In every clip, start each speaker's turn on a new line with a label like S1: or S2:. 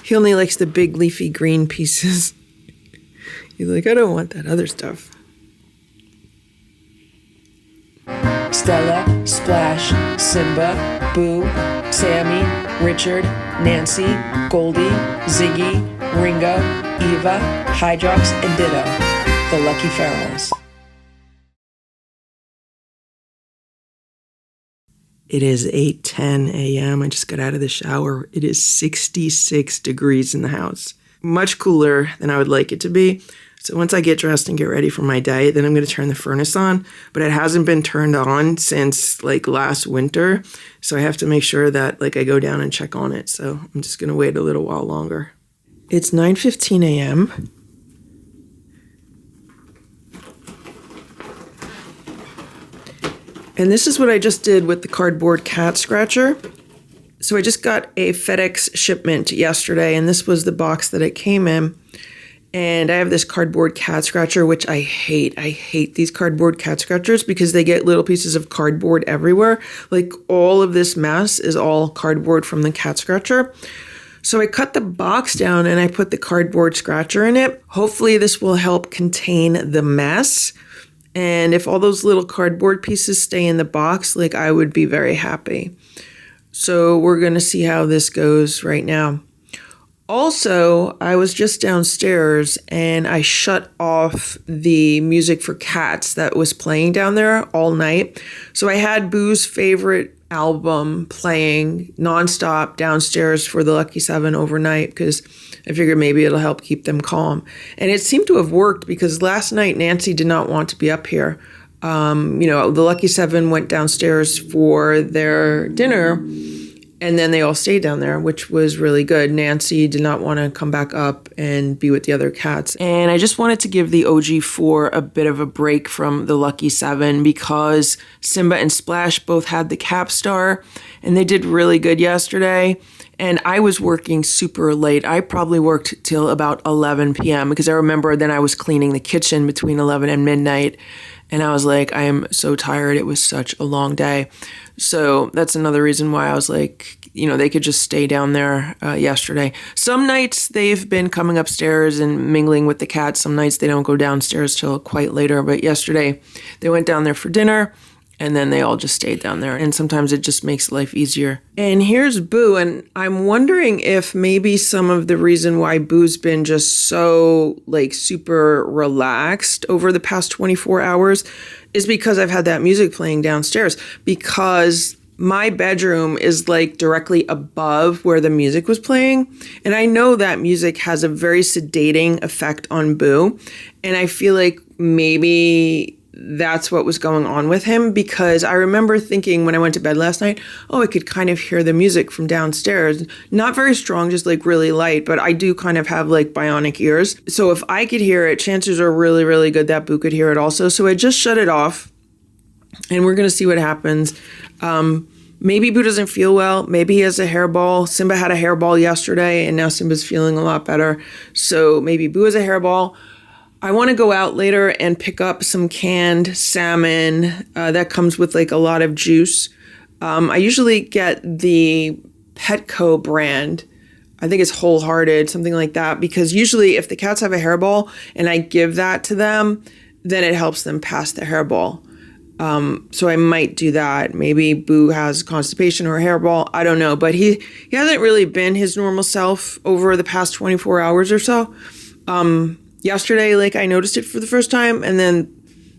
S1: He only likes the big leafy green pieces. He's like, I don't want that other stuff.
S2: Stella, Splash, Simba, Boo, Sammy, Richard, Nancy, Goldie, Ziggy, Ringo, Eva, Hydrox, and Ditto, the Lucky Ferals.
S1: It is 8:10 a.m. I just got out of the shower. It is 66 degrees in the house. Much cooler than I would like it to be. So once I get dressed and get ready for my day, then I'm going to turn the furnace on. But it hasn't been turned on since like last winter. So I have to make sure that like I go down and check on it. So I'm just going to wait a little while longer. It's 9:15 a.m. And this is what I just did with the cardboard cat scratcher. So I just got a FedEx shipment yesterday, and this was the box that it came in. And I have this cardboard cat scratcher, which I hate. I hate these cardboard cat scratchers because they get little pieces of cardboard everywhere. Like all of this mess is all cardboard from the cat scratcher. So I cut the box down and I put the cardboard scratcher in it. Hopefully this will help contain the mess. And if all those little cardboard pieces stay in the box, like I would be very happy. So we're going to see how this goes right now. Also, I was just downstairs and I shut off the music for cats that was playing down there all night. So I had Boo's favorite album playing nonstop downstairs for the Lucky 7 overnight because I figured maybe it'll help keep them calm. And it seemed to have worked because last night Nancy did not want to be up here. The Lucky 7 went downstairs for their dinner. And then they all stayed down there, which was really good. Nancy did not want to come back up and be with the other cats. And I just wanted to give the OG4 a bit of a break from the Lucky 7 because Simba and Splash both had the Capstar, and they did really good yesterday. And I was working super late. I probably worked till about 11 p.m. because I remember then I was cleaning the kitchen between 11 and midnight. And I was like, I am so tired. It was such a long day. So that's another reason why I was like, they could just stay down there yesterday. Some nights they've been coming upstairs and mingling with the cats. Some nights they don't go downstairs till quite later. But yesterday they went down there for dinner and then they all just stayed down there. And sometimes it just makes life easier. And here's Boo. And I'm wondering if maybe some of the reason why Boo's been just so super relaxed over the past 24 hours is because I've had that music playing downstairs, because my bedroom is directly above where the music was playing. And I know that music has a very sedating effect on Boo. And I feel like maybe that's what was going on with him, because I remember thinking when I went to bed last night, I could kind of hear the music from downstairs. Not very strong, just really light, but I do kind of have bionic ears. So if I could hear it, chances are really, really good that Boo could hear it also. So I just shut it off and we're going to see what happens. Maybe Boo doesn't feel well. Maybe he has a hairball. Simba had a hairball yesterday and now Simba's feeling a lot better. So maybe Boo has a hairball. I want to go out later and pick up some canned salmon that comes with a lot of juice. I usually get the Petco brand. I think it's Wholehearted, something like that, because usually if the cats have a hairball and I give that to them, then it helps them pass the hairball. So I might do that. Maybe Boo has constipation or a hairball. I don't know, but he hasn't really been his normal self over the past 24 hours or so. Yesterday, I noticed it for the first time, and then,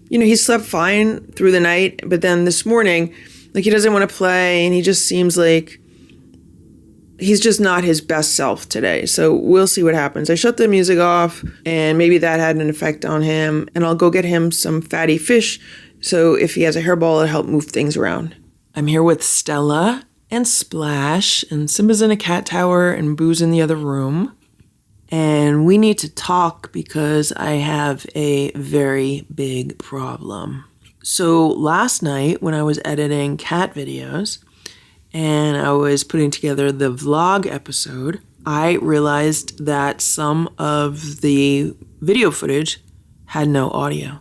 S1: he slept fine through the night, but then this morning, he doesn't want to play, and he just seems like he's just not his best self today. So we'll see what happens. I shut the music off, and maybe that had an effect on him, and I'll go get him some fatty fish, so if he has a hairball, it'll help move things around. I'm here with Stella and Splash, and Simba's in a cat tower, and Boo's in the other room. And we need to talk because I have a very big problem. So last night when I was editing cat videos and I was putting together the vlog episode, I realized that some of the video footage had no audio.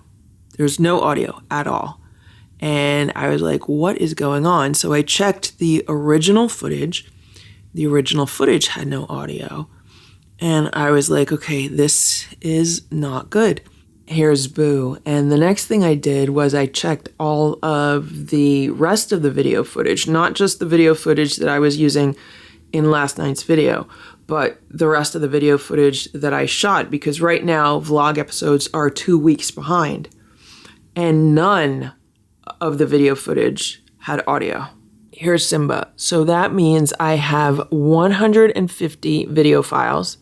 S1: There's no audio at all. And I was like, what is going on? So I checked the original footage. The original footage had no audio. And I was like, okay, this is not good. Here's Boo. And the next thing I did was I checked all of the rest of the video footage, not just the video footage that I was using in last night's video, but the rest of the video footage that I shot, because right now vlog episodes are 2 weeks behind and none of the video footage had audio. Here's Simba. So that means I have 150 video files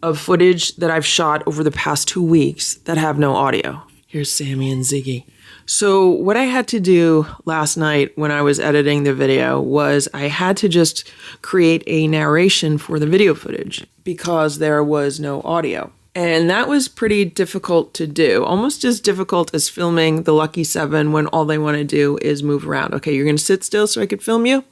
S1: of footage that I've shot over the past 2 weeks that have no audio. Here's Sammy and Ziggy. So what I had to do last night when I was editing the video was I had to just create a narration for the video footage because there was no audio. And that was pretty difficult to do, almost as difficult as filming the Lucky 7 when all they want to do is move around. Okay, you're going to sit still so I could film you?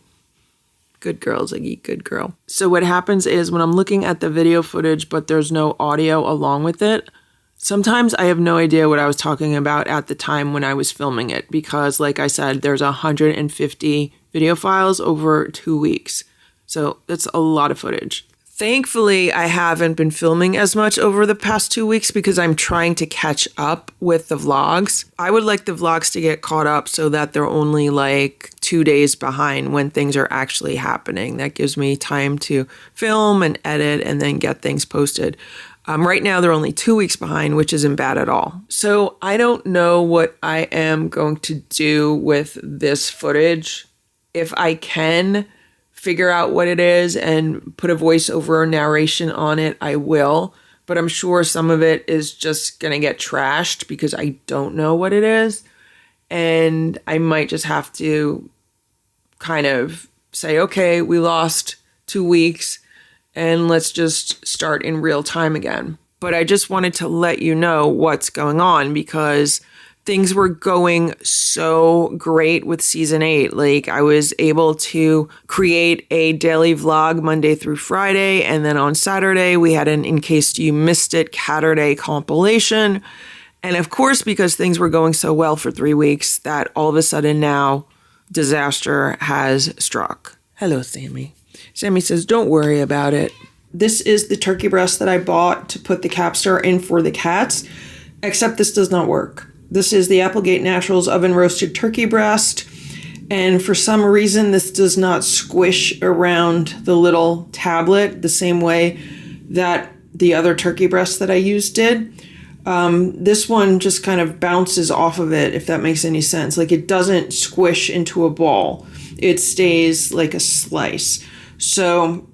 S1: Good girl, Ziggy, good girl. So what happens is when I'm looking at the video footage but there's no audio along with it, sometimes I have no idea what I was talking about at the time when I was filming it because, like I said, there's 150 video files over 2 weeks. So that's a lot of footage. Thankfully, I haven't been filming as much over the past 2 weeks because I'm trying to catch up with the vlogs. I would like the vlogs to get caught up so that they're only like 2 days behind when things are actually happening. That gives me time to film and edit and then get things posted. Right now, they're only 2 weeks behind, which isn't bad at all. So I don't know what I am going to do with this footage. If I can figure out what it is and put a voiceover or narration on it, I will. But I'm sure some of it is just going to get trashed because I don't know what it is. And I might just have to kind of say, okay, we lost 2 weeks and let's just start in real time again. But I just wanted to let you know what's going on because things were going so great with season 8. Like I was able to create a daily vlog Monday through Friday. And then on Saturday, we had an In Case You Missed It Caturday compilation. And of course, because things were going so well for 3 weeks, that all of a sudden now disaster has struck. Hello, Sammy. Sammy says, don't worry about it. This is the turkey breast that I bought to put the capstar in for the cats, except this does not work. This is the Applegate Naturals oven roasted turkey breast. And for some reason, this does not squish around the little tablet the same way that the other turkey breast that I used did. This one just kind of bounces off of it, if that makes any sense. Like it doesn't squish into a ball. It stays like a slice. So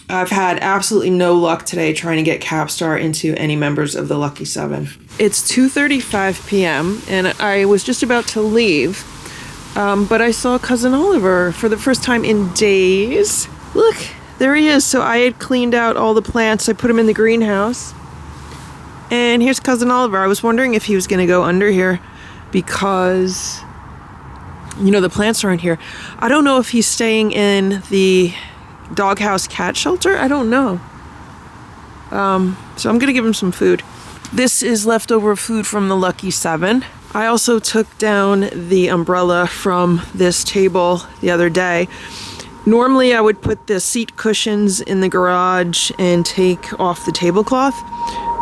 S1: I've had absolutely no luck today trying to get Capstar into any members of the Lucky 7. It's 2:35 p.m. and I was just about to leave, but I saw Cousin Oliver for the first time in days. Look, there he is. So I had cleaned out all the plants. I put them in the greenhouse. And here's Cousin Oliver. I was wondering if he was going to go under here because, you know, the plants aren't here. I don't know if he's staying in the doghouse cat shelter. I don't know. So I'm going to give him some food. This is leftover food from the Lucky 7. I also took down the umbrella from this table the other day. Normally I would put the seat cushions in the garage and take off the tablecloth,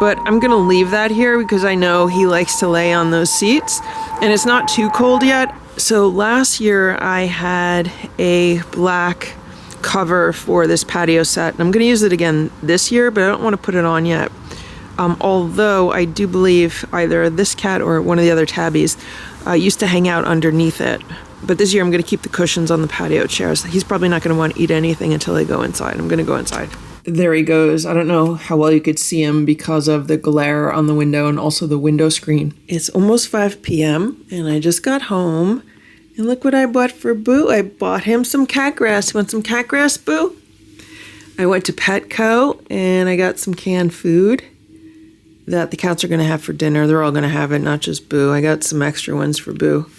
S1: but I'm gonna leave that here because I know he likes to lay on those seats and it's not too cold yet. So last year I had a black cover for this patio set and I'm gonna use it again this year, but I don't want to put it on yet. Although I do believe either this cat or one of the other tabbies used to hang out underneath it. But this year I'm going to keep the cushions on the patio chairs. He's probably not going to want to eat anything until I go inside. I'm going to go inside. There he goes. I don't know how well you could see him because of the glare on the window and also the window screen. It's almost 5 p.m. and I just got home. And look what I bought for Boo. I bought him some cat grass. Want some cat grass, Boo? I went to Petco and I got some canned food that the cats are going to have for dinner. They're all going to have it, not just Boo. I got some extra ones for Boo.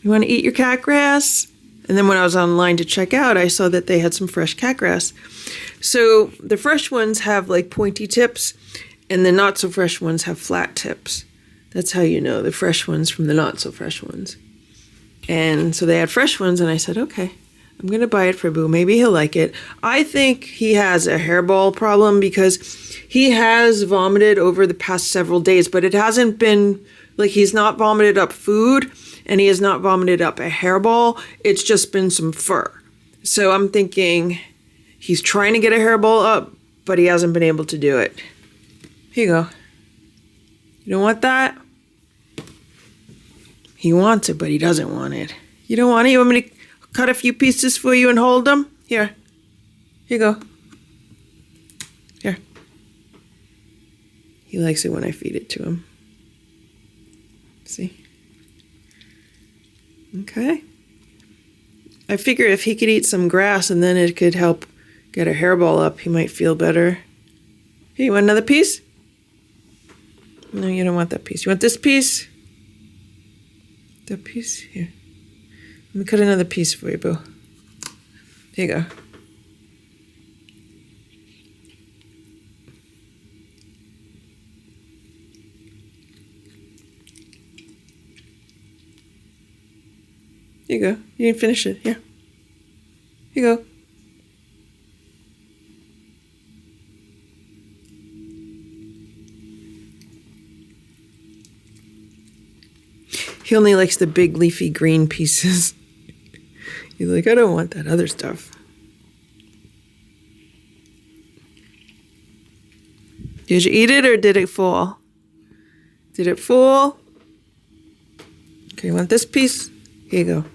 S1: You want to eat your cat grass? And then when I was online to check out, I saw that they had some fresh cat grass. So the fresh ones have like pointy tips and the not so fresh ones have flat tips. That's how you know the fresh ones from the not so fresh ones. And so they had fresh ones and I said, okay. I'm going to buy it for Boo. Maybe he'll like it. I think he has a hairball problem because he has vomited over the past several days, but it hasn't been like he's not vomited up food and he has not vomited up a hairball. It's just been some fur. So I'm thinking he's trying to get a hairball up, but he hasn't been able to do it. Here you go. You don't want that? He wants it, but he doesn't want it. You don't want it? You want me to cut a few pieces for you and hold them? Here. Here you go. Here. He likes it when I feed it to him. See? Okay. I figure if he could eat some grass and then it could help get a hairball up, he might feel better. Hey, you want another piece? No, you don't want that piece. You want this piece? That piece? Here. Let me cut another piece for you, Boo. Here you go. Here you go. You didn't finish it. Here. Here you go. He only likes the big leafy green pieces. He's like, I don't want that other stuff. Did you eat it or did it fall? Did it fall? Okay, you want this piece? Here you go.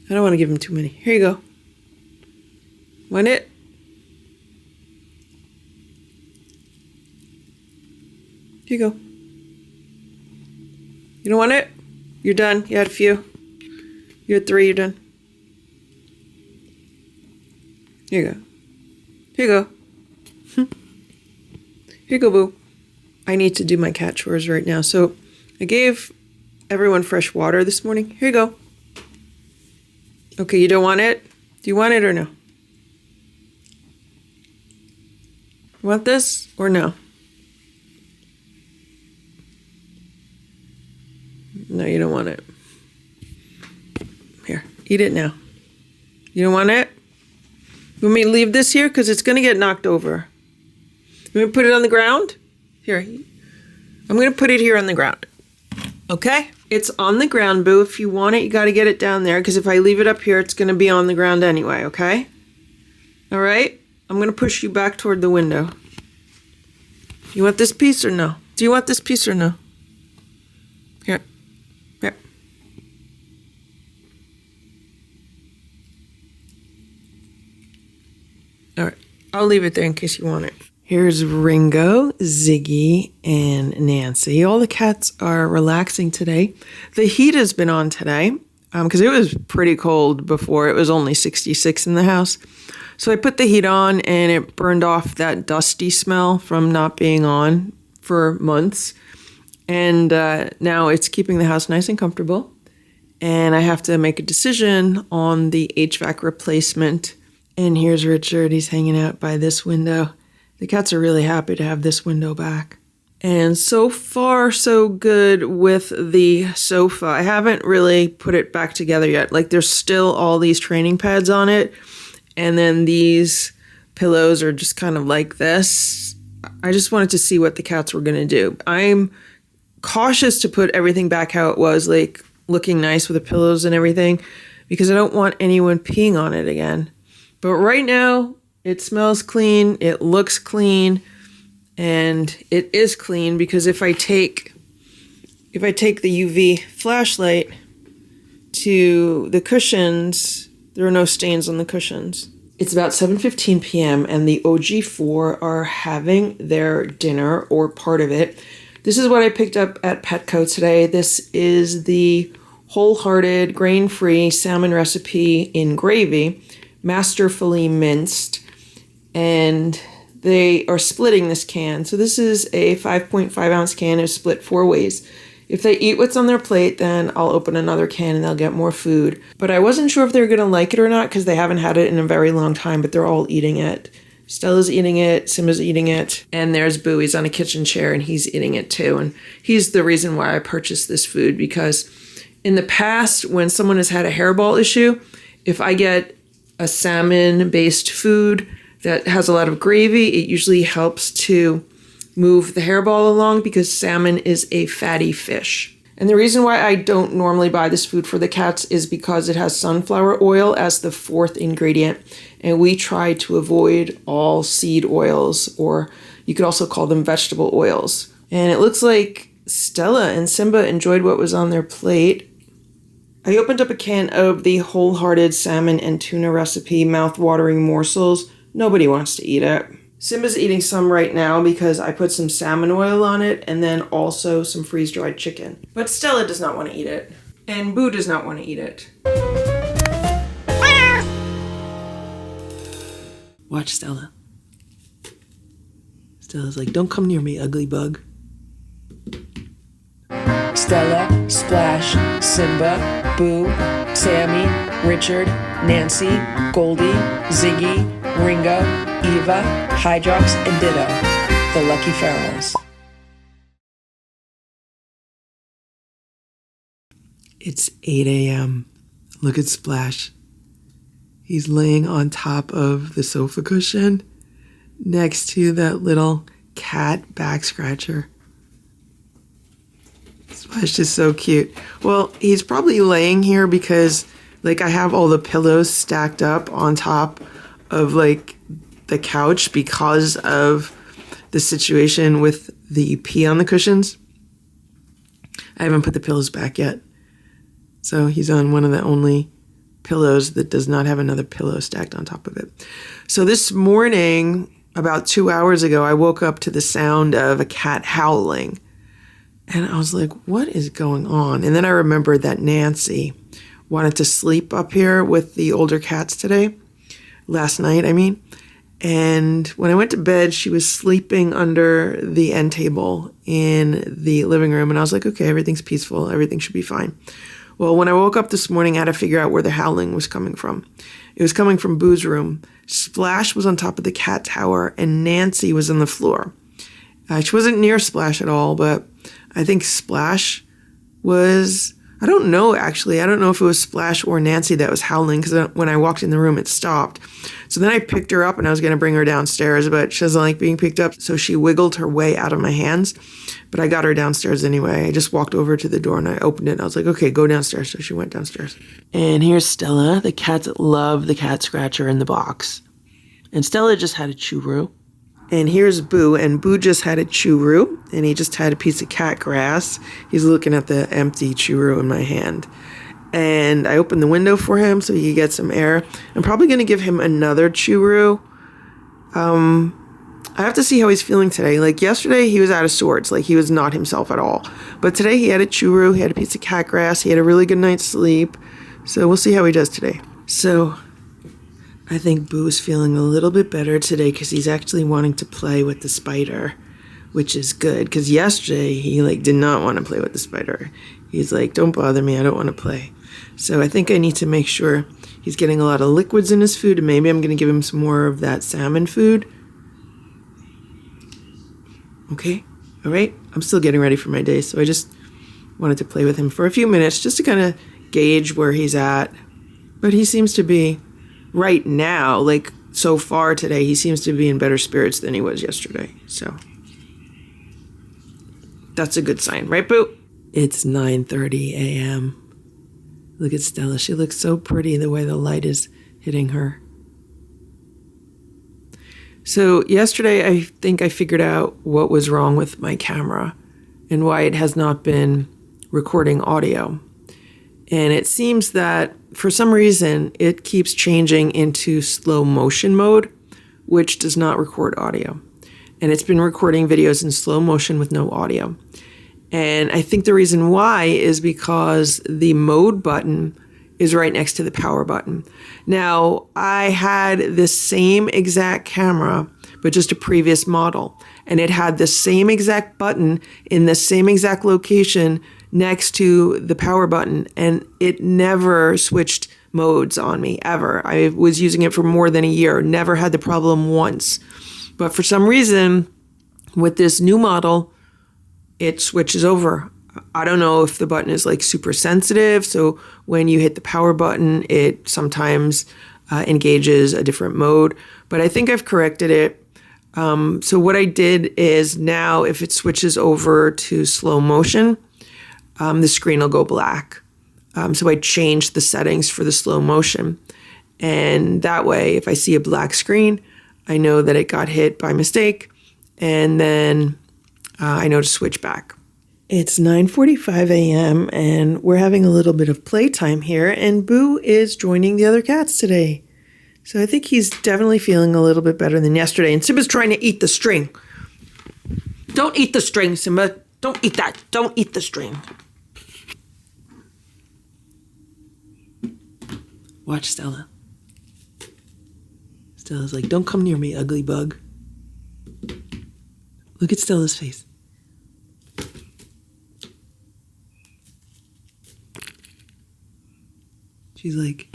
S1: I don't want to give him too many. Here you go. Want it? Here you go. You don't want it? You're done. You had a few. You had 3, you're done. Here you go. Here you go. Here you go, Boo. I need to do my cat chores right now. So I gave everyone fresh water this morning. Here you go. Okay, you don't want it? Do you want it or no? You want this or no? No, you don't want it. Here, eat it now. You don't want it? You want me to leave this here? Because it's going to get knocked over. You want me to put it on the ground? Here. I'm going to put it here on the ground. Okay? It's on the ground, Boo. If you want it, you got to get it down there. Because if I leave it up here, it's going to be on the ground anyway, okay? All right? I'm going to push you back toward the window. You want this piece or no? Do you want this piece or no? Here. Here. All right. I'll leave it there in case you want it. Here's Ringo, Ziggy, and Nancy. All the cats are relaxing today. The heat has been on today because it was pretty cold before. It was only 66 in the house. So I put the heat on and it burned off that dusty smell from not being on for months. And now it's keeping the house nice and comfortable. And I have to make a decision on the HVAC replacement. And here's Richard. He's hanging out by this window. The cats are really happy to have this window back. And so far, so good with the sofa. I haven't really put it back together yet. Like, there's still all these training pads on it. And then these pillows are just kind of like this. I just wanted to see what the cats were going to do. I'm cautious to put everything back how it was, like looking nice with the pillows and everything, because I don't want anyone peeing on it again. But right now, it smells clean, it looks clean, and it is clean because if I take the UV flashlight to the cushions, there are no stains on the cushions. It's about 7:15 p.m. and the OG4 are having their dinner, or part of it. This is what I picked up at Petco today. This is the wholehearted, grain-free salmon recipe in gravy, masterfully minced. And they are splitting this can. So this is a 5.5 ounce can. It's split 4 ways. If they eat what's on their plate, then I'll open another can and they'll get more food. But I wasn't sure if they're going to like it or not because they haven't had it in a very long time, but they're all eating it. Stella's eating it, Simba's eating it, and there's Boo. He's on a kitchen chair and he's eating it too. And he's the reason why I purchased this food, because in the past, when someone has had a hairball issue, If I get a salmon-based food that has a lot of gravy, it usually helps to move the hairball along because salmon is a fatty fish. And the reason why I don't normally buy this food for the cats is because it has sunflower oil as the fourth ingredient. And we try to avoid all seed oils, or you could also call them vegetable oils. And it looks like Stella and Simba enjoyed what was on their plate. I opened up a can of the Wholehearted salmon and tuna recipe mouth-watering morsels. Nobody wants to eat it. Simba's eating some right now because I put some salmon oil on it and then also some freeze-dried chicken. But Stella does not want to eat it. And Boo does not want to eat it. Watch Stella. Stella's like, don't come near me, ugly bug.
S2: Stella, Splash, Simba, Boo, Sammy, Richard, Nancy, Goldie, Ziggy, Ringo, Eva, Hydrox, and Ditto, the Lucky Ferals.
S1: It's 8 a.m. Look at Splash. He's laying on top of the sofa cushion next to that little cat back scratcher. Splash is so cute. Well, he's probably laying here because, like, I have all the pillows stacked up on top of, like, the couch because of the situation with the pee on the cushions. I haven't put the pillows back yet. So he's on one of the only pillows that does not have another pillow stacked on top of it. So this morning, about 2 hours ago, I woke up to the sound of a cat howling. And I was like, what is going on? And then I remembered that Nancy wanted to sleep up here with the older cats today. Last night, I mean. And when I went to bed, she was sleeping under the end table in the living room. And I was like, okay, everything's peaceful. Everything should be fine. Well, when I woke up this morning, I had to figure out where the howling was coming from. It was coming from Boo's room. Splash was on top of the cat tower, and Nancy was on the floor. She wasn't near Splash at all, but I think Splash was, I don't know actually. I don't know if it was Splash or Nancy that was howling because when I walked in the room, it stopped. So then I picked her up and I was going to bring her downstairs, but she doesn't like being picked up. So she wiggled her way out of my hands, but I got her downstairs anyway. I just walked over to the door and I opened it. And I was like, okay, go downstairs. So she went downstairs. And here's Stella. The cats love the cat scratcher in the box. And Stella just had a churro. And here's Boo, and Boo just had a churro, and he just had a piece of cat grass. He's looking at the empty churro in my hand. And I opened the window for him so he could get some air. I'm probably going to give him another churro. I have to see how he's feeling today. Like yesterday, he was out of sorts. Like he was not himself at all. But today he had a churro, he had a piece of cat grass, he had a really good night's sleep. So we'll see how he does today. So I think Boo is feeling a little bit better today because he's actually wanting to play with the spider, which is good. Because yesterday he did not want to play with the spider. He's like, don't bother me, I don't want to play. So I think I need to make sure he's getting a lot of liquids in his food, and maybe I'm going to give him some more of that salmon food. Okay, all right. I'm still getting ready for my day, so I just wanted to play with him for a few minutes just to kind of gauge where he's at. But he seems to be, right now, like so far today, he seems to be in better spirits than he was yesterday. So that's a good sign, right, Boo? It's 9:30 a.m. Look at Stella. She looks so pretty the way the light is hitting her. So yesterday, I think I figured out what was wrong with my camera and why it has not been recording audio. And it seems that for some reason, it keeps changing into slow motion mode, which does not record audio. And it's been recording videos in slow motion with no audio. And I think the reason why is because the mode button is right next to the power button. Now, I had this same exact camera, but just a previous model. And it had the same exact button in the same exact location next to the power button. And it never switched modes on me, ever. I was using it for more than a year, never had the problem once. But for some reason, with this new model, it switches over. I don't know if the button is like super sensitive. So when you hit the power button, it sometimes engages a different mode. But I think I've corrected it. So what I did is now if it switches over to slow motion, the screen will go black. So I changed the settings for the slow motion. And that way, if I see a black screen, I know that it got hit by mistake. And then I know to switch back. It's 9:45 a.m. and we're having a little bit of playtime here. And Boo is joining the other cats today. So I think he's definitely feeling a little bit better than yesterday. And Simba's trying to eat the string. Don't eat the string, Simba. Don't eat that. Don't eat the string. Watch Stella. Stella's like, don't come near me, ugly bug. Look at Stella's face. She's like,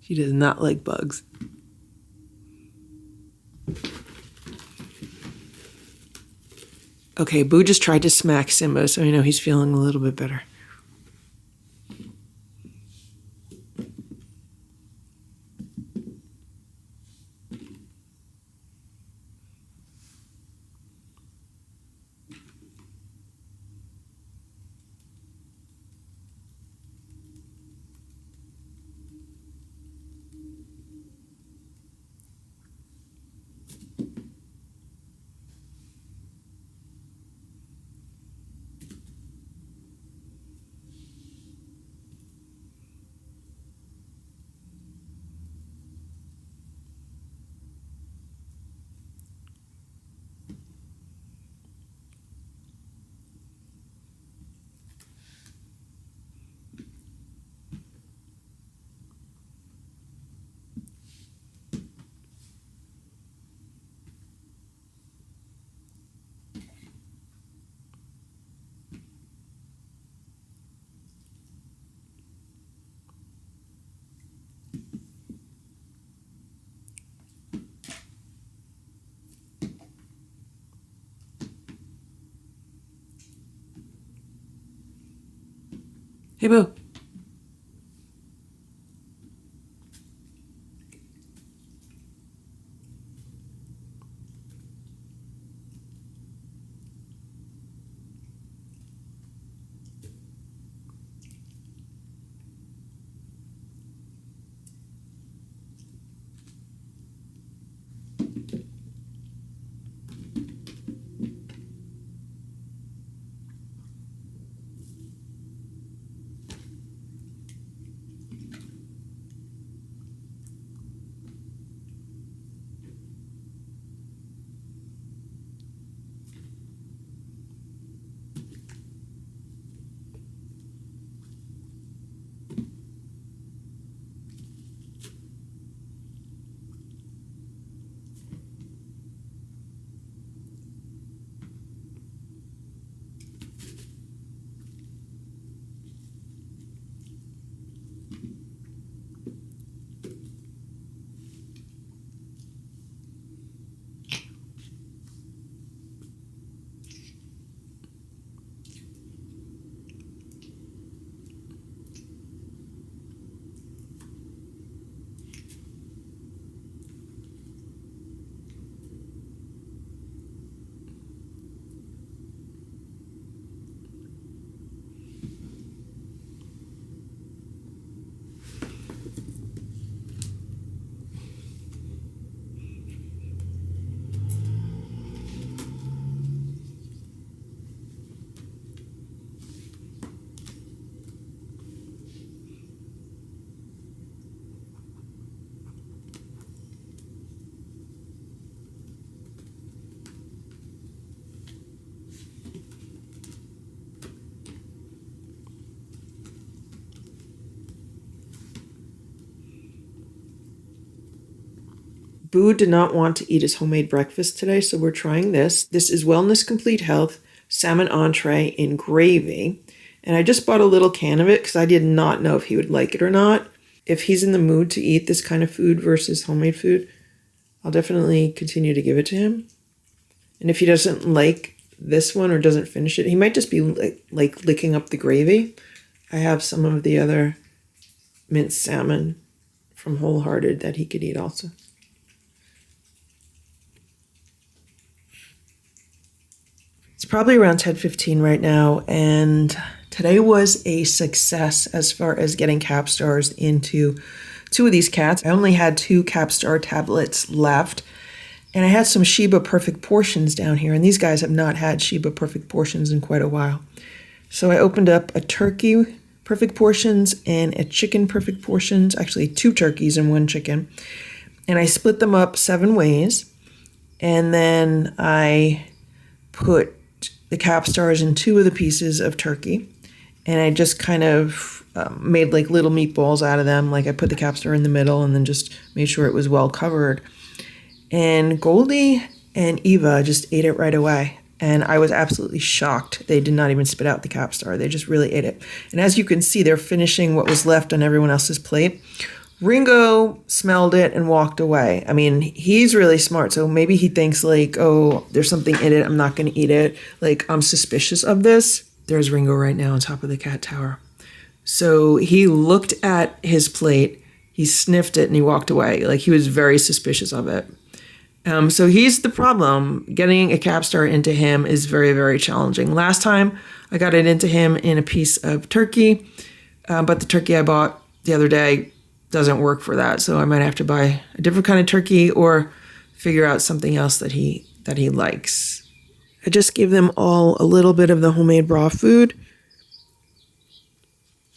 S1: she does not like bugs. Okay, Boo just tried to smack Simba, so I know he's feeling a little bit better. Hey, Boo. Boo did not want to eat his homemade breakfast today, so we're trying this. This is Wellness Complete Health salmon entree in gravy. And I just bought a little can of it because I did not know if he would like it or not. If he's in the mood to eat this kind of food versus homemade food, I'll definitely continue to give it to him. And if he doesn't like this one or doesn't finish it, he might just be like licking up the gravy. I have some of the other minced salmon from Wholehearted that he could eat also. It's probably around 10:15 right now, and today was a success as far as getting Capstars into 2 of these cats. I only had 2 Capstar tablets left, and I had some Shiba Perfect Portions down here, and these guys have not had Shiba Perfect Portions in quite a while. So I opened up a turkey Perfect Portions and a chicken Perfect Portions, actually 2 turkeys and 1 chicken, and I split them up 7 ways, and then I put the Capstars in 2 of the pieces of turkey, and I just kind of made like little meatballs out of them. Like I put the Capstar in the middle and then just made sure it was well covered. And Goldie and Eva just ate it right away. And I was absolutely shocked. They did not even spit out the Capstar. They just really ate it. And as you can see, they're finishing what was left on everyone else's plate. Ringo smelled it and walked away. I mean, he's really smart. So maybe he thinks like, oh, there's something in it. I'm not going to eat it. Like, I'm suspicious of this. There's Ringo right now on top of the cat tower. So he looked at his plate, he sniffed it, and he walked away. Like, he was very suspicious of it. So he's the problem. Getting a Capstar into him is very, very challenging. Last time, I got it into him in a piece of turkey, but the turkey I bought the other day doesn't work for that. So I might have to buy a different kind of turkey or figure out something else that he likes. I just give them all a little bit of the homemade raw food.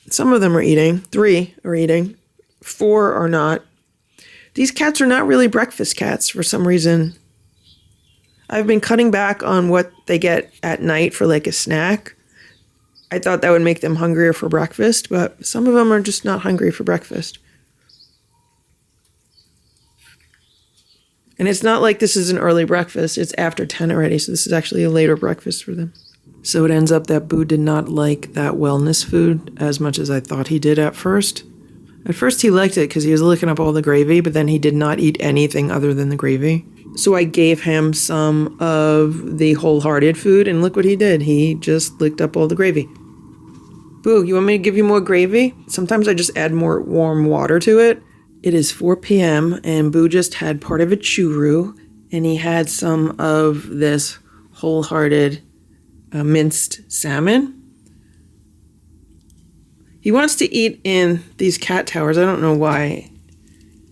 S1: Some of them are eating. 3 are eating. 4 are not. These cats are not really breakfast cats for some reason. I've been cutting back on what they get at night for like a snack. I thought that would make them hungrier for breakfast, but some of them are just not hungry for breakfast. And it's not like this is an early breakfast. It's after 10 already, so this is actually a later breakfast for them. So it ends up that Boo did not like that wellness food as much as I thought he did at first. At first he liked it because he was licking up all the gravy, but then he did not eat anything other than the gravy. So I gave him some of the Wholehearted food, and look what he did. He just licked up all the gravy. Boo, you want me to give you more gravy? Sometimes I just add more warm water to it. It is 4 p.m. and Boo just had part of a churro, and he had some of this Wholehearted minced salmon. He wants to eat in these cat towers. I don't know why.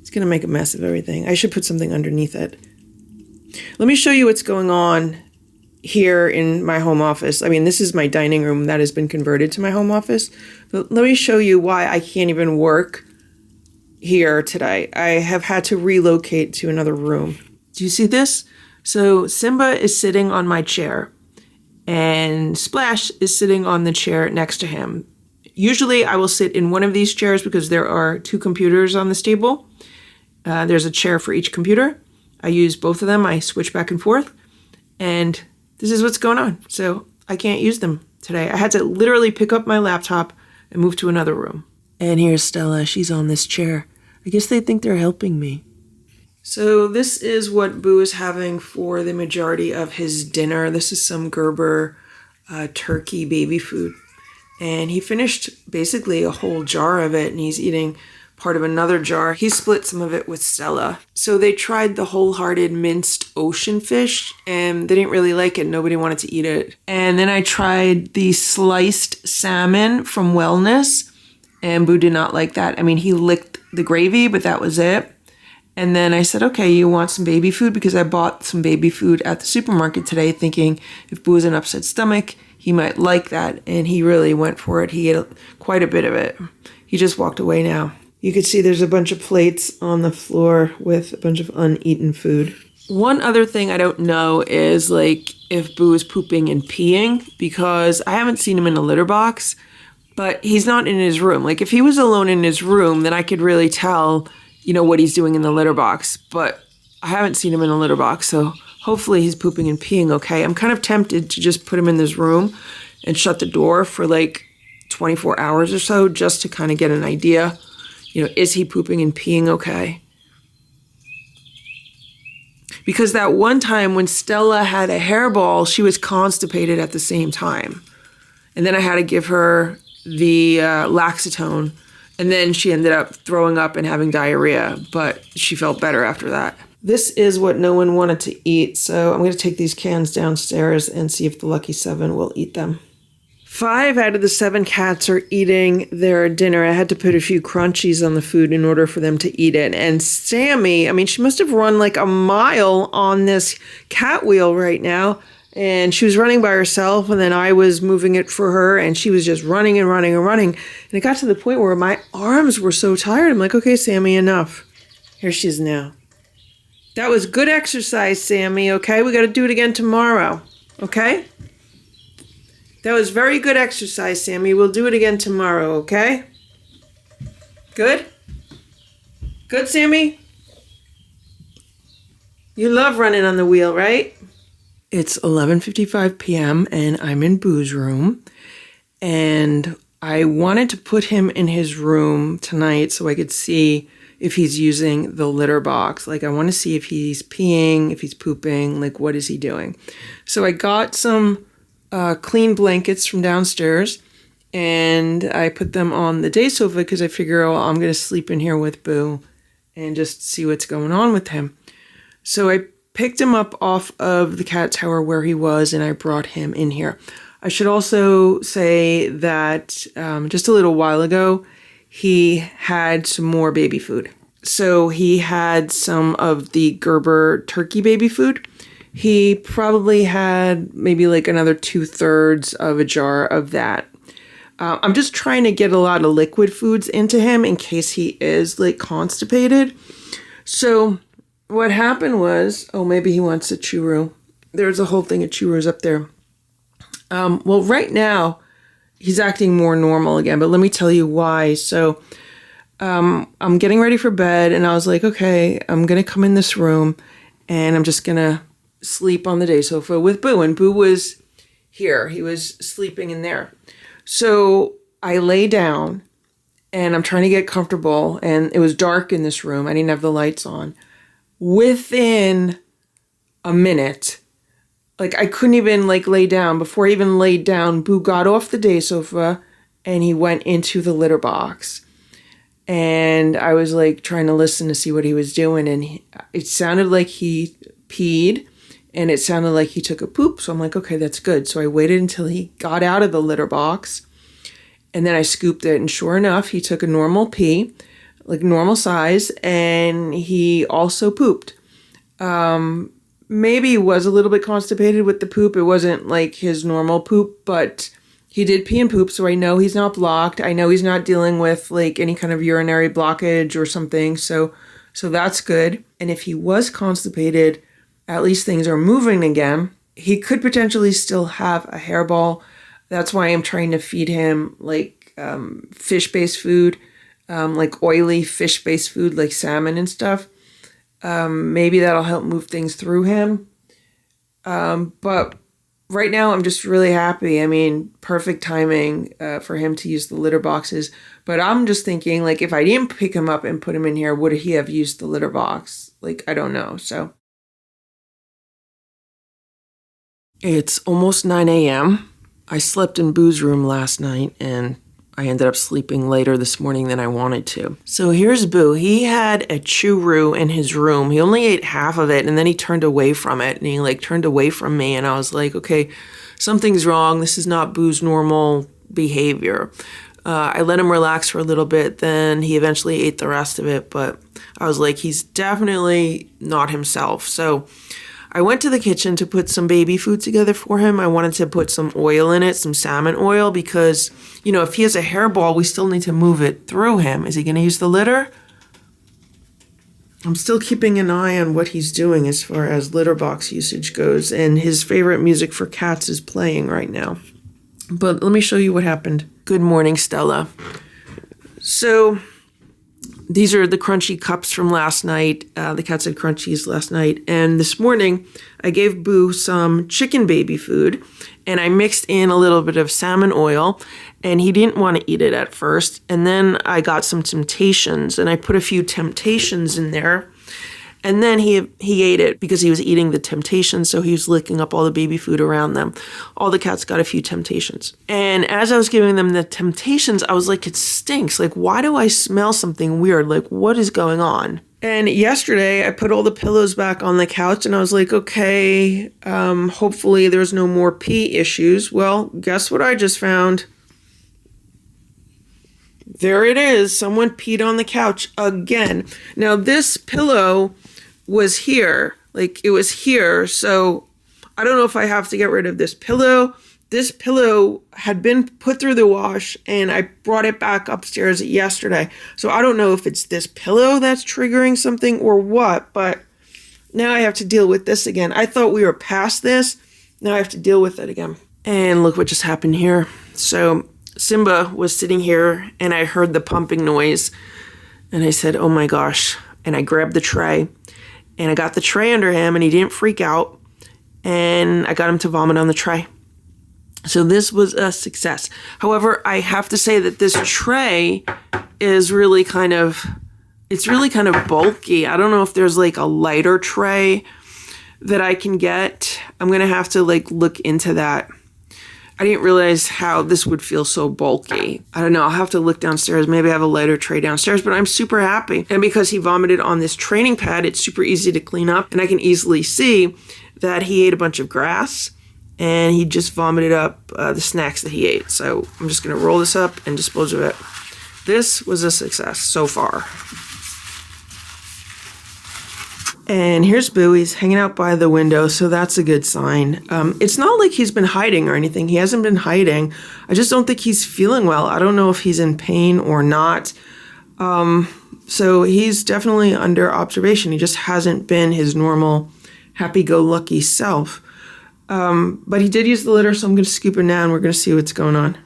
S1: It's going to make a mess of everything. I should put something underneath it. Let me show you what's going on here in my home office. I mean, this is my dining room that has been converted to my home office. But let me show you why I can't even work here today. I have had to relocate to another room. Do you see this? So Simba is sitting on my chair, and Splash is sitting on the chair next to him. Usually I will sit in one of these chairs because there are 2 computers on this table. There's a chair for each computer. I use both of them. I switch back and forth. And this is what's going on. So I can't use them today. I had to literally pick up my laptop and move to another room. And here's Stella. She's on this chair. I guess they think they're helping me. So this is what Boo is having for the majority of his dinner. This is some Gerber turkey baby food. And he finished basically a whole jar of it, and he's eating part of another jar. He split some of it with Stella. So they tried the Wholehearted minced ocean fish, and they didn't really like it. Nobody wanted to eat it. And then I tried the sliced salmon from Wellness, and Boo did not like that. I mean, he licked the gravy, but that was it. And then I said, okay, you want some baby food? Because I bought some baby food at the supermarket today, thinking if Boo has an upset stomach, he might like that, and he really went for it. He ate quite a bit of it. He just walked away now. You can see there's a bunch of plates on the floor with a bunch of uneaten food. One other thing I don't know is like if Boo is pooping and peeing, because I haven't seen him in a litter box, but he's not in his room. Like if he was alone in his room, then I could really tell, you know, what he's doing in the litter box, but I haven't seen him in a litter box, so hopefully he's pooping and peeing okay. I'm kind of tempted to just put him in this room and shut the door for like 24 hours or so just to kind of get an idea. You know, is he pooping and peeing okay? Because that one time when Stella had a hairball, she was constipated at the same time. And then I had to give her the Laxatone. And then she ended up throwing up and having diarrhea. But she felt better after that. This is what no one wanted to eat. So I'm going to take these cans downstairs and see if the lucky 7 will eat them. 5 out of the 7 cats are eating their dinner. I had to put a few crunchies on the food in order for them to eat it. And Sammy, I mean, she must have run like a mile on this cat wheel right now. And she was running by herself, and then I was moving it for her, and she was just running and running and running. And it got to the point where my arms were so tired. I'm like, okay, Sammy, enough. Here she is now. That was good exercise, Sammy, okay? We got to do it again tomorrow, okay? That was very good exercise, Sammy. We'll do it again tomorrow, okay? Good? Good, Sammy? You love running on the wheel, right? It's 11:55 p.m. and I'm in Boo's room. And I wanted to put him in his room tonight so I could see if he's using the litter box. Like, I want to see if he's peeing, if he's pooping, like, what is he doing? So I got some clean blankets from downstairs, and I put them on the day sofa because I figure, oh, I'm going to sleep in here with Boo and just see what's going on with him. So I picked him up off of the cat tower where he was, and I brought him in here. I should also say that just a little while ago, he had some more baby food. So he had some of the Gerber turkey baby food. He probably had maybe like another 2/3 of a jar of that. I'm just trying to get a lot of liquid foods into him in case he is like constipated. So what happened was, oh, maybe he wants a churro. There's a whole thing of churros up there. Well, right now he's acting more normal again, but let me tell you why. So I'm getting ready for bed, and I was like, okay, I'm going to come in this room, and I'm just going to sleep on the day sofa with Boo. And Boo was here. He was sleeping in there. So I lay down, and I'm trying to get comfortable, and it was dark in this room. I didn't have the lights on. Within a minute, like I couldn't even like lay down. Before I even laid down, Boo got off the day sofa and he went into the litter box. And I was like trying to listen to see what he was doing. And it sounded like he peed and it sounded like he took a poop. So I'm like, okay, that's good. So I waited until he got out of the litter box, and then I scooped it. And sure enough, he took a normal pee, like normal size, and he also pooped. Maybe he was a little bit constipated with the poop. It wasn't like his normal poop, but he did pee and poop, so I know he's not blocked. I know he's not dealing with like any kind of urinary blockage or something, so that's good. And if he was constipated, at least things are moving again. He could potentially still have a hairball. That's why I'm trying to feed him like fish-based food, like oily fish-based food like salmon and stuff. Maybe that'll help move things through him. But right now I'm just really happy. I mean, perfect timing for him to use the litter boxes. But I'm just thinking, like, if I didn't pick him up and put him in here, would he have used the litter box? Like, I don't know. So it's almost 9 a.m. I slept in Boo's room last night, and I ended up sleeping later this morning than I wanted to. So here's Boo. He had a churro in his room. He only ate half of it, and then he turned away from it, and he like turned away from me, and I was like, okay, something's wrong. This is not Boo's normal behavior. I let him relax for a little bit, then he eventually ate the rest of it, but I was like, he's definitely not himself. So I went to the kitchen to put some baby food together for him. I wanted to put some oil in it, some salmon oil, because, you know, if he has a hairball, we still need to move it through him. Is he going to use the litter? I'm still keeping an eye on what he's doing as far as litter box usage goes, and his favorite music for cats is playing right now. But let me show you what happened. Good morning, Stella. So these are the crunchy cups from last night. The cats had crunchies last night. And this morning, I gave Boo some chicken baby food, and I mixed in a little bit of salmon oil, and he didn't want to eat it at first. And then I got some Temptations, and I put a few Temptations in there. And then he ate it because he was eating the Temptations, so he was licking up all the baby food around them. All the cats got a few Temptations. And as I was giving them the Temptations, I was like, it stinks. Like, why do I smell something weird? Like, what is going on? And yesterday, I put all the pillows back on the couch, and I was like, okay, hopefully there's no more pee issues. Well, guess what I just found? There it is. Someone peed on the couch again. Now, this pillow was here. Like, it was here. So I don't know if I have to get rid of this pillow. This pillow had been put through the wash, and I brought it back upstairs yesterday. So I don't know if it's this pillow that's triggering something or what, but now I have to deal with this again. I thought we were past this. Now I have to deal with it again. And look what just happened here. So Simba was sitting here, and I heard the pumping noise, and I said, oh my gosh. And I grabbed the tray, and I got the tray under him, and he didn't freak out, and I got him to vomit on the tray. So this was a success. However, I have to say that this tray is really kind of bulky. I don't know if there's like a lighter tray that I can get. I'm going to have to like look into that. I didn't realize how this would feel so bulky. I don't know. I'll have to look downstairs. Maybe I have a lighter tray downstairs, but I'm super happy. And because he vomited on this training pad, it's super easy to clean up. And I can easily see that he ate a bunch of grass and he just vomited up the snacks that he ate. So I'm just going to roll this up and dispose of it. This was a success so far. And here's Boo. He's hanging out by the window, so that's a good sign. It's not like he's been hiding or anything. He hasn't been hiding. I just don't think he's feeling well. I don't know if he's in pain or not. So he's definitely under observation. He just hasn't been his normal happy-go-lucky self. But he did use the litter, so I'm going to scoop him now, and we're going to see what's going on.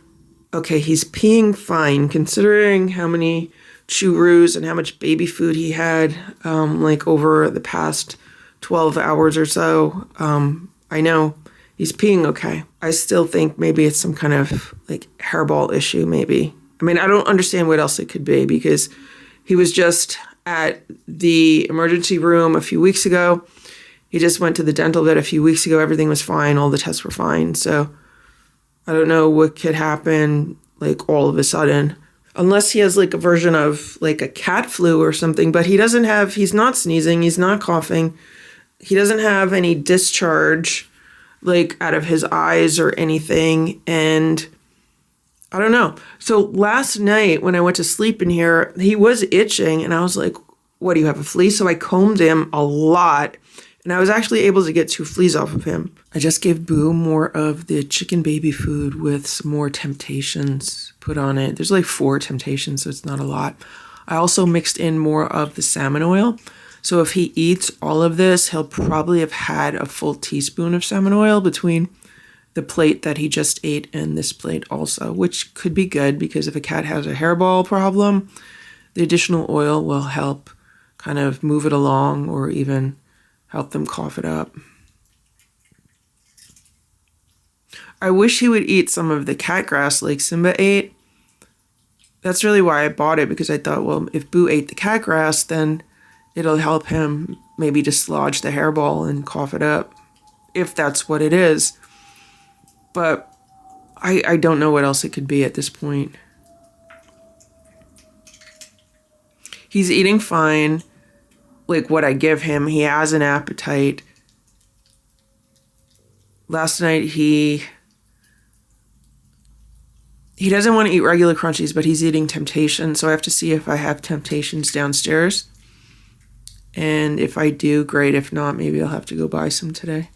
S1: Okay, he's peeing fine, considering how many churros and how much baby food he had, like over the past 12 hours or so. I know he's peeing okay. I still think maybe it's some kind of like hairball issue, maybe. I mean, I don't understand what else it could be because he was just at the emergency room a few weeks ago. He just went to the dental vet a few weeks ago. Everything was fine. All the tests were fine. So I don't know what could happen like all of a sudden. Unless he has like a version of like a cat flu or something, but he's not sneezing, he's not coughing, he doesn't have any discharge like out of his eyes or anything, and I don't know. So last night when I went to sleep in here, he was itching, and I was like, what, do you have a flea? So I combed him a lot, and I was actually able to get 2 fleas off of him. I just gave Boo more of the chicken baby food with some more Temptations put on it. There's like 4 Temptations, so it's not a lot. I also mixed in more of the salmon oil. So if he eats all of this, he'll probably have had a full teaspoon of salmon oil between the plate that he just ate and this plate also, which could be good because if a cat has a hairball problem, the additional oil will help kind of move it along or even help them cough it up. I wish he would eat some of the cat grass like Simba ate. That's really why I bought it, because I thought, well, if Boo ate the cat grass, then it'll help him maybe dislodge the hairball and cough it up, if that's what it is. But I don't know what else it could be at this point. He's eating fine. Like what I give him, he has an appetite. Last night he doesn't want to eat regular crunchies, but he's eating Temptations, so I have to see if I have Temptations downstairs. And if I do, great. If not, maybe I'll have to go buy some today.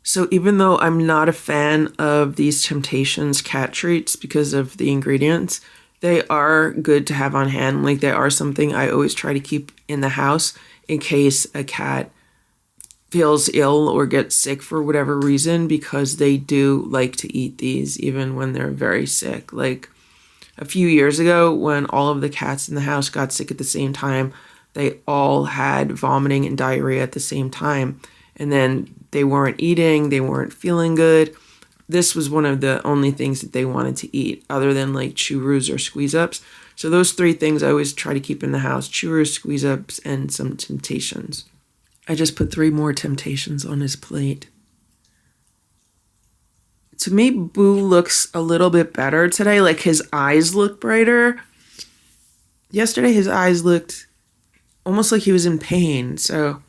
S1: So even though I'm not a fan of these Temptations cat treats because of the ingredients, they are good to have on hand. Like they are something I always try to keep in the house in case a cat feels ill or gets sick for whatever reason, because they do like to eat these even when they're very sick. Like a few years ago when all of the cats in the house got sick at the same time, they all had vomiting and diarrhea at the same time. And then they weren't eating, they weren't feeling good. this was one of the only things that they wanted to eat other than like churros or squeeze-ups. So those 3 things I always try to keep in the house: churros, squeeze-ups, and some Temptations. I just put 3 more Temptations on his plate. To me, Boo looks a little bit better today. Like, his eyes look brighter. Yesterday, his eyes looked almost like he was in pain. So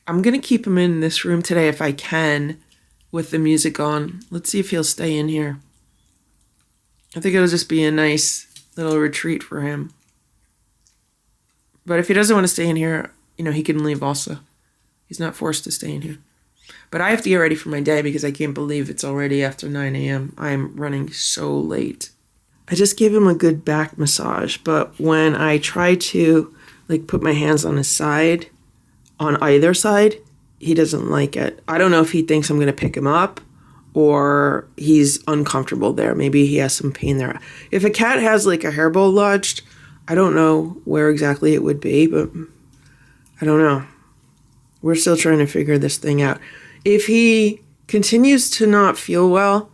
S1: I'm going to keep him in this room today if I can with the music on. Let's see if he'll stay in here. I think it'll just be a nice little retreat for him. But if he doesn't want to stay in here, you know, he can leave also. He's not forced to stay in here. But I have to get ready for my day because I can't believe it's already after 9 a.m. I'm running so late. I just gave him a good back massage, but when I try to like put my hands on his side, on either side, he doesn't like it. I don't know if he thinks I'm going to pick him up or he's uncomfortable there. Maybe he has some pain there. If a cat has like a hairball lodged, I don't know where exactly it would be, but I don't know. We're still trying to figure this thing out. If he continues to not feel well,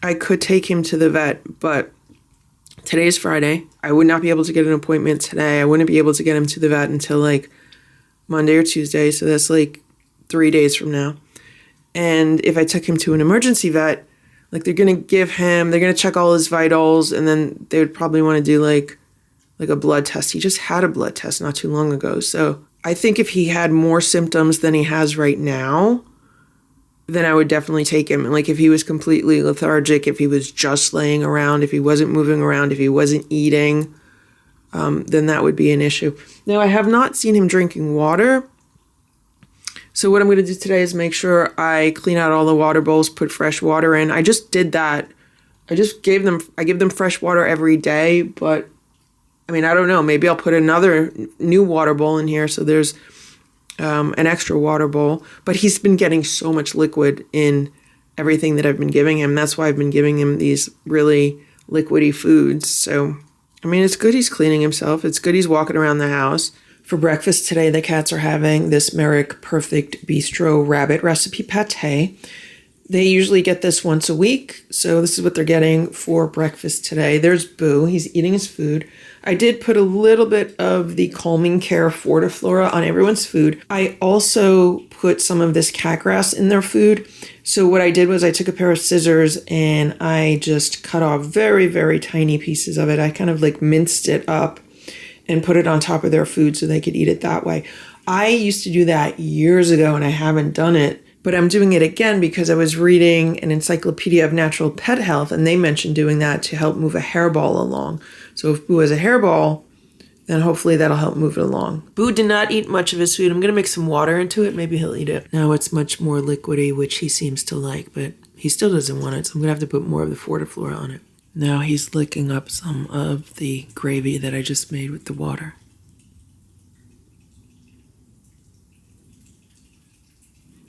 S1: I could take him to the vet, but today's Friday. I would not be able to get an appointment today. I wouldn't be able to get him to the vet until like Monday or Tuesday, so that's like 3 days from now. And if I took him to an emergency vet, like they're going to check all his vitals, and then they would probably want to do like a blood test. He just had a blood test not too long ago, so I think if he had more symptoms than he has right now, then I would definitely take him. Like if he was completely lethargic, if he was just laying around, if he wasn't moving around, if he wasn't eating, then that would be an issue. Now, I have not seen him drinking water. So what I'm going to do today is make sure I clean out all the water bowls, put fresh water in. I just did that. I give them fresh water every day, but I mean, I don't know. Maybe I'll put another new water bowl in here so there's an extra water bowl. But he's been getting so much liquid in everything that I've been giving him. That's why I've been giving him these really liquidy foods. So, I mean, it's good he's cleaning himself. It's good he's walking around the house. For breakfast today, the cats are having this Merrick Perfect Bistro Rabbit recipe pate. They usually get this once a week, so this is what they're getting for breakfast today. There's Boo. He's eating his food. I did put a little bit of the Calming Care Fortiflora on everyone's food. I also put some of this cat grass in their food. So what I did was I took a pair of scissors and I just cut off very, very tiny pieces of it. I kind of like minced it up and put it on top of their food so they could eat it that way. I used to do that years ago and I haven't done it. But I'm doing it again because I was reading an encyclopedia of natural pet health, and they mentioned doing that to help move a hairball along. So if Boo has a hairball, then hopefully that'll help move it along. Boo did not eat much of his food. I'm going to mix some water into it. Maybe he'll eat it. Now it's much more liquidy, which he seems to like, but he still doesn't want it, so I'm going to have to put more of the Fortiflora on it. Now he's licking up some of the gravy that I just made with the water.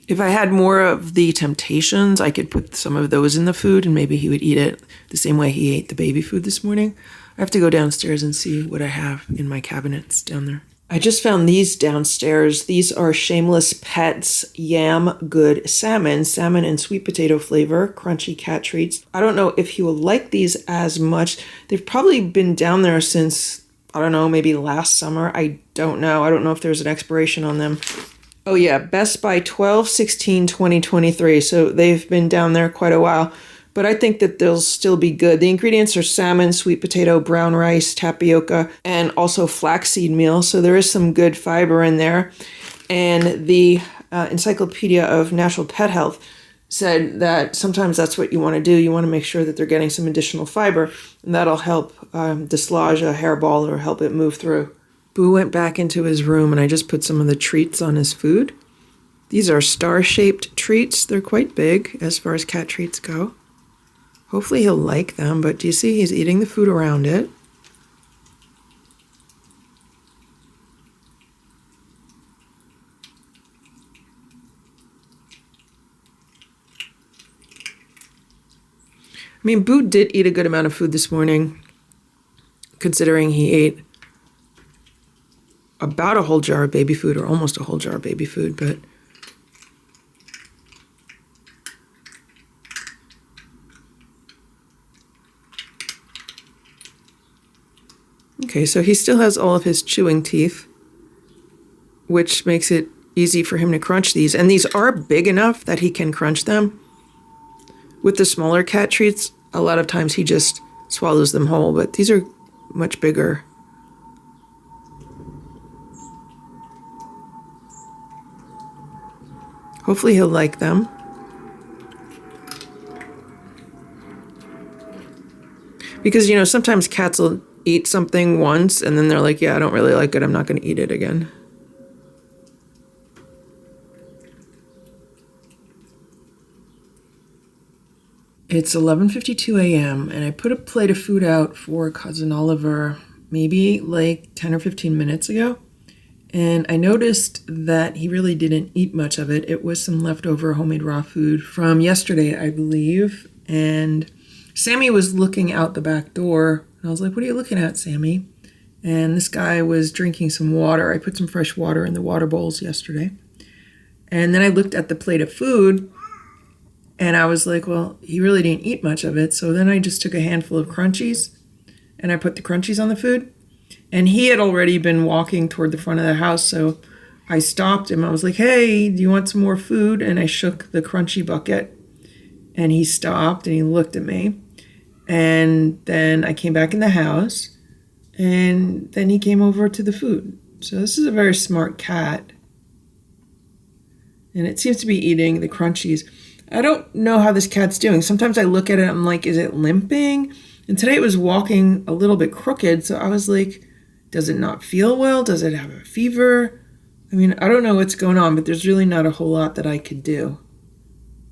S1: If I had more of the Temptations, I could put some of those in the food and maybe he would eat it the same way he ate the baby food this morning. I have to go downstairs and see what I have in my cabinets down there. I just found these downstairs. These are Shameless Pets Yam Good Salmon and sweet potato flavor, crunchy cat treats. I don't know if he will like these as much. They've probably been down there since, I don't know, maybe last summer. I don't know. I don't know if there's an expiration on them. Oh yeah, Best by 12/16/2023. So they've been down there quite a while, but I think that they'll still be good. The ingredients are salmon, sweet potato, brown rice, tapioca, and also flaxseed meal. So there is some good fiber in there. And the Encyclopedia of Natural Pet Health said that sometimes that's what you want to do. You want to make sure that they're getting some additional fiber, and that'll help dislodge a hairball or help it move through. Boo went back into his room and I just put some of the treats on his food. These are star-shaped treats. They're quite big as far as cat treats go. Hopefully he'll like them, but do you see he's eating the food around it? I mean, Boo did eat a good amount of food this morning, considering he ate about a whole jar of baby food, or almost a whole jar of baby food, but Okay, so he still has all of his chewing teeth, which makes it easy for him to crunch these. And these are big enough that he can crunch them. With the smaller cat treats, a lot of times he just swallows them whole, but these are much bigger. Hopefully he'll like them. Because, you know, sometimes cats will eat something once and then they're like, yeah, I don't really like it. I'm not going to eat it again. It's 11:52 a.m. and I put a plate of food out for Cousin Oliver maybe like 10 or 15 minutes ago. And I noticed that he really didn't eat much of it. It was some leftover homemade raw food from yesterday, I believe. And Sammy was looking out the back door. And I was like, what are you looking at, Sammy? And this guy was drinking some water. I put some fresh water in the water bowls yesterday. And then I looked at the plate of food. And I was like, well, he really didn't eat much of it. So then I just took a handful of crunchies. And I put the crunchies on the food. And he had already been walking toward the front of the house, so I stopped him. I was like, hey, do you want some more food? And I shook the crunchy bucket, and he stopped, and he looked at me. And then I came back in the house, and then he came over to the food. So this is a very smart cat. And it seems to be eating the crunchies. I don't know how this cat's doing. Sometimes I look at it, I'm like, is it limping? And today it was walking a little bit crooked, so I was like, does it not feel well? Does it have a fever? I mean, I don't know what's going on, but there's really not a whole lot that I could do.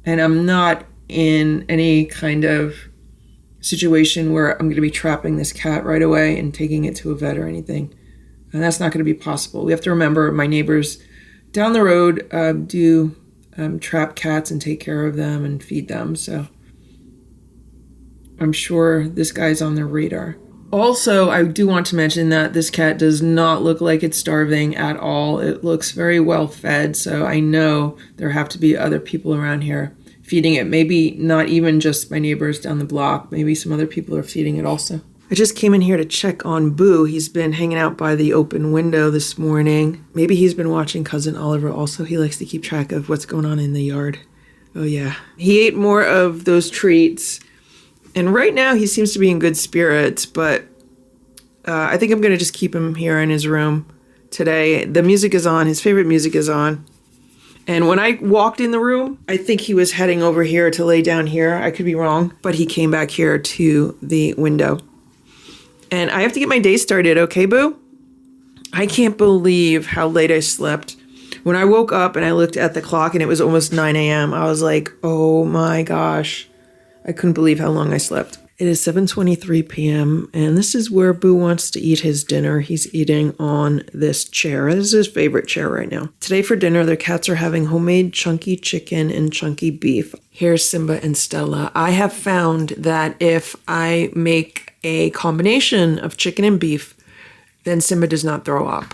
S1: And I'm not in any kind of situation where I'm going to be trapping this cat right away and taking it to a vet or anything. And that's not going to be possible. We have to remember my neighbors down the road do trap cats and take care of them and feed them. So I'm sure this guy's on their radar. Also, I do want to mention that this cat does not look like it's starving at all. It looks very well fed, so I know there have to be other people around here feeding it. Maybe not even just my neighbors down the block. Maybe some other people are feeding it also. I just came in here to check on Boo. He's been hanging out by the open window this morning. Maybe he's been watching Cousin Oliver also. He likes to keep track of what's going on in the yard. Oh yeah. He ate more of those treats. And right now he seems to be in good spirits, but I think I'm going to just keep him here in his room today. The music is on. His favorite music is on. And when I walked in the room, I think he was heading over here to lay down here. I could be wrong, but he came back here to the window. And I have to get my day started, okay, Boo? I can't believe how late I slept. When I woke up and I looked at the clock and it was almost 9 a.m., I was like, oh my gosh. I couldn't believe how long I slept. It is 7:23 p.m. and this is where Boo wants to eat his dinner. He's eating on this chair. This is his favorite chair right now. Today for dinner, their cats are having homemade chunky chicken and chunky beef. Here's Simba and Stella. I have found that if I make a combination of chicken and beef, then Simba does not throw up.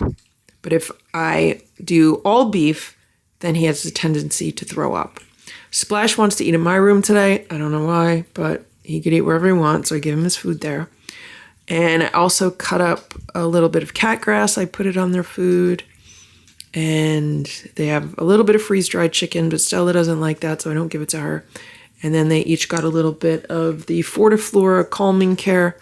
S1: But if I do all beef, then he has a tendency to throw up. Splash wants to eat in my room today. I don't know why, but he could eat wherever he wants, so I give him his food there. And I also cut up a little bit of cat grass. I put it on their food. And they have a little bit of freeze-dried chicken, but Stella doesn't like that, so I don't give it to her. And then they each got a little bit of the Fortiflora Calming Care.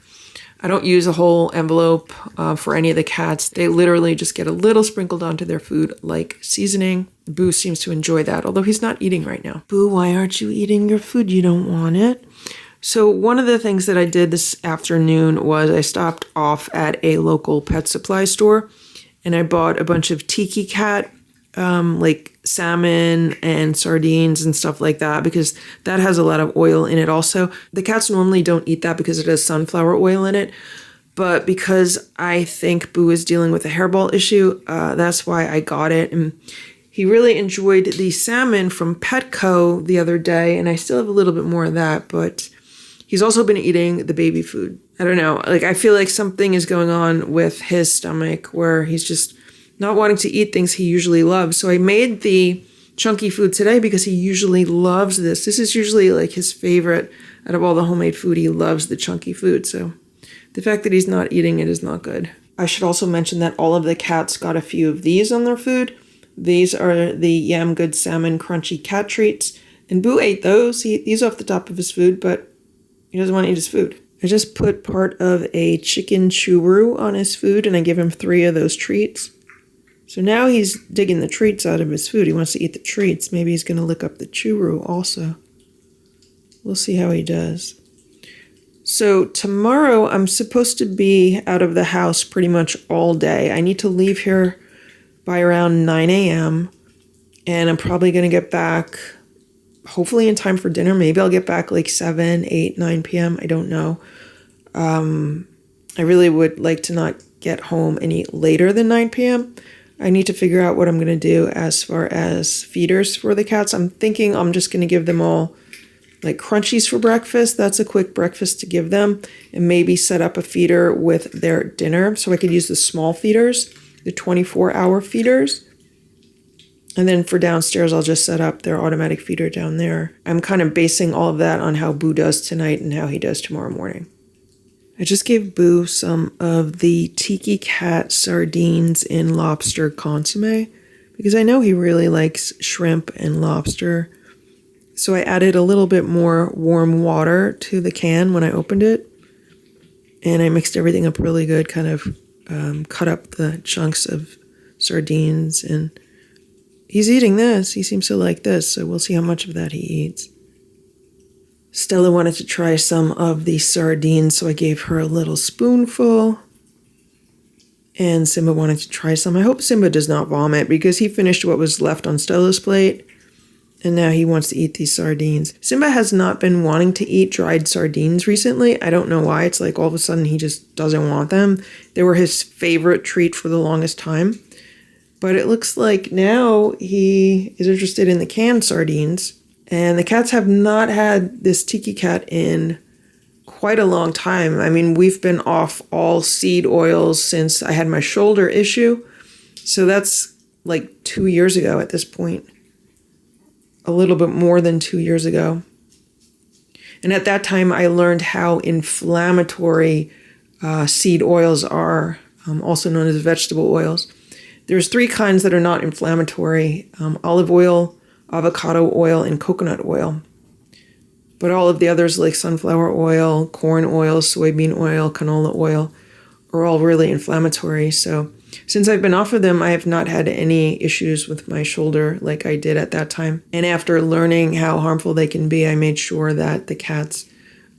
S1: I don't use a whole envelope for any of the cats. They literally just get a little sprinkled onto their food like seasoning. Boo seems to enjoy that, although he's not eating right now. Boo, why aren't you eating your food? You don't want it? So one of the things that I did this afternoon was I stopped off at a local pet supply store and I bought a bunch of tiki cat, like salmon and sardines and stuff like that, because that has a lot of oil in it also. The cats normally don't eat that because it has sunflower oil in it. But because I think Boo is dealing with a hairball issue, that's why I got it. And he really enjoyed the salmon from Petco the other day, and I still have a little bit more of that, but he's also been eating the baby food. I don't know, like I feel like something is going on with his stomach where he's just not wanting to eat things he usually loves. So I made the chunky food today because he usually loves this. This is usually like his favorite out of all the homemade food. He loves the chunky food. So the fact that he's not eating it is not good. I should also mention that all of the cats got a few of these on their food. These are the Yam Good Salmon Crunchy Cat Treats. And Boo ate those. He ate these off the top of his food, but he doesn't want to eat his food. I just put part of a chicken churro on his food, and I give him 3 of those treats. So now he's digging the treats out of his food. He wants to eat the treats. Maybe he's going to lick up the churro also. We'll see how he does. So tomorrow I'm supposed to be out of the house pretty much all day. I need to leave here by around 9 a.m. and I'm probably going to get back hopefully in time for dinner. Maybe I'll get back like 7, 8, 9 p.m. I don't know. I really would like to not get home any later than 9 p.m. I need to figure out what I'm going to do as far as feeders for the cats. I'm thinking I'm just going to give them all like crunchies for breakfast. That's a quick breakfast to give them, and maybe set up a feeder with their dinner. So I could use the small feeders, the 24-hour feeders. And then for downstairs, I'll just set up their automatic feeder down there. I'm kind of basing all of that on how Boo does tonight and how he does tomorrow morning. I just gave Boo some of the Tiki Cat sardines in lobster consomme because I know he really likes shrimp and lobster. So I added a little bit more warm water to the can when I opened it. And I mixed everything up really good, kind of cut up the chunks of sardines. And he's eating this. He seems to like this. So we'll see how much of that he eats. Stella wanted to try some of the sardines, so I gave her a little spoonful. And Simba wanted to try some. I hope Simba does not vomit because he finished what was left on Stella's plate. And now he wants to eat these sardines. Simba has not been wanting to eat dried sardines recently. I don't know why. It's like all of a sudden he just doesn't want them. They were his favorite treat for the longest time. But it looks like now he is interested in the canned sardines. And the cats have not had this Tiki Cat in quite a long time. I mean, we've been off all seed oils since I had my shoulder issue. So that's like 2 years ago at this point. A little bit more than 2 years ago. And at that time, I learned how inflammatory seed oils are, also known as vegetable oils. There's 3 kinds that are not inflammatory: olive oil, avocado oil, and coconut oil. But all of the others, like sunflower oil, corn oil, soybean oil, canola oil, are all really inflammatory. So since I've been off of them, I have not had any issues with my shoulder like I did at that time. And after learning how harmful they can be, I made sure that the cats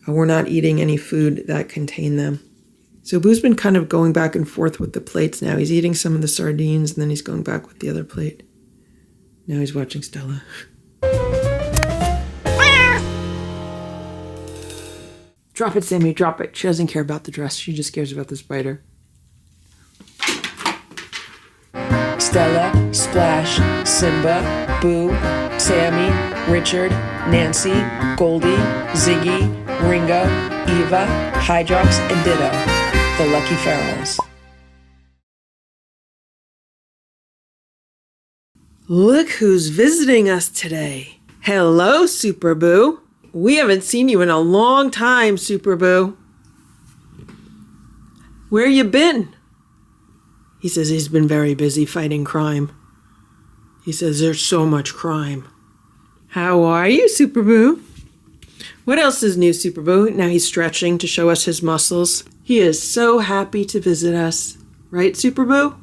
S1: were not eating any food that contained them. So Boo's been kind of going back and forth with the plates now. He's eating some of the sardines, and then he's going back with the other plate. Now he's watching Stella. Drop it, Sammy, drop it. She doesn't care about the dress. She just cares about the spider.
S2: Stella, Splash, Simba, Boo, Sammy, Richard, Nancy, Goldie, Ziggy, Ringo, Eva, Hydrox, and Ditto, the Lucky Ferals.
S1: Look who's visiting us today. Hello, Super Boo. We haven't seen you in a long time, Super Boo. Where you been? He says he's been very busy fighting crime. He says there's so much crime. How are you, Super Boo? What else is new, Super Boo? Now he's stretching to show us his muscles. He is so happy to visit us. Right, Super Boo?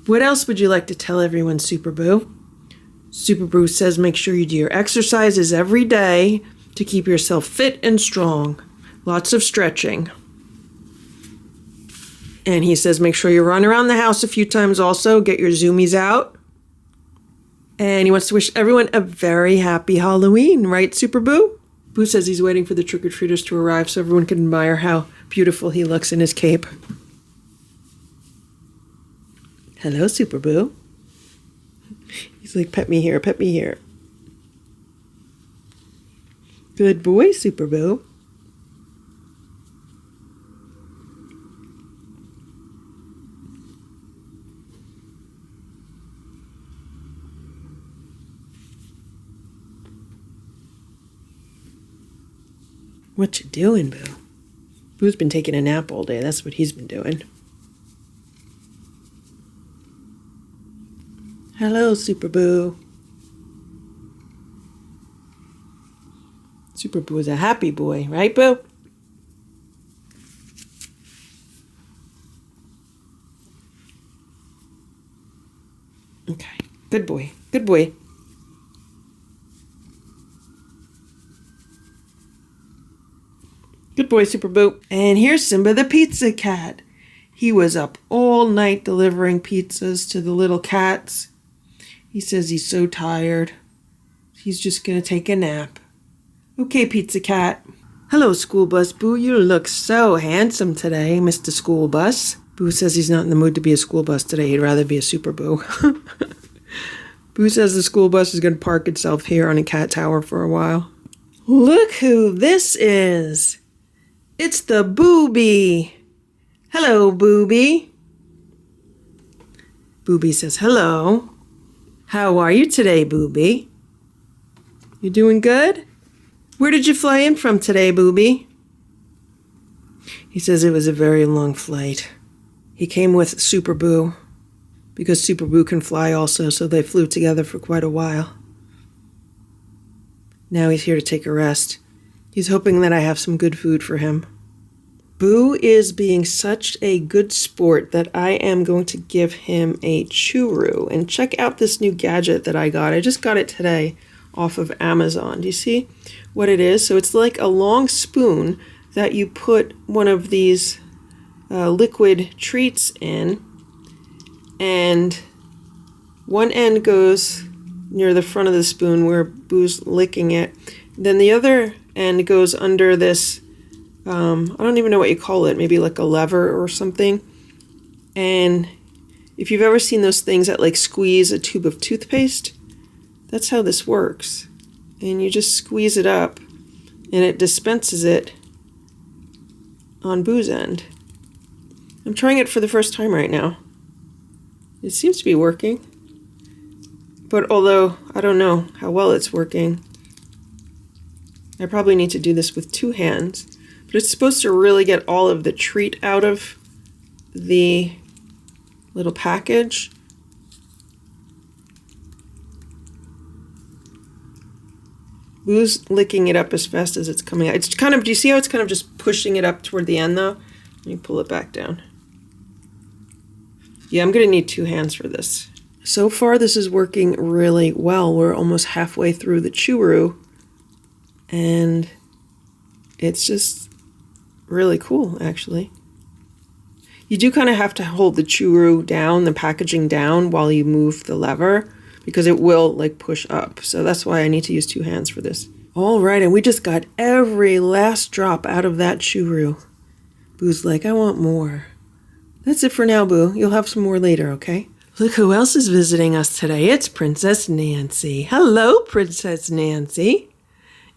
S1: What else would you like to tell everyone, Super Boo? Super Boo says make sure you do your exercises every day to keep yourself fit and strong. Lots of stretching. And he says make sure you run around the house a few times also. Get your zoomies out. And he wants to wish everyone a very happy Halloween. Right, Super Boo? Boo says he's waiting for the trick-or-treaters to arrive so everyone can admire how beautiful he looks in his cape. Hello, Super Boo. He's like, pet me here, pet me here. Good boy, Super Boo. What you doing, Boo? Boo's been taking a nap all day. That's what he's been doing. Hello, Super Boo. Super Boo is a happy boy, right, Boo? Okay, good boy, good boy. Good boy, Super Boo. And here's Simba the pizza cat. He was up all night delivering pizzas to the little cats. He says he's so tired. He's just gonna take a nap. Okay, pizza cat. Hello, school bus Boo. You look so handsome today, Mr. School Bus. Boo says he's not in the mood to be a school bus today. He'd rather be a Super Boo. Boo says the school bus is gonna park itself here on a cat tower for a while. Look who this is. It's the Booby. Hello, Booby. Booby says hello. How are you today, Booby? You doing good? Where did you fly in from today, Booby? He says it was a very long flight. He came with Super Boo because Super Boo can fly also, so they flew together for quite a while. Now he's here to take a rest. He's hoping that I have some good food for him. Boo is being such a good sport that I am going to give him a churu. And check out this new gadget that I got. I just got it today off of Amazon. Do you see what it is? So it's like a long spoon that you put one of these liquid treats in. And one end goes near the front of the spoon where Boo's licking it. Then the other end goes under this, I don't even know what you call it, maybe like a lever or something. And if you've ever seen those things that like squeeze a tube of toothpaste, that's how this works. And you just squeeze it up and it dispenses it on Boo's end. I'm trying it for the first time right now. It seems to be working. But although I don't know how well it's working, I probably need to do this with 2 hands. But it's supposed to really get all of the treat out of the little package. Boo's licking it up as fast as it's coming out. It's kind of, do you see how it's kind of just pushing it up toward the end though? Let me pull it back down. Yeah, I'm going to need 2 hands for this. So far, this is working really well. We're almost halfway through the churu, and it's just really cool, actually. You do kind of have to hold the churu down, the packaging down, while you move the lever, because it will, like, push up. So that's why I need to use 2 hands for this. All right, and we just got every last drop out of that churu. Boo's like, I want more. That's it for now, Boo. You'll have some more later, okay? Look who else is visiting us today. It's Princess Nancy. Hello, Princess Nancy.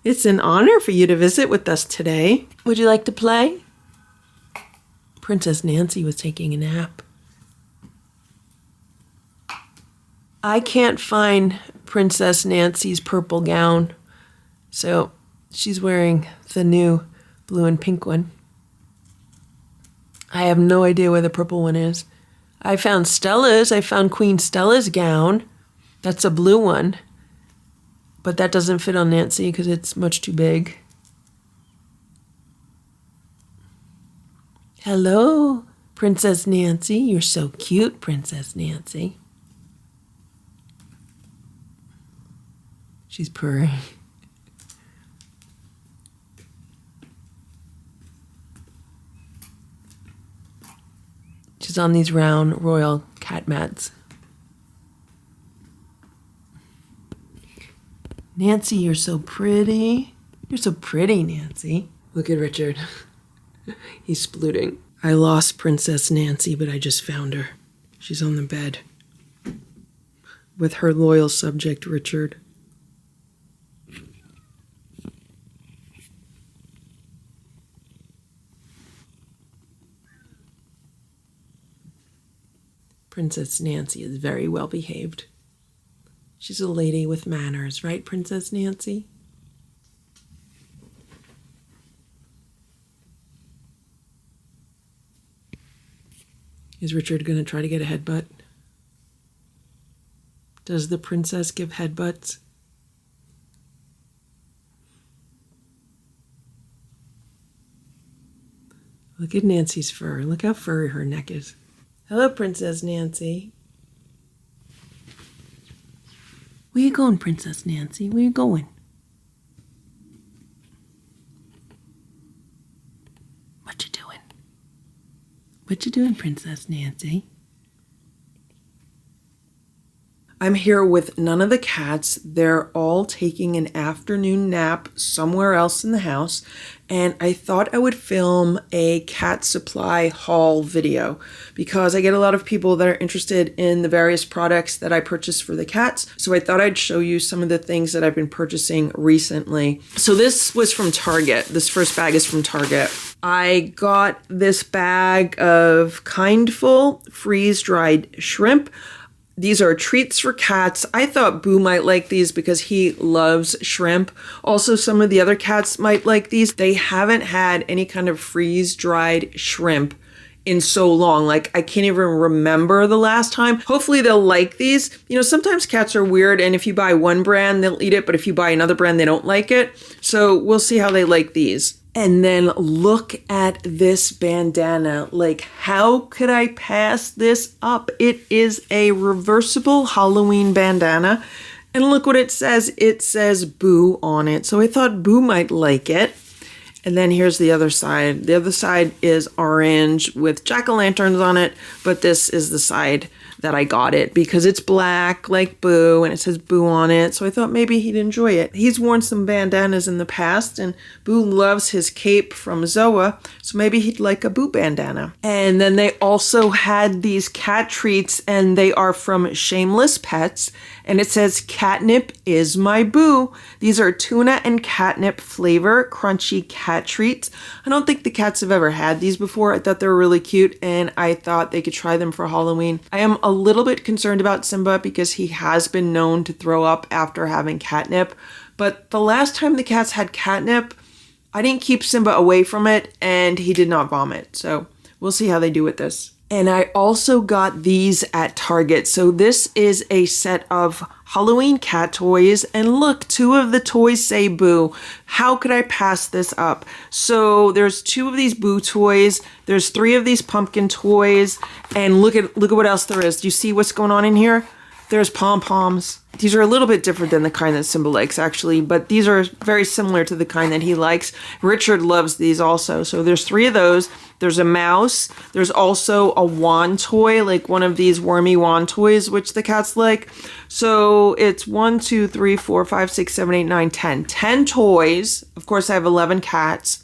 S1: It's an honor for you to visit with us today. Would you like to play? Princess Nancy was taking a nap. I can't find Princess Nancy's purple gown, so she's wearing the new blue and pink one. I have no idea where the purple one is. I found Stella's. I found Queen Stella's gown. That's a blue one. But that doesn't fit on Nancy because it's much too big. Hello, Princess Nancy. You're so cute, Princess Nancy. She's purring. She's on these round royal cat mats. Nancy, you're so pretty. You're so pretty, Nancy. Look at Richard. He's splooting. I lost Princess Nancy, but I just found her. She's on the bed with her loyal subject, Richard. Princess Nancy is very well behaved. She's a lady with manners, right, Princess Nancy? Is Richard going to try to get a headbutt? Does the princess give headbutts? Look at Nancy's fur. Look how furry her neck is. Hello, Princess Nancy. Where you going, Princess Nancy? Where you going? What you doing? What you doing, Princess Nancy? I'm here with none of the cats. They're all taking an afternoon nap somewhere else in the house. And I thought I would film a cat supply haul video because I get a lot of people that are interested in the various products that I purchase for the cats. So I thought I'd show you some of the things that I've been purchasing recently. So this was from Target. This first bag is from Target. I got this bag of Kindful freeze-dried shrimp. These are treats for cats. I thought Boo might like these because he loves shrimp. Also, some of the other cats might like these. They haven't had any kind of freeze-dried shrimp in so long. Like, I can't even remember the last time. Hopefully they'll like these. You know, sometimes cats are weird, and if you buy one brand, they'll eat it, but if you buy another brand, they don't like it. So we'll see how they like these. And then look at this bandana. Like, how could I pass this up? It is a reversible Halloween bandana. And look what it says. It says Boo on it. So I thought Boo might like it. And then here's the other side. The other side is orange with jack-o'-lanterns on it. But this is the side that I got it because it's black like Boo and it says Boo on it. So I thought maybe he'd enjoy it. He's worn some bandanas in the past and Boo loves his cape from Zoa. So maybe he'd like a Boo bandana. And then they also had these cat treats and they are from Shameless Pets. And it says Catnip is my Boo. These are tuna and catnip flavor crunchy cat treats. I don't think the cats have ever had these before. I thought they were really cute and I thought they could try them for Halloween. I am a little bit concerned about Simba because he has been known to throw up after having catnip. But the last time the cats had catnip, I didn't keep Simba away from it and he did not vomit. So we'll see how they do with this. And I also got these at Target. So this is a set of Halloween cat toys. And look, 2 of the toys say Boo. How could I pass this up? So there's 2 of these Boo toys. There's 3 of these pumpkin toys. And look at what else there is. Do you see what's going on in here? There's pom-poms. These are a little bit different than the kind that Simba likes, actually, but these are very similar to the kind that he likes. Richard loves these also. So there's 3 of those. There's a mouse. There's also a wand toy, like one of these wormy wand toys, which the cats like. So it's 1, 2, 3, 4, 5, 6, 7, 8, 9, 10. 10 toys. Of course, I have 11 cats.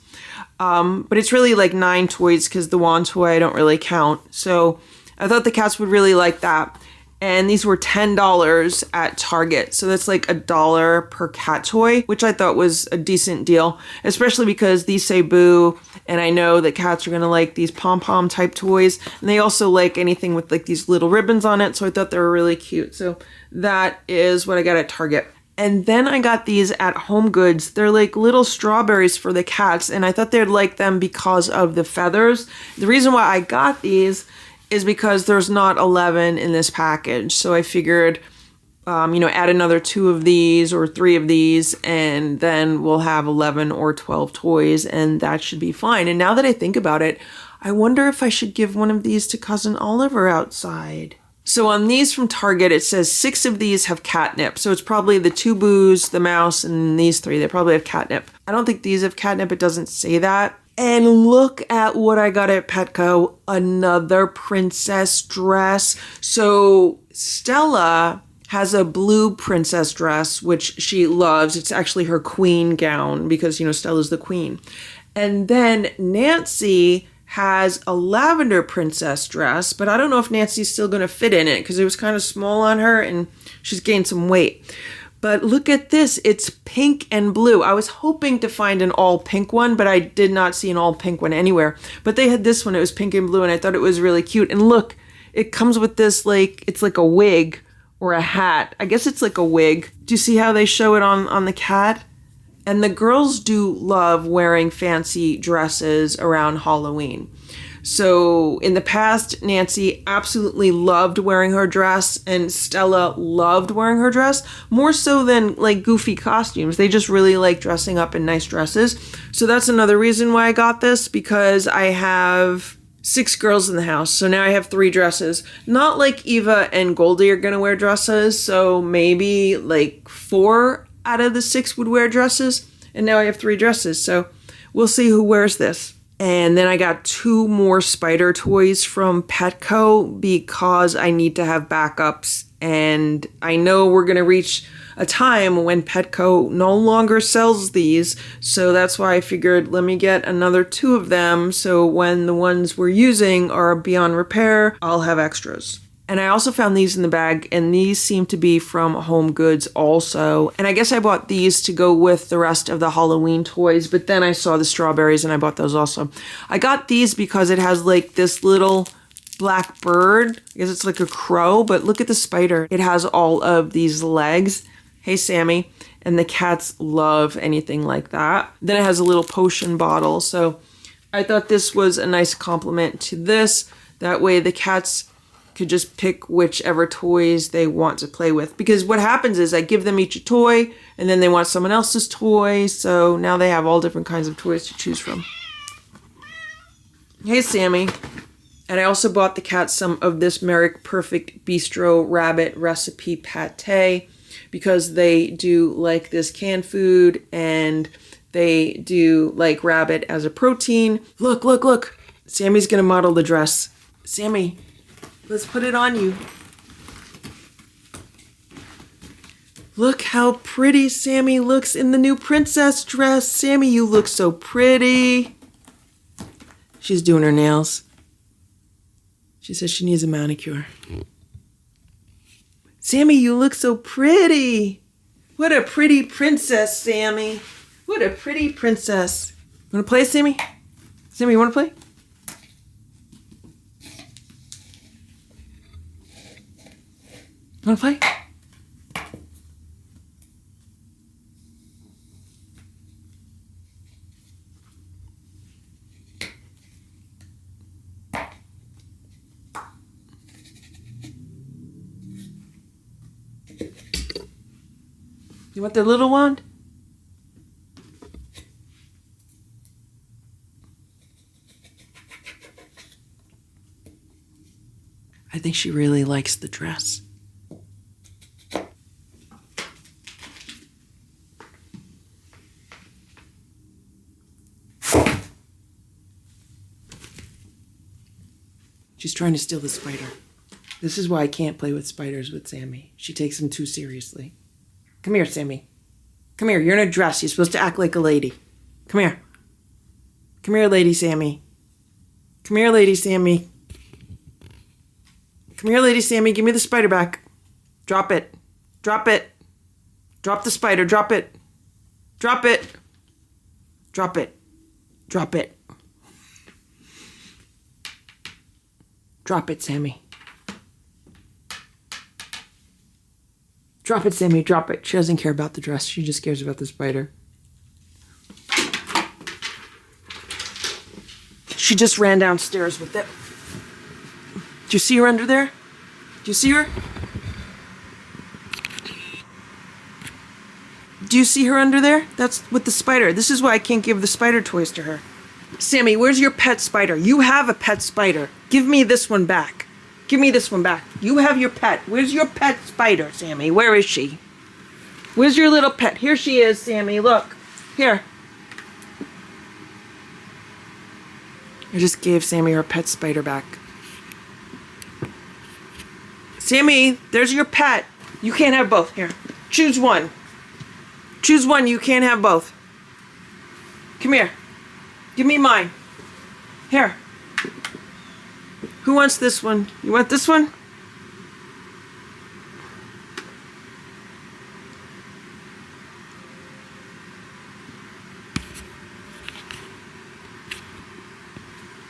S1: But it's really like 9 toys because the wand toy I don't really count. So I thought the cats would really like that. And these were $10 at Target. So that's like $1 per cat toy, which I thought was a decent deal, especially because these say Boo. And I know that cats are going to like these pom-pom type toys. And they also like anything with like these little ribbons on it. So I thought they were really cute. So that is what I got at Target. And then I got these at Home Goods. They're like little strawberries for the cats. And I thought they'd like them because of the feathers. The reason why I got these is because there's not 11 in this package. So I figured, add another 2 of these or 3 of these, and then we'll have 11 or 12 toys, and that should be fine. And now that I think about it, I wonder if I should give one of these to Cousin Oliver outside. So on these from Target, it says 6 of these have catnip. So it's probably the 2 Boos, the mouse, and these 3. They probably have catnip. I don't think these have catnip. It doesn't say that. And look at what I got at Petco, another princess dress. So Stella has a blue princess dress, which she loves. It's actually her queen gown because, Stella's the queen. And then Nancy has a lavender princess dress, but I don't know if Nancy's still going to fit in it because it was kind of small on her and she's gained some weight. But look at this, it's pink and blue. I was hoping to find an all pink one, but I did not see an all pink one anywhere. But they had this one, it was pink and blue, and I thought it was really cute. And look, it comes with this, it's like a wig or a hat. I guess it's like a wig. Do you see how they show it on the cat? And the girls do love wearing fancy dresses around Halloween. So in the past, Nancy absolutely loved wearing her dress and Stella loved wearing her dress, more so than like goofy costumes. They just really like dressing up in nice dresses. So that's another reason why I got this, because I have 6 girls in the house. So now I have 3 dresses. Not like Eva and Goldie are going to wear dresses. So maybe like 4 out of the 6 would wear dresses. And now I have 3 dresses. So we'll see who wears this. And then I got 2 more spider toys from Petco because I need to have backups. And I know we're going to reach a time when Petco no longer sells these. So that's why I figured let me get another 2 of them. So when the ones we're using are beyond repair, I'll have extras. And I also found these in the bag, and these seem to be from Home Goods also. And I guess I bought these to go with the rest of the Halloween toys, but then I saw the strawberries and I bought those also. I got these because it has like this little black bird. I guess it's like a crow, but look at the spider. It has all of these legs. Hey, Sammy. And the cats love anything like that. Then it has a little potion bottle. So I thought this was a nice compliment to this. That way the cats could just pick whichever toys they want to play with. Because what happens is I give them each a toy and then they want someone else's toy. So now they have all different kinds of toys to choose from. Hey, Sammy. And I also bought the cats some of this Merrick Perfect Bistro Rabbit Recipe Pate because they do like this canned food and they do like rabbit as a protein. Look, look, look. Sammy's gonna model the dress. Sammy, let's put it on you. Look how pretty Sammy looks in the new princess dress. Sammy, you look so pretty. She's doing her nails. She says she needs a manicure. Sammy, you look so pretty. What a pretty princess, Sammy. What a pretty princess. Want to play, Sammy? Sammy, you want to play? Want to play? You want the little wand? I think she really likes the dress. She's trying to steal the spider. This is why I can't play with spiders with Sammy. She takes them too seriously. Come here, Sammy. Come here. You're in a dress. You're supposed to act like a lady. Come here. Come here, Lady Sammy. Come here, Lady Sammy. Come here, Lady Sammy. Give me the spider back. Drop it. Drop it. Drop the spider. Drop it. Drop it. Drop it. Drop it. Drop it, Sammy. Drop it, Sammy. Drop it. She doesn't care about the dress. She just cares about the spider. She just ran downstairs with it. Do you see her under there? Do you see her? Do you see her under there? That's with the spider. This is why I can't give the spider toys to her. Sammy, where's your pet spider? You have a pet spider. Give me this one back. Give me this one back. You have your pet. Where's your pet spider, Sammy? Where is she? Where's your little pet? Here she is, Sammy. Look. Here. I just gave Sammy her pet spider back. Sammy, there's your pet. You can't have both. Here. Choose one. Choose one. You can't have both. Come here. Give me mine. Here. Who wants this one? You want this one?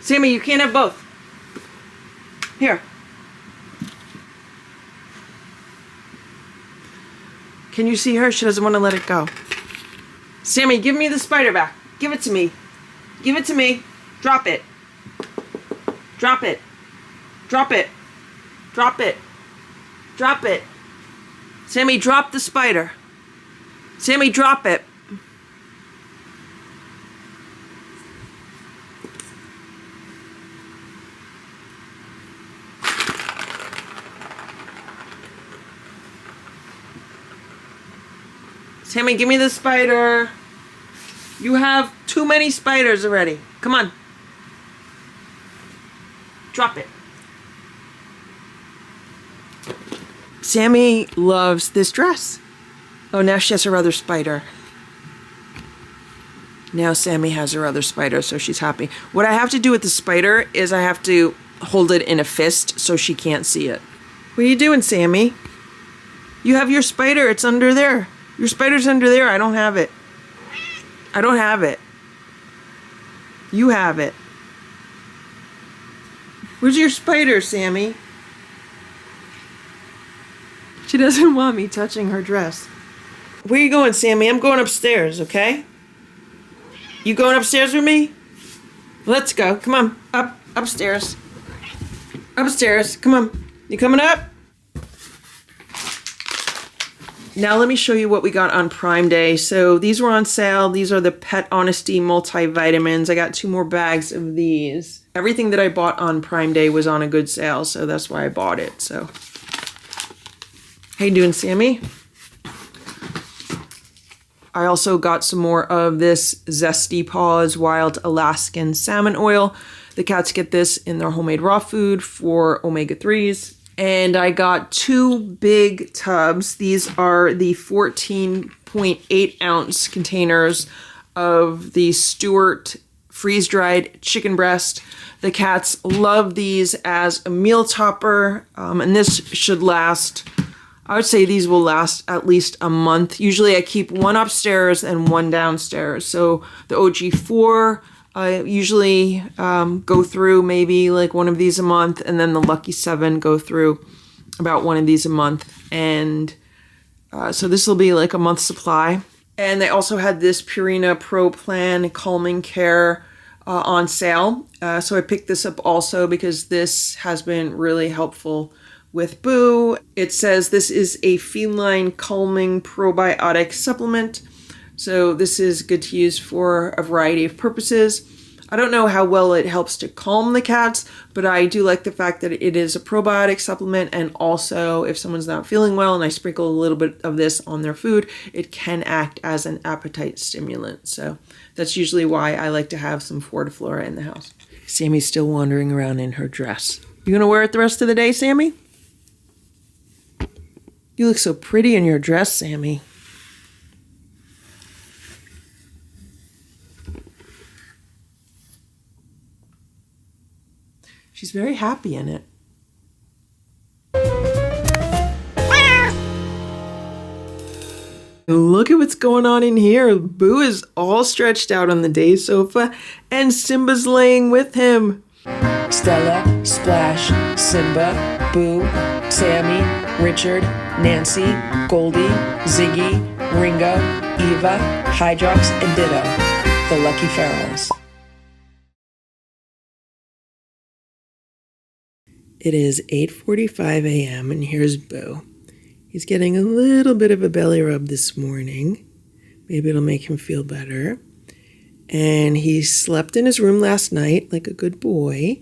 S1: Sammy, you can't have both. Here. Can you see her? She doesn't want to let it go. Sammy, give me the spider back. Give it to me. Give it to me. Drop it. Drop it. Drop it. Drop it. Drop it. Sammy, drop the spider. Sammy, drop it. Sammy, give me the spider. You have too many spiders already. Come on. Drop it. Sammy loves this dress. Oh, now she has her other spider. Now Sammy has her other spider, so she's happy. What I have to do with the spider is I have to hold it in a fist so she can't see it. What are you doing, Sammy? You have your spider. It's under there. Your spider's under there. I don't have it. I don't have it. You have it. Where's your spider, Sammy? She doesn't want me touching her dress. Where you going, Sammy? I'm going upstairs, okay? You going upstairs with me? Let's go. Come on. Upstairs. Upstairs. Come on. You coming up? Now let me show you what we got on Prime Day. So these were on sale. These are the Pet Honesty multivitamins. I got 2 more bags of these. Everything that I bought on Prime Day was on a good sale, so that's why I bought it. So, how you doing, Sammy? I also got some more of this Zesty Paws Wild Alaskan Salmon Oil. The cats get this in their homemade raw food for omega-3s. And I got 2 big tubs. These are the 14.8 ounce containers of the Stewart freeze-dried chicken breast. The cats love these as a meal topper, and this should last, I would say these will last at least a month. Usually I keep 1 upstairs and 1 downstairs. So the OG4, I usually go through maybe like 1 of these a month, and then the Lucky 7 go through about 1 of these a month. And so this will be like a month's supply. And they also had this Purina Pro Plan Calming Care on sale. So I picked this up also because this has been really helpful with Boo. It says this is a feline calming probiotic supplement. So this is good to use for a variety of purposes. I don't know how well it helps to calm the cats, but I do like the fact that it is a probiotic supplement, and also if someone's not feeling well and I sprinkle a little bit of this on their food, it can act as an appetite stimulant. So that's usually why I like to have some Fortiflora in the house. Sammy's still wandering around in her dress. You gonna wear it the rest of the day, Sammy? You look so pretty in your dress, Sammy. She's very happy in it. Look at what's going on in here. Boo is all stretched out on the day sofa, and Simba's laying with him.
S2: Stella, Splash, Simba, Boo, Sammy, Richard, Nancy, Goldie, Ziggy, Ringo, Eva, Hydrox, and Ditto, the Lucky Ferals.
S1: It is 8:45 a.m. and here's Boo. He's getting a little bit of a belly rub this morning. Maybe it'll make him feel better. And he slept in his room last night like a good boy.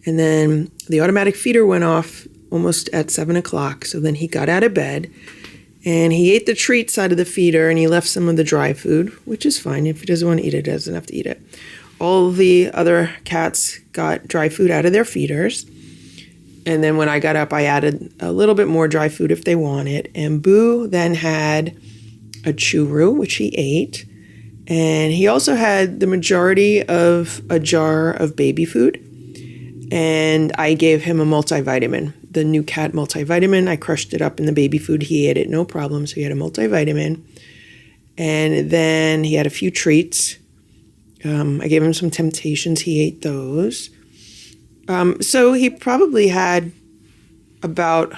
S1: And then the automatic feeder went off almost at 7 o'clock. So then he got out of bed and he ate the treats out of the feeder, and he left some of the dry food, which is fine. If he doesn't want to eat it, he doesn't have to eat it. All the other cats got dry food out of their feeders. And then when I got up, I added a little bit more dry food if they want it. And Boo then had a churu, which he ate. And he also had the majority of a jar of baby food. And I gave him a multivitamin, the new cat multivitamin. I crushed it up in the baby food. He ate it, no problem. So he had a multivitamin. And then he had a few treats. I gave him some Temptations. He ate those. So he probably had about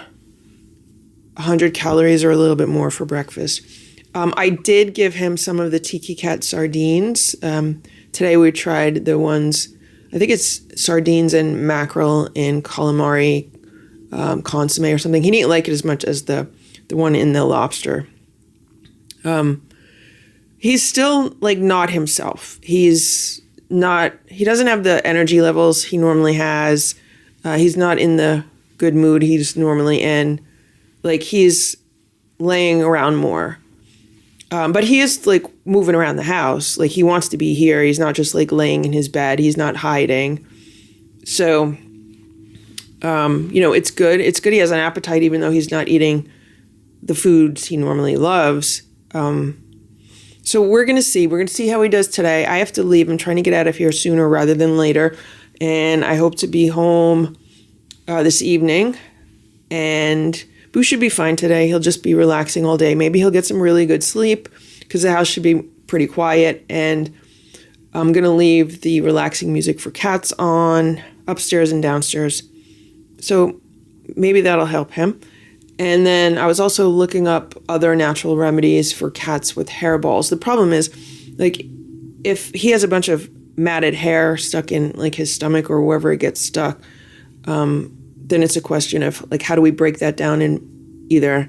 S1: 100 calories or a little bit more for breakfast. I did give him some of the Tiki Cat sardines. Today we tried the ones, I I think it's sardines and mackerel in calamari consomme or something. He didn't like it as much as the one in the lobster. He's still like not himself. He doesn't have the energy levels he normally has. He's not in the good mood he's normally in. Like, he's laying around more. But he is like moving around the house. Like, he wants to be here. He's not just like laying in his bed. He's not hiding. So, it's good. It's good he has an appetite, even though he's not eating the foods he normally loves. So we're going to see. We're going to see how he does today. I have to leave. I'm trying to get out of here sooner rather than later. And I hope to be home this evening. And Boo should be fine today. He'll just be relaxing all day. Maybe he'll get some really good sleep because the house should be pretty quiet. And I'm going to leave the relaxing music for cats on upstairs and downstairs. So maybe that'll help him. And then I was also looking up other natural remedies for cats with hairballs. The problem is, like, if he has a bunch of matted hair stuck in like his stomach or wherever it gets stuck, then it's a question of like, how do we break that down and either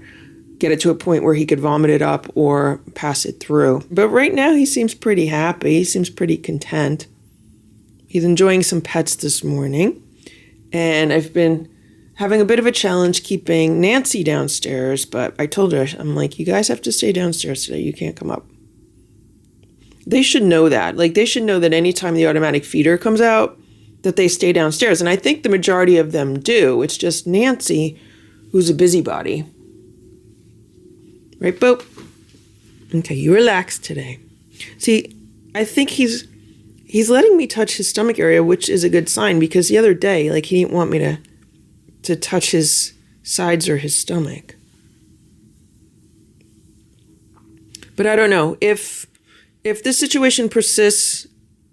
S1: get it to a point where he could vomit it up or pass it through. But right now he seems pretty happy. He seems pretty content. He's enjoying some pets this morning. And I've been having a bit of a challenge keeping Nancy downstairs, but I told her, I'm like, you guys have to stay downstairs today. You can't come up. They should know that. Like, they should know that anytime the automatic feeder comes out, that they stay downstairs. And I think the majority of them do. It's just Nancy who's a busybody. Right, Boop? Okay, you relax today. See, I think he's letting me touch his stomach area, which is a good sign, because the other day, like, he didn't want me to touch his sides or his stomach. But I don't know. If this situation persists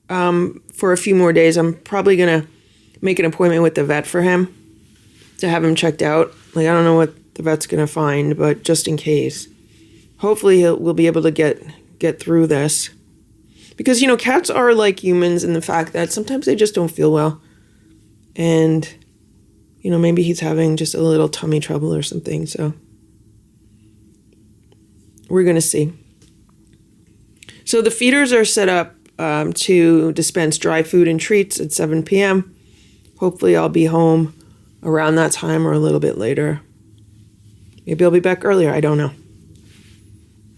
S1: for a few more days, I'm probably going to make an appointment with the vet for him to have him checked out. Like, I don't know what the vet's going to find, but just in case. Hopefully we'll be able to get through this. Because, cats are like humans in the fact that sometimes they just don't feel well. And maybe he's having just a little tummy trouble or something. So we're going to see. So the feeders are set up to dispense dry food and treats at 7 p.m. Hopefully I'll be home around that time or a little bit later. Maybe I'll be back earlier. I don't know.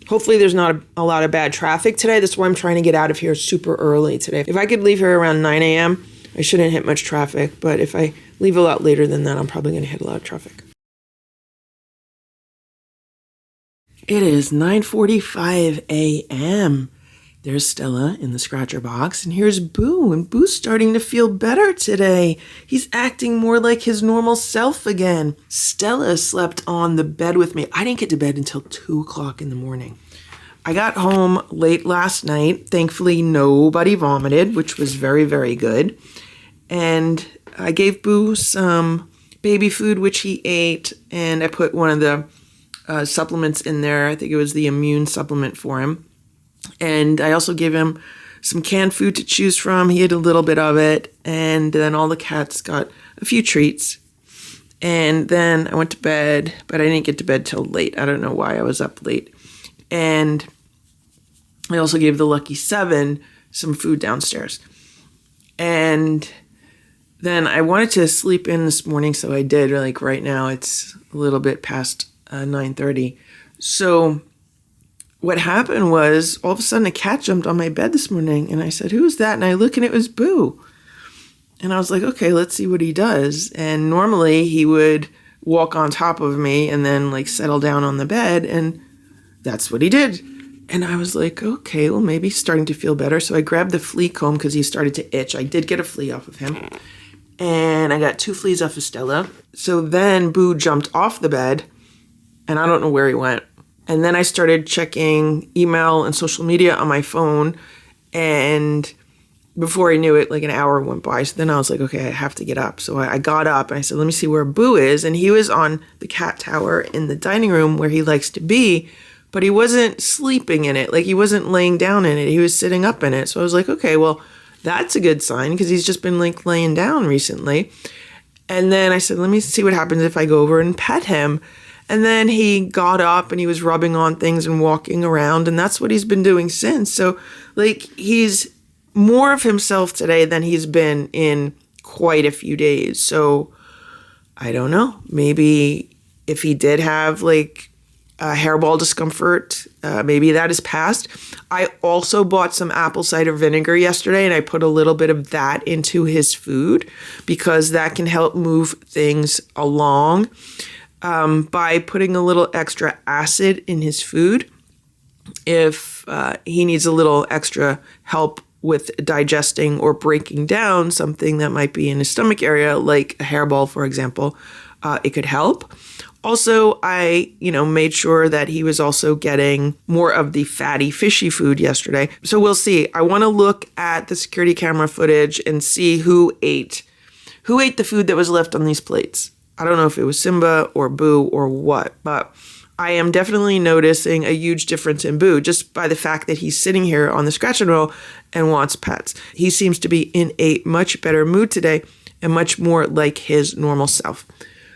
S1: Hopefully there's not a lot of bad traffic today. That's why I'm trying to get out of here super early today. If I could leave here around 9 a.m., I shouldn't hit much traffic. But if I leave a lot later than that, I'm probably going to hit a lot of traffic. It is 9:45 a.m. There's Stella in the scratcher box, and here's Boo, and Boo's starting to feel better today. He's acting more like his normal self again. Stella slept on the bed with me. I didn't get to bed until 2 o'clock in the morning. I got home late last night. Thankfully, nobody vomited, which was very, very good. And I gave Boo some baby food, which he ate, and I put one of the supplements in there. I think it was the immune supplement for him. And I also gave him some canned food to choose from. He ate a little bit of it. And then all the cats got a few treats. And then I went to bed, but I didn't get to bed till late. I don't know why I was up late. And I also gave the Lucky 7 some food downstairs. And then I wanted to sleep in this morning, so I did. Like right now, it's a little bit past 9:30. So what happened was, all of a sudden, a cat jumped on my bed this morning, and I said, "Who's that?" And I look, and it was Boo. And I was like, okay, let's see what he does. And normally, he would walk on top of me and then, like, settle down on the bed, and that's what he did. And I was like, okay, well, maybe he's starting to feel better. So I grabbed the flea comb because he started to itch. I did get a flea off of him. And I got 2 fleas off of Stella. So then Boo jumped off the bed, and I don't know where he went. And then I started checking email and social media on my phone. And before I knew it, like an hour went by. So then I was like, okay, I have to get up. So I got up and I said, let me see where Boo is. And he was on the cat tower in the dining room where he likes to be, but he wasn't sleeping in it. Like, he wasn't laying down in it. He was sitting up in it. So I was like, okay, well, that's a good sign because he's just been like laying down recently. And then I said, let me see what happens if I go over and pet him. And then he got up and he was rubbing on things and walking around, and that's what he's been doing since. So like he's more of himself today than he's been in quite a few days. So I don't know, maybe if he did have like a hairball discomfort, maybe that is past. I also bought some apple cider vinegar yesterday, and I put a little bit of that into his food because that can help move things along by putting a little extra acid in his food. If he needs a little extra help with digesting or breaking down something that might be in his stomach area, like a hairball, for example, it could help. Also, I, made sure that he was also getting more of the fatty, fishy food yesterday. So we'll see. I want to look at the security camera footage and see who ate the food that was left on these plates. I don't know if it was Simba or Boo or what, but I am definitely noticing a huge difference in Boo just by the fact that he's sitting here on the scratch and roll and wants pets. He seems to be in a much better mood today and much more like his normal self.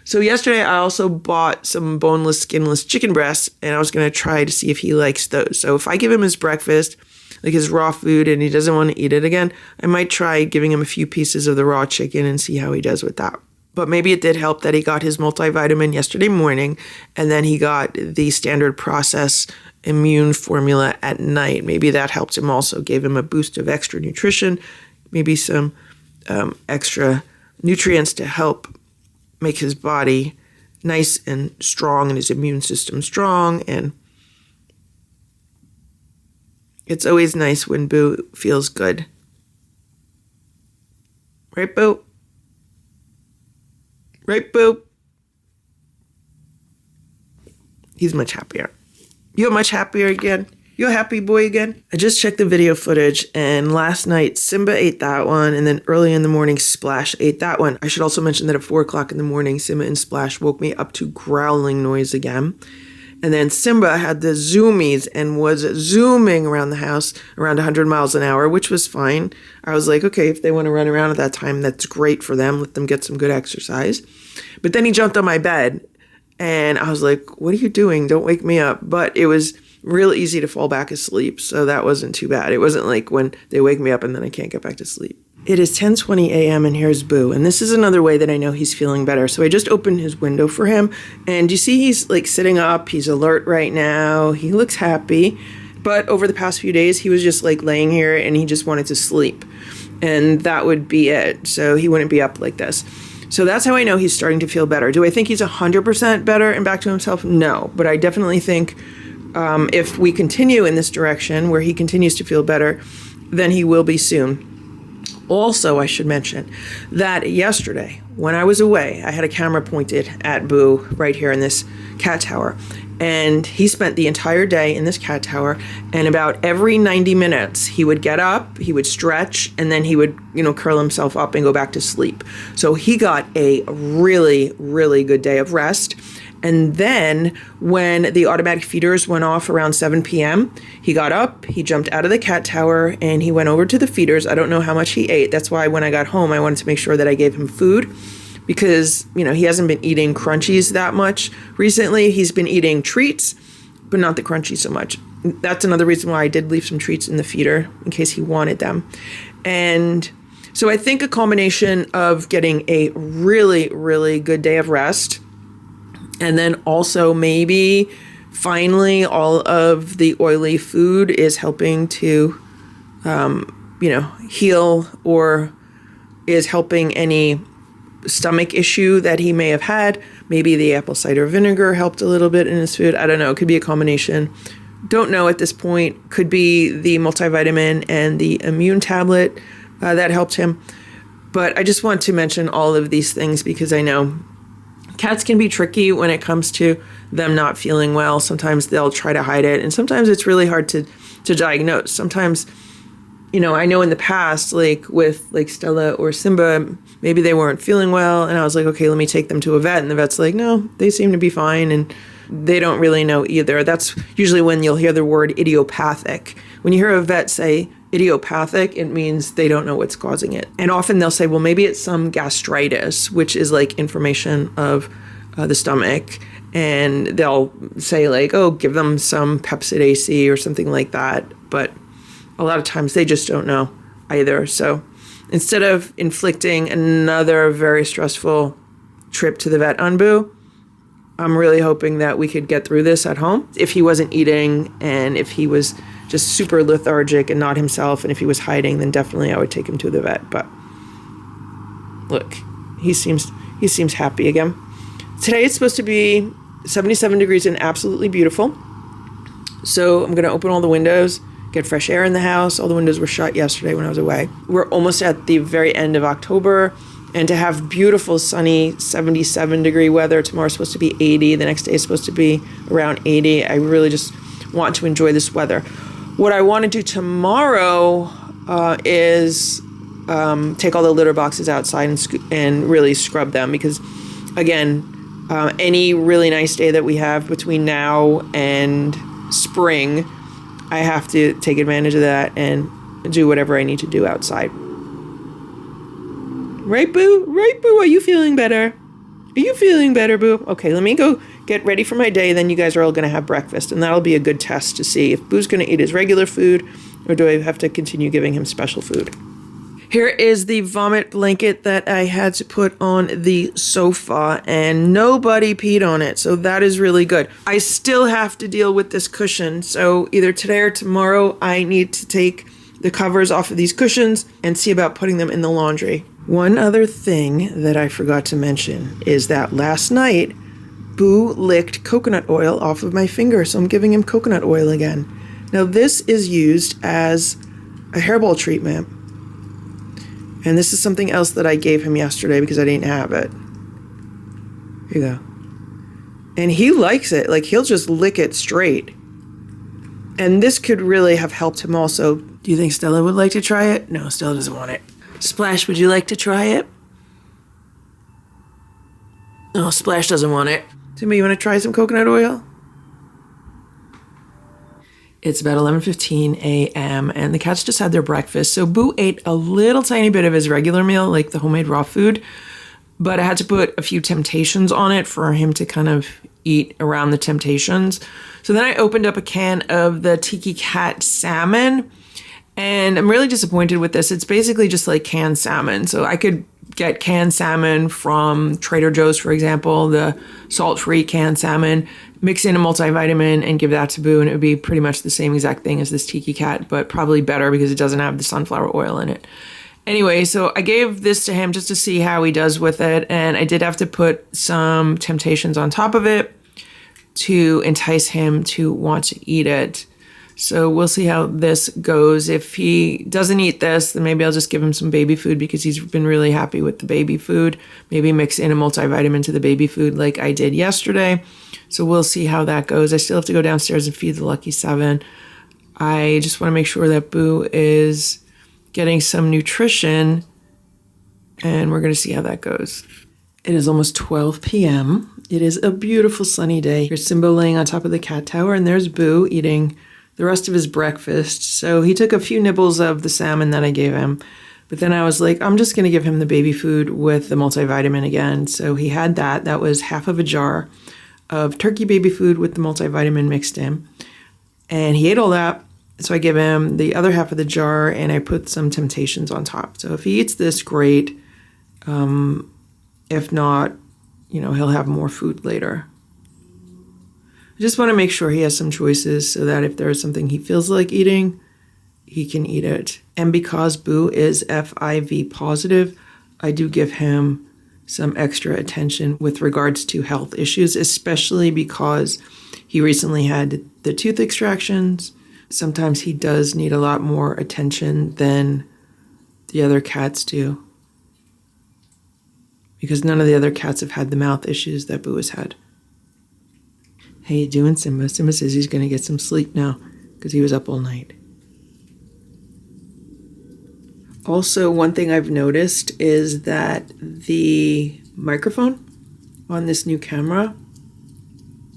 S1: So yesterday I also bought some boneless, skinless chicken breasts, and I was going to try to see if he likes those. So if I give him his breakfast, like his raw food, and he doesn't want to eat it again, I might try giving him a few pieces of the raw chicken and see how he does with that. But maybe it did help that he got his multivitamin yesterday morning, and then he got the standard process immune formula at night. Maybe that helped him also, gave him a boost of extra nutrition, maybe some extra nutrients to help make his body nice and strong and his immune system strong. And it's always nice when Boo feels good. Right, Boo? Right, Boo? He's much happier. You're much happier again. You're a happy boy again. I just checked the video footage, and last night Simba ate that one, and then early in the morning Splash ate that one. I should also mention that at 4 o'clock in the morning, Simba and Splash woke me up to growling noise again. And then Simba had the zoomies and was zooming around the house around 100 miles an hour, which was fine. I was like, okay, if they want to run around at that time, that's great for them. Let them get some good exercise. But then he jumped on my bed, and I was like, what are you doing? Don't wake me up. But it was real easy to fall back asleep, so that wasn't too bad. It wasn't like when they wake me up and then I can't get back to sleep. It is 10:20 a.m. and here's Boo, and this is another way that I know he's feeling better. So I just opened his window for him, and you see he's like sitting up, he's alert right now, he looks happy, but over the past few days he was just like laying here and he just wanted to sleep, and that would be it. So he wouldn't be up like this. So that's how I know he's starting to feel better. Do I think he's 100% better and back to himself? No, but I definitely think if we continue in this direction where he continues to feel better, then he will be soon. Also, I should mention that yesterday, when I was away, I had a camera pointed at Boo right here in this cat tower. And he spent the entire day in this cat tower, and about every 90 minutes, he would get up, he would stretch, and then he would, curl himself up and go back to sleep. So he got a really, really good day of rest. And then when the automatic feeders went off around 7 p.m., he got up, he jumped out of the cat tower, and he went over to the feeders. I don't know how much he ate. That's why when I got home, I wanted to make sure that I gave him food because, he hasn't been eating crunchies that much recently. He's been eating treats, but not the crunchies so much. That's another reason why I did leave some treats in the feeder in case he wanted them. And so I think a combination of getting a really, really good day of rest, and then also maybe finally all of the oily food is helping to, heal or is helping any stomach issue that he may have had. Maybe the apple cider vinegar helped a little bit in his food. I don't know. It could be a combination. Don't know at this point. Could be the multivitamin and the immune tablet that helped him. But I just want to mention all of these things because I know cats can be tricky when it comes to them not feeling well. Sometimes they'll try to hide it, and sometimes it's really hard to diagnose. Sometimes, I know in the past, like with like Stella or Simba, maybe they weren't feeling well, and I was like, okay, let me take them to a vet, and the vet's like, no, they seem to be fine, and they don't really know either. That's usually when you'll hear the word idiopathic. When you hear a vet say idiopathic, it means they don't know what's causing it. And often they'll say, well, maybe it's some gastritis, which is like inflammation of the stomach. And they'll say like, oh, give them some Pepsid AC or something like that. But a lot of times they just don't know either. So instead of inflicting another very stressful trip to the vet on Boo, I'm really hoping that we could get through this at home. If he wasn't eating and if he was just super lethargic and not himself, and if he was hiding, then definitely I would take him to the vet. But look, he seems happy again. Today it's supposed to be 77 degrees and absolutely beautiful. So I'm going to open all the windows, get fresh air in the house. All the windows were shut yesterday when I was away. We're almost at the very end of October, and to have beautiful sunny 77 degree weather. Tomorrow's supposed to be 80. The next day is supposed to be around 80. I really just want to enjoy this weather. What I want to do tomorrow is take all the litter boxes outside and really scrub them, because again, any really nice day that we have between now and spring, I have to take advantage of that and do whatever I need to do outside. Right, Boo? Right, Boo? Are you feeling better? Are you feeling better, Boo? Okay, let me go get ready for my day. Then you guys are all going to have breakfast, and that'll be a good test to see if Boo's going to eat his regular food, or do I have to continue giving him special food. Here is the vomit blanket that I had to put on the sofa, and nobody peed on it, so that is really good. I still have to deal with this cushion, so either today or tomorrow I need to take the covers off of these cushions and see about putting them in the laundry. One other thing that I forgot to mention is that last night, Boo licked coconut oil off of my finger, so I'm giving him coconut oil again. Now this is used as a hairball treatment. And this is something else that I gave him yesterday because I didn't have it. Here you go. And he likes it. Like, he'll just lick it straight. And this could really have helped him also. Do you think Stella would like to try it? No, Stella doesn't want it. Splash, would you like to try it? No, Splash doesn't want it. Timmy, you want to try some coconut oil? It's about 11:15 a.m. and the cats just had their breakfast. So Boo ate a little tiny bit of his regular meal, like the homemade raw food, but I had to put a few temptations on it for him to kind of eat around the temptations. So then I opened up a can of the Tiki Cat salmon, and I'm really disappointed with this. It's basically just like canned salmon. So I could get canned salmon from Trader Joe's, for example, the salt-free canned salmon, mix in a multivitamin and give that to Boo, and it would be pretty much the same exact thing as this Tiki Cat, but probably better because it doesn't have the sunflower oil in it. Anyway, so I gave this to him just to see how he does with it, and I did have to put some temptations on top of it to entice him to want to eat it. So we'll see how this goes. If he doesn't eat this, then maybe I'll just give him some baby food because he's been really happy with the baby food. Maybe mix in a multivitamin to the baby food like I did yesterday. So we'll see how that goes. I still have to go downstairs and feed the Lucky 7. I just want to make sure that Boo is getting some nutrition, and we're going to see how that goes. It is almost 12 p.m. It is a beautiful sunny day. Here's Simba laying on top of the cat tower, and there's Boo eating the rest of his breakfast. So he took a few nibbles of the salmon that I gave him, but then I was like, I'm just going to give him the baby food with the multivitamin again. So he had that. That was half of a jar of turkey baby food with the multivitamin mixed in. And he ate all that. So I give him the other half of the jar, and I put some temptations on top. So if he eats this, great. If not, he'll have more food later. I just want to make sure he has some choices so that if there is something he feels like eating, he can eat it. And because Boo is FIV positive, I do give him some extra attention with regards to health issues, especially because he recently had the tooth extractions. Sometimes he does need a lot more attention than the other cats do, because none of the other cats have had the mouth issues that Boo has had. How you doing, Simba? Simba says he's going to get some sleep now because he was up all night. Also, one thing I've noticed is that the microphone on this new camera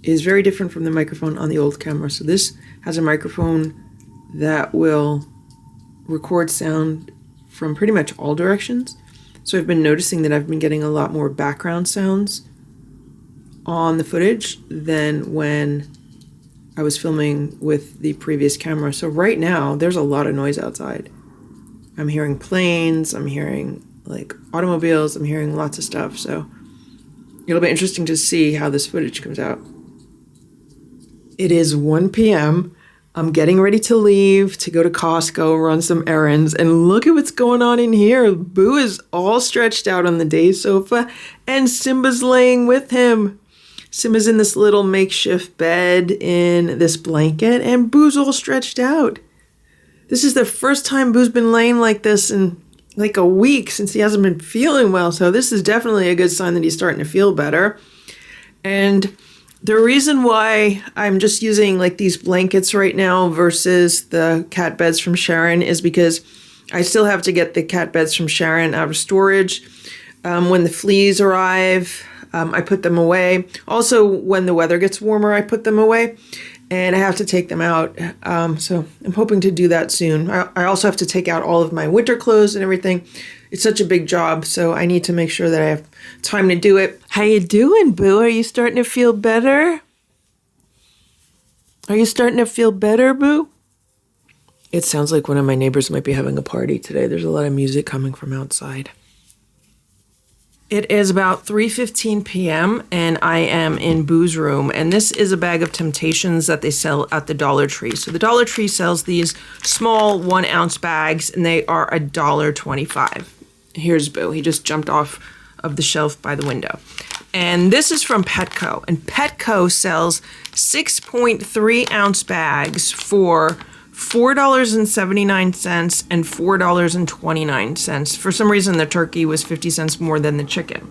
S1: is very different from the microphone on the old camera. So this has a microphone that will record sound from pretty much all directions. So I've been noticing that I've been getting a lot more background sounds on the footage than when I was filming with the previous camera. So right now, there's a lot of noise outside. I'm hearing planes, I'm hearing like automobiles, I'm hearing lots of stuff. So it'll be interesting to see how this footage comes out. It is 1 p.m. I'm getting ready to leave to go to Costco, run some errands, and look at what's going on in here. Boo is all stretched out on the day sofa, and Simba's laying with him. Simba's in this little makeshift bed in this blanket, and Boo's all stretched out. This is the first time Boo's been laying like this in like a week since he hasn't been feeling well, so this is definitely a good sign that he's starting to feel better. And the reason why I'm just using like these blankets right now versus the cat beds from Sharon is because I still have to get the cat beds from Sharon out of storage. When the fleas arrive, I put them away. Also, when the weather gets warmer, I put them away and I have to take them out. So I'm hoping to do that soon. I also have to take out all of my winter clothes and everything. It's such a big job, so I need to make sure that I have time to do it. How you doing, Boo? Are you starting to feel better? Are you starting to feel better, Boo? It sounds like one of my neighbors might be having a party today. There's a lot of music coming from outside. It is about 3:15 p.m. and I am in Boo's room, and this is a bag of Temptations that they sell at the Dollar Tree. So the Dollar Tree sells these small 1-ounce bags, and they are $1.25. Here's Boo. He just jumped off of the shelf by the window. And this is from Petco, and Petco sells 6.3-ounce bags for $4.79 and $4.29. For some reason, the turkey was 50 cents more than the chicken.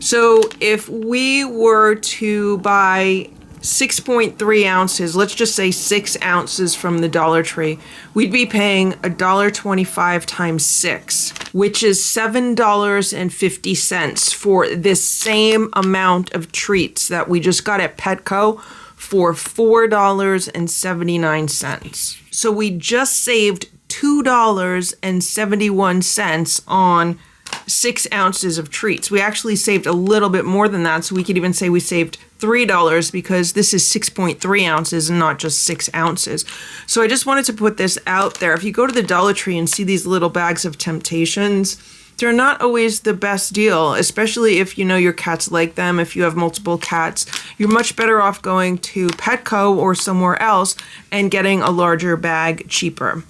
S1: So if we were to buy 6.3 ounces, let's just say 6 ounces from the Dollar Tree, we'd be paying $1.25 times 6, which is $7.50 for this same amount of treats that we just got at Petco for $4.79. So we just saved $2.71 on 6 ounces of treats. We actually saved a little bit more than that, so we could even say we saved $3 because this is 6.3 ounces and not just 6 ounces. So I just wanted to put this out there. If you go to the Dollar Tree and see these little bags of Temptations, they're not always the best deal, especially if you know your cats like them. If you have multiple cats, you're much better off going to Petco or somewhere else and getting a larger bag cheaper.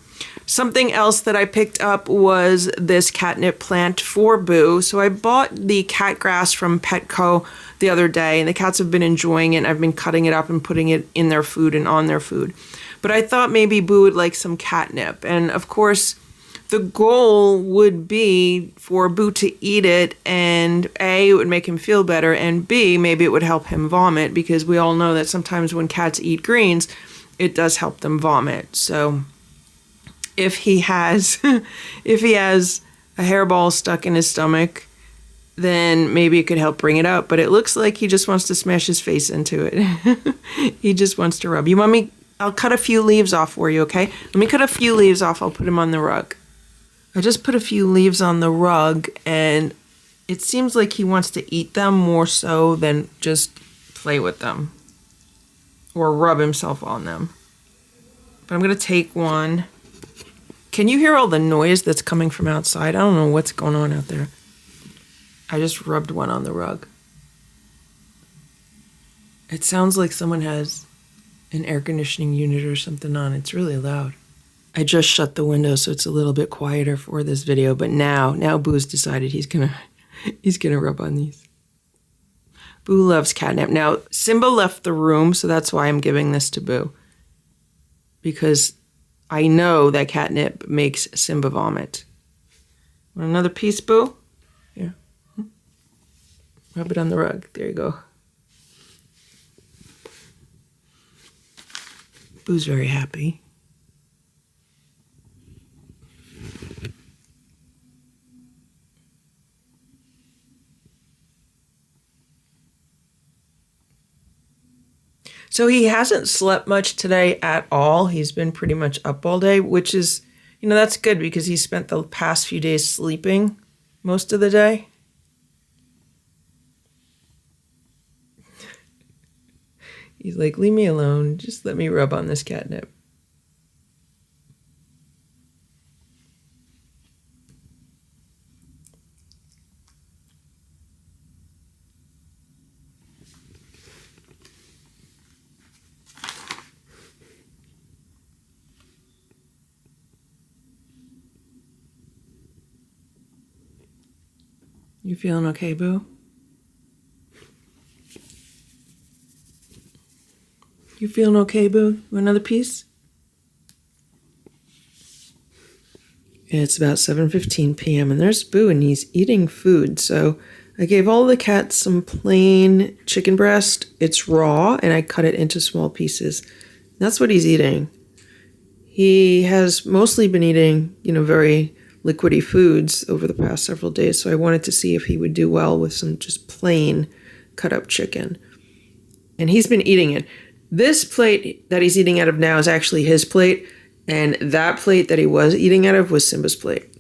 S1: Something else that I picked up was this catnip plant for Boo. So I bought the cat grass from Petco the other day, and the cats have been enjoying it. I've been cutting it up and putting it in their food and on their food. But I thought maybe Boo would like some catnip. And of course, the goal would be for Boo to eat it, and A, it would make him feel better, and B, maybe it would help him vomit, because we all know that sometimes when cats eat greens, it does help them vomit. So if he has a hairball stuck in his stomach, then maybe it could help bring it up. But it looks like he just wants to smash his face into it. He just wants to rub. You want me? I'll cut a few leaves off for you, okay? Let me cut a few leaves off. I'll put them on the rug. I just put a few leaves on the rug, and it seems like he wants to eat them more so than just play with them or rub himself on them. But I'm going to take one. Can you hear all the noise that's coming from outside? I don't know what's going on out there. I just rubbed one on the rug. It sounds like someone has an air conditioning unit or something on. It's really loud. I just shut the window so it's a little bit quieter for this video, but now Boo's decided he's gonna rub on these. Boo loves catnip. Now, Simba left the room, so that's why I'm giving this to Boo. Because I know that catnip makes Simba vomit. Want another piece, Boo? Here. Rub it on the rug. There you go. Boo's very happy. So he hasn't slept much today at all. He's been pretty much up all day, which is, You know, that's good because he spent the past few days sleeping most of the day. He's like, leave me alone. Just let me rub on this catnip. You feeling okay, Boo? You feeling okay, Boo? Want another piece? It's about 7:15 p.m. and there's Boo and he's eating food. So I gave all the cats some plain chicken breast. It's raw and I cut it into small pieces. That's what he's eating. He has mostly been eating, very liquidy foods over the past several days. So I wanted to see if he would do well with some just plain cut up chicken. And he's been eating it. This plate that he's eating out of now is actually his plate. And that plate that he was eating out of was Simba's plate.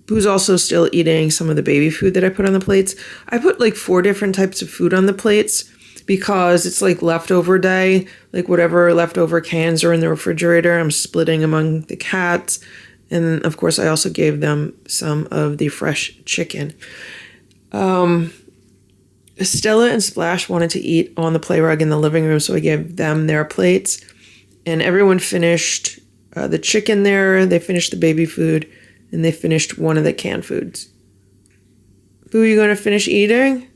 S1: Boo's also still eating some of the baby food that I put on the plates. I put like 4 different types of food on the plates because it's like leftover day. Like whatever leftover cans are in the refrigerator, I'm splitting among the cats. And of course, I also gave them some of the fresh chicken. Stella and Splash wanted to eat on the play rug in the living room, so I gave them their plates. And everyone finished the chicken there, they finished the baby food, and they finished one of the canned foods. Boo, you going to finish eating?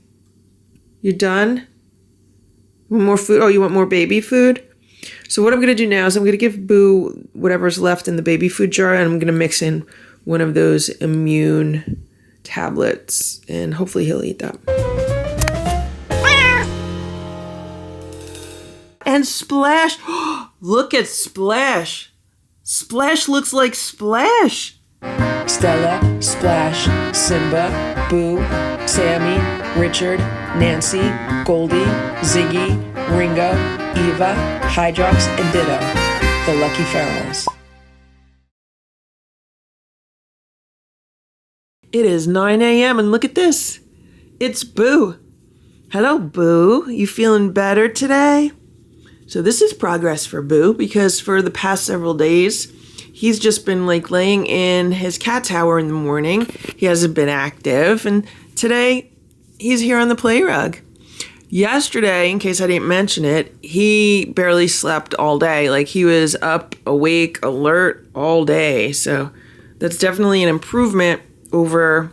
S1: You done? Want more food? Oh, you want more baby food? So what I'm going to do now is I'm going to give Boo whatever's left in the baby food jar, and I'm going to mix in one of those immune tablets, and hopefully he'll eat that. And Splash, look at Splash. Splash looks like Splash.
S2: Stella, Splash, Simba, Boo, Sammy, Richard, Nancy, Goldie, Ziggy, Ringo, Eva, Hydrox, and Ditto, the Lucky Ferals.
S1: It is 9 a.m. and look at this. It's Boo. Hello, Boo. You feeling better today? So this is progress for Boo because for the past several days, he's just been like laying in his cat tower in the morning. He hasn't been active. And today he's here on the play rug. Yesterday, in case I didn't mention it, he barely slept all day. Like he was up, awake, alert all day. So that's definitely an improvement over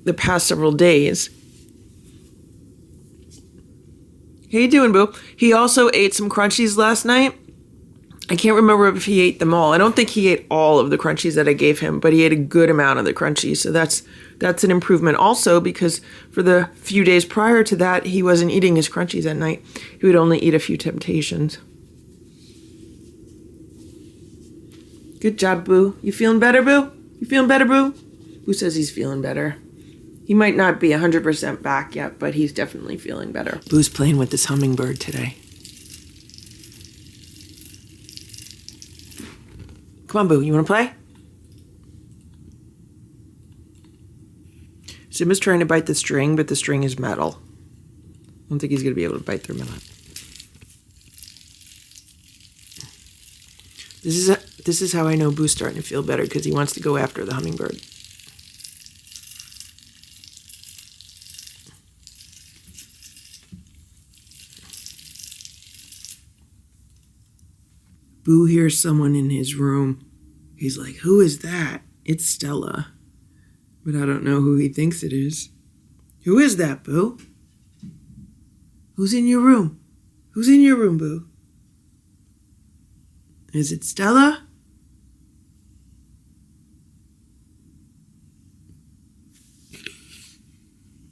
S1: the past several days. How you doing, Boo? He also ate some crunchies last night. I can't remember if he ate them all. I don't think he ate all of the crunchies that I gave him, but he ate a good amount of the crunchies. So that's an improvement also because for the few days prior to that, he wasn't eating his crunchies at night. He would only eat a few Temptations. Good job, Boo. You feeling better, Boo? You feeling better, Boo? Boo says he's feeling better. He might not be 100% back yet, but he's definitely feeling better. Boo's playing with this hummingbird today. Come on, Boo. You want to play? Simba's trying to bite the string, but the string is metal. I don't think he's going to be able to bite through metal. This is how I know Boo's starting to feel better because he wants to go after the hummingbird. Boo hears someone in his room. He's like, who is that? It's Stella. But I don't know who he thinks it is. Who is that, Boo? Who's in your room? Who's in your room, Boo? Is it Stella?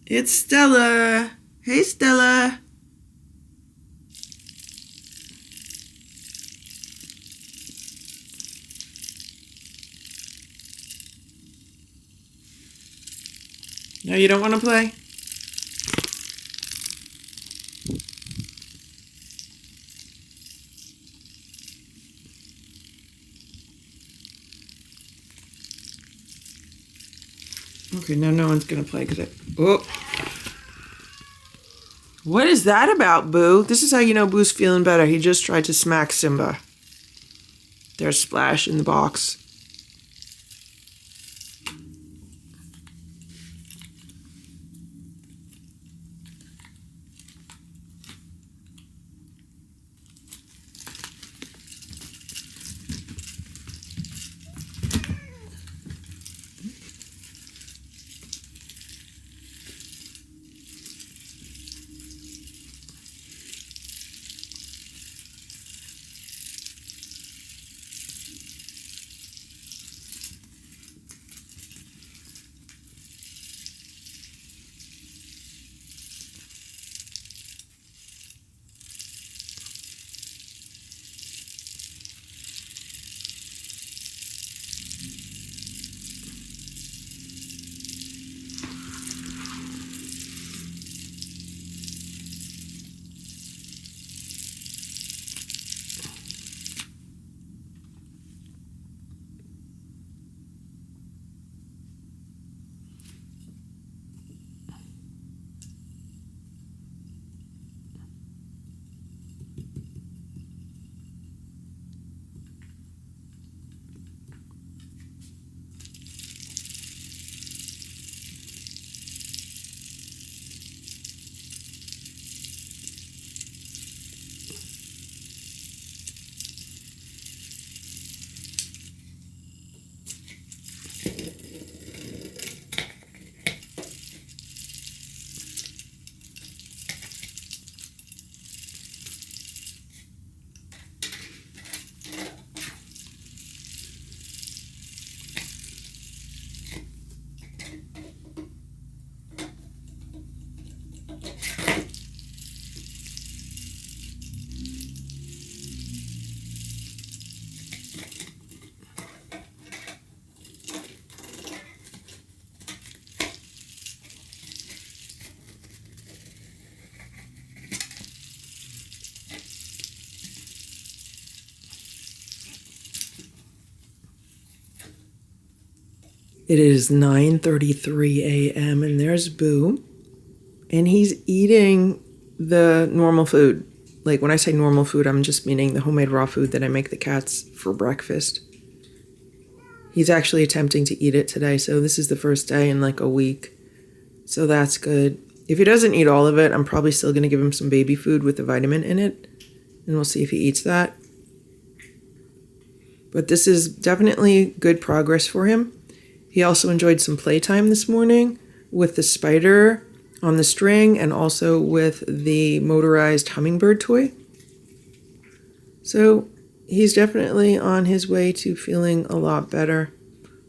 S1: It's Stella. Hey, Stella. No, you don't want to play? Okay, now no one's gonna play because oh. What is that about, Boo? This is how you know Boo's feeling better. He just tried to smack Simba. There's Splash in the box. It is 9:33 a.m. and there's Boo. And he's eating the normal food. Like when I say normal food, I'm just meaning the homemade raw food that I make the cats for breakfast. He's actually attempting to eat it today, so this is the first day in like a week. So that's good. If he doesn't eat all of it, I'm probably still going to give him some baby food with a vitamin in it. And we'll see if he eats that. But this is definitely good progress for him. He also enjoyed some playtime this morning with the spider on the string and also with the motorized hummingbird toy. So he's definitely on his way to feeling a lot better.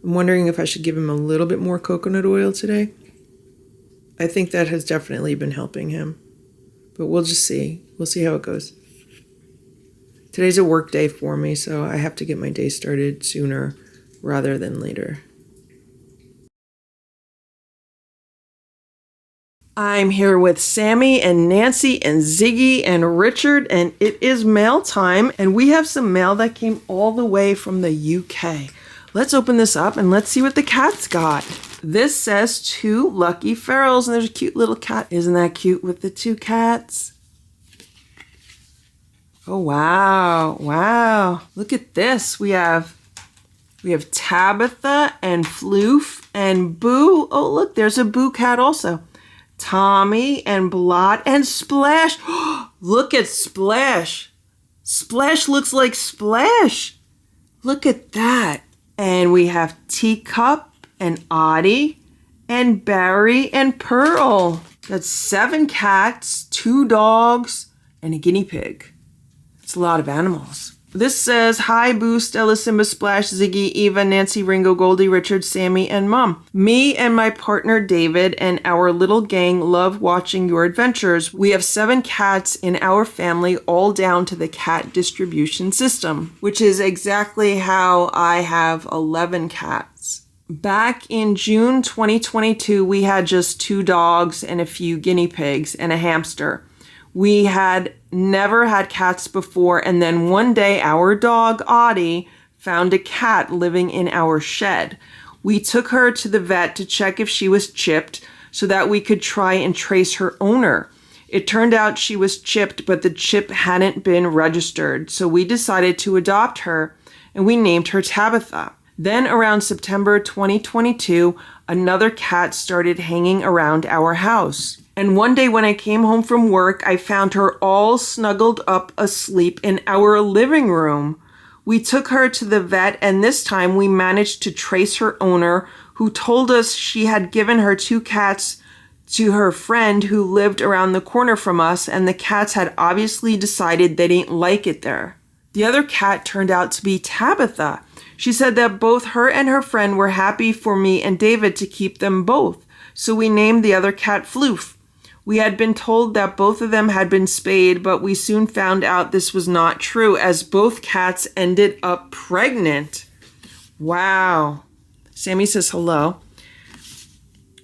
S1: I'm wondering if I should give him a little bit more coconut oil today. I think that has definitely been helping him. But we'll just see. We'll see how it goes. Today's a work day for me, so I have to get my day started sooner rather than later. I'm here with Sammy and Nancy and Ziggy and Richard, and it is mail time, and we have some mail that came all the way from the UK. Let's open this up and let's see what the cat's got. This says 2 lucky ferals, and there's a cute little cat. Isn't that cute with the 2 cats? Oh, wow. Wow. Look at this. We have Tabitha and Floof and Boo. Oh, look, there's a Boo cat also. Tommy and Blot and Splash. Look at Splash. Splash looks like Splash. Look at that. And we have Teacup and Oddie and Barry and Pearl. That's 7 cats, 2 dogs, and a guinea pig. It's a lot of animals. This says, hi, Boo, Stella, Simba, Splash, Ziggy, Eva, Nancy, Ringo, Goldie, Richard, Sammy, and Mom. Me and my partner, David, and our little gang love watching your adventures. We have 7 cats in our family, all down to the cat distribution system, which is exactly how I have 11 cats. Back in June 2022, we had just 2 dogs and a few guinea pigs and a hamster. We had never had cats before, and then one day our dog, Audie, found a cat living in our shed. We took her to the vet to check if she was chipped so that we could try and trace her owner. It turned out she was chipped, but the chip hadn't been registered, so we decided to adopt her, and we named her Tabitha. Then around September 2022, another cat started hanging around our house. And one day when I came home from work, I found her all snuggled up asleep in our living room. We took her to the vet, and this time we managed to trace her owner, who told us she had given her 2 cats to her friend who lived around the corner from us, and the cats had obviously decided they didn't like it there. The other cat turned out to be Tabitha. She said that both her and her friend were happy for me and David to keep them both, so we named the other cat Floof. We had been told that both of them had been spayed, but we soon found out this was not true, as both cats ended up pregnant. Wow. Sammy says hello.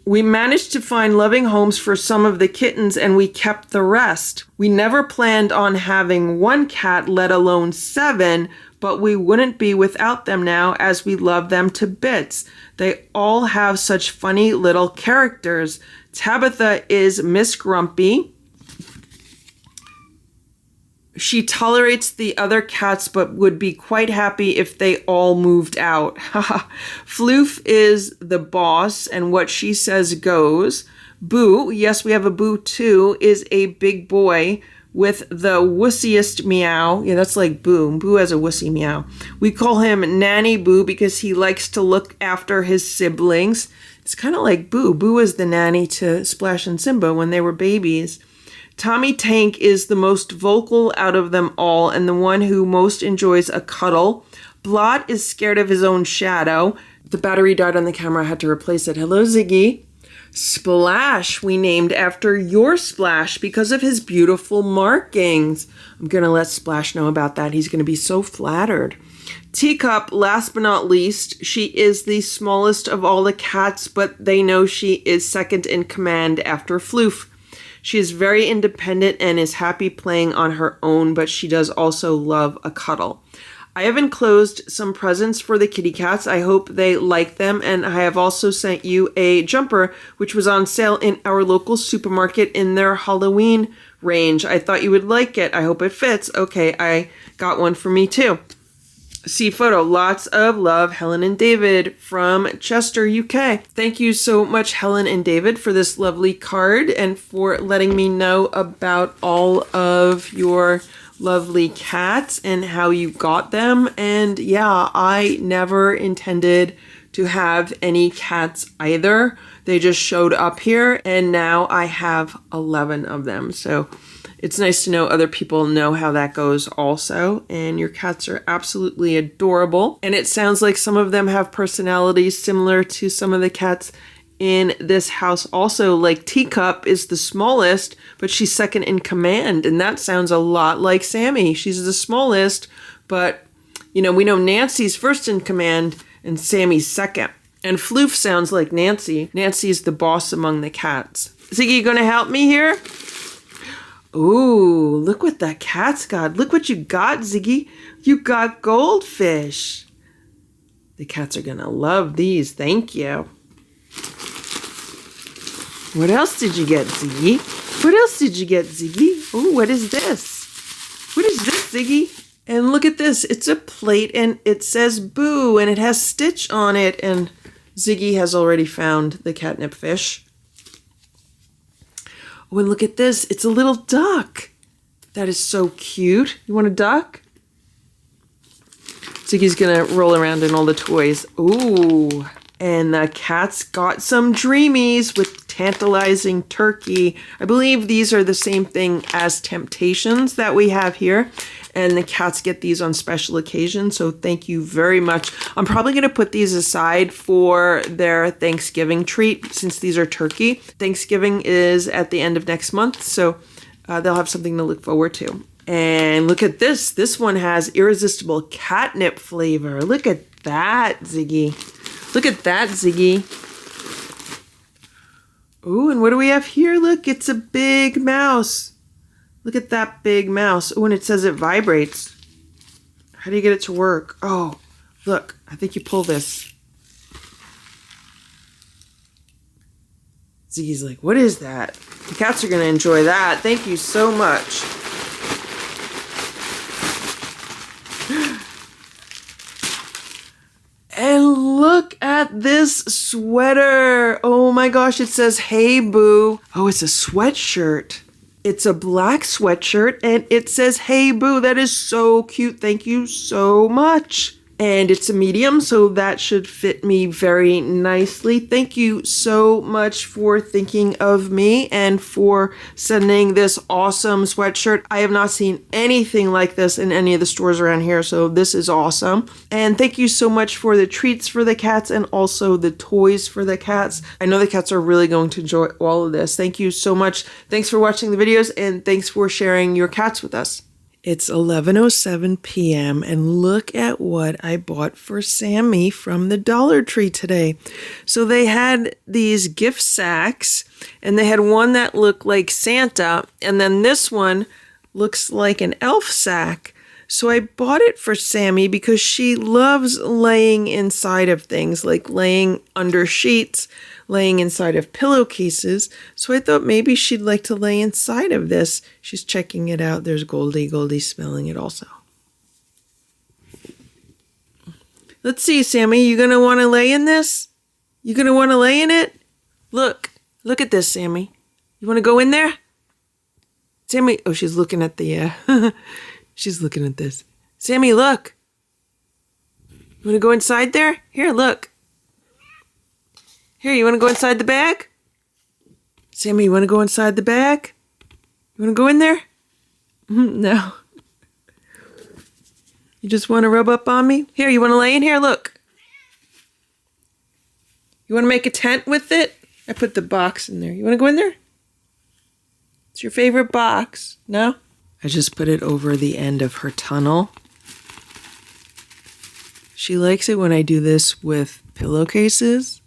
S1: We managed to find loving homes for some of the kittens, and we kept the rest. We never planned on having 1 cat, let alone 7, but we wouldn't be without them now, as we love them to bits. They all have such funny little characters. Tabitha is Miss Grumpy. She tolerates the other cats, but would be quite happy if they all moved out. Floof is the boss, and what she says goes. Boo, yes, we have a Boo too, is a big boy with the wussiest meow. Yeah, that's like Boo. Boo has a wussy meow. We call him Nanny Boo because he likes to look after his siblings. It's kind of like Boo. Boo is the nanny to Splash and Simba when they were babies. Tommy Tank is the most vocal out of them all and the one who most enjoys a cuddle. Blot is scared of his own shadow. The battery died on the camera. I had to replace it. Hello, Ziggy. Splash, we named after your Splash because of his beautiful markings. I'm going to let Splash know about that. He's going to be so flattered. Teacup, last but not least, she is the smallest of all the cats, but they know she is second in command after Floof. She is very independent and is happy playing on her own, but she does also love a cuddle. I have enclosed some presents for the kitty cats. I hope they like them, and I have also sent you a jumper, which was on sale in our local supermarket in their Halloween range. I thought you would like it. I hope it fits. Okay, I got one for me too. See photo. Lots of love, Helen and David from Chester, UK. Thank you so much, Helen and David, for this lovely card and for letting me know about all of your lovely cats and how you got them. And yeah, I never intended to have any cats either. They just showed up here, and now I have 11 of them. So it's nice to know other people know how that goes also. And your cats are absolutely adorable. And it sounds like some of them have personalities similar to some of the cats in this house also. Like Teacup is the smallest, but she's second in command. And that sounds a lot like Sammy. She's the smallest, but you know, we know Nancy's first in command and Sammy's second. And Floof sounds like Nancy. Nancy's the boss among the cats. Ziggy, you gonna help me here? Ooh, look what that cat's got. Look what you got, Ziggy. You got goldfish. The cats are gonna love these. Thank you. What else did you get, Ziggy? What else did you get, Ziggy? Ooh, what is this? What is this, Ziggy? And look at this. It's a plate and it says Boo and it has Stitch on it. And Ziggy has already found the catnip fish. Oh, and look at this. It's a little duck. That is so cute. You want a duck? Ziggy's gonna roll around in all the toys. Ooh. And the cat's got some dreamies with tantalizing turkey. I believe these are the same thing as Temptations that we have here. And the cats get these on special occasions, so thank you very much. I'm probably going to put these aside for their Thanksgiving treat, since these are turkey. Thanksgiving is at the end of next month, so they'll have something to look forward to. And look at this. This one has irresistible catnip flavor. Look at that, Ziggy. Look at that, Ziggy. Ooh, and what do we have here? Look, it's a big mouse. Look at that big mouse. Oh, and it says it vibrates. How do you get it to work? Oh, look, I think you pull this. Ziggy's like, what is that? The cats are going to enjoy that. Thank you so much. And look at this sweater. Oh my gosh, it says, hey boo. Oh, it's a sweatshirt. It's a black sweatshirt and it says, hey boo. That is so cute. Thank you so much. And it's a medium, so that should fit me very nicely. Thank you so much for thinking of me and for sending this awesome sweatshirt. I have not seen anything like this in any of the stores around here, so this is awesome. And thank you so much for the treats for the cats and also the toys for the cats. I know the cats are really going to enjoy all of this. Thank you so much. Thanks for watching the videos and thanks for sharing your cats with us. It's 11:07 p.m. and look at what I bought for Sammy from the Dollar Tree today. So they had these gift sacks and they had one that looked like Santa and then this one looks like an elf sack. So I bought it for Sammy because she loves laying inside of things, like laying under sheets, laying inside of pillowcases. So I thought maybe she'd like to lay inside of this. She's checking it out. There's Goldie. Goldie's smelling it also. Let's see, Sammy, you gonna want to lay in this? You gonna want to lay in it? Look at this, Sammy. You want to go in there? Sammy, oh, she's looking at the, she's looking at this. Sammy, look. You want to go inside there? Here, look. Here, you want to go inside the bag? Sammy, you want to go inside the bag? You want to go in there? No. You just want to rub up on me? Here, you want to lay in here? Look. You want to make a tent with it? I put the box in there. You want to go in there? It's your favorite box. No? I just put it over the end of her tunnel. She likes it when I do this with pillowcases.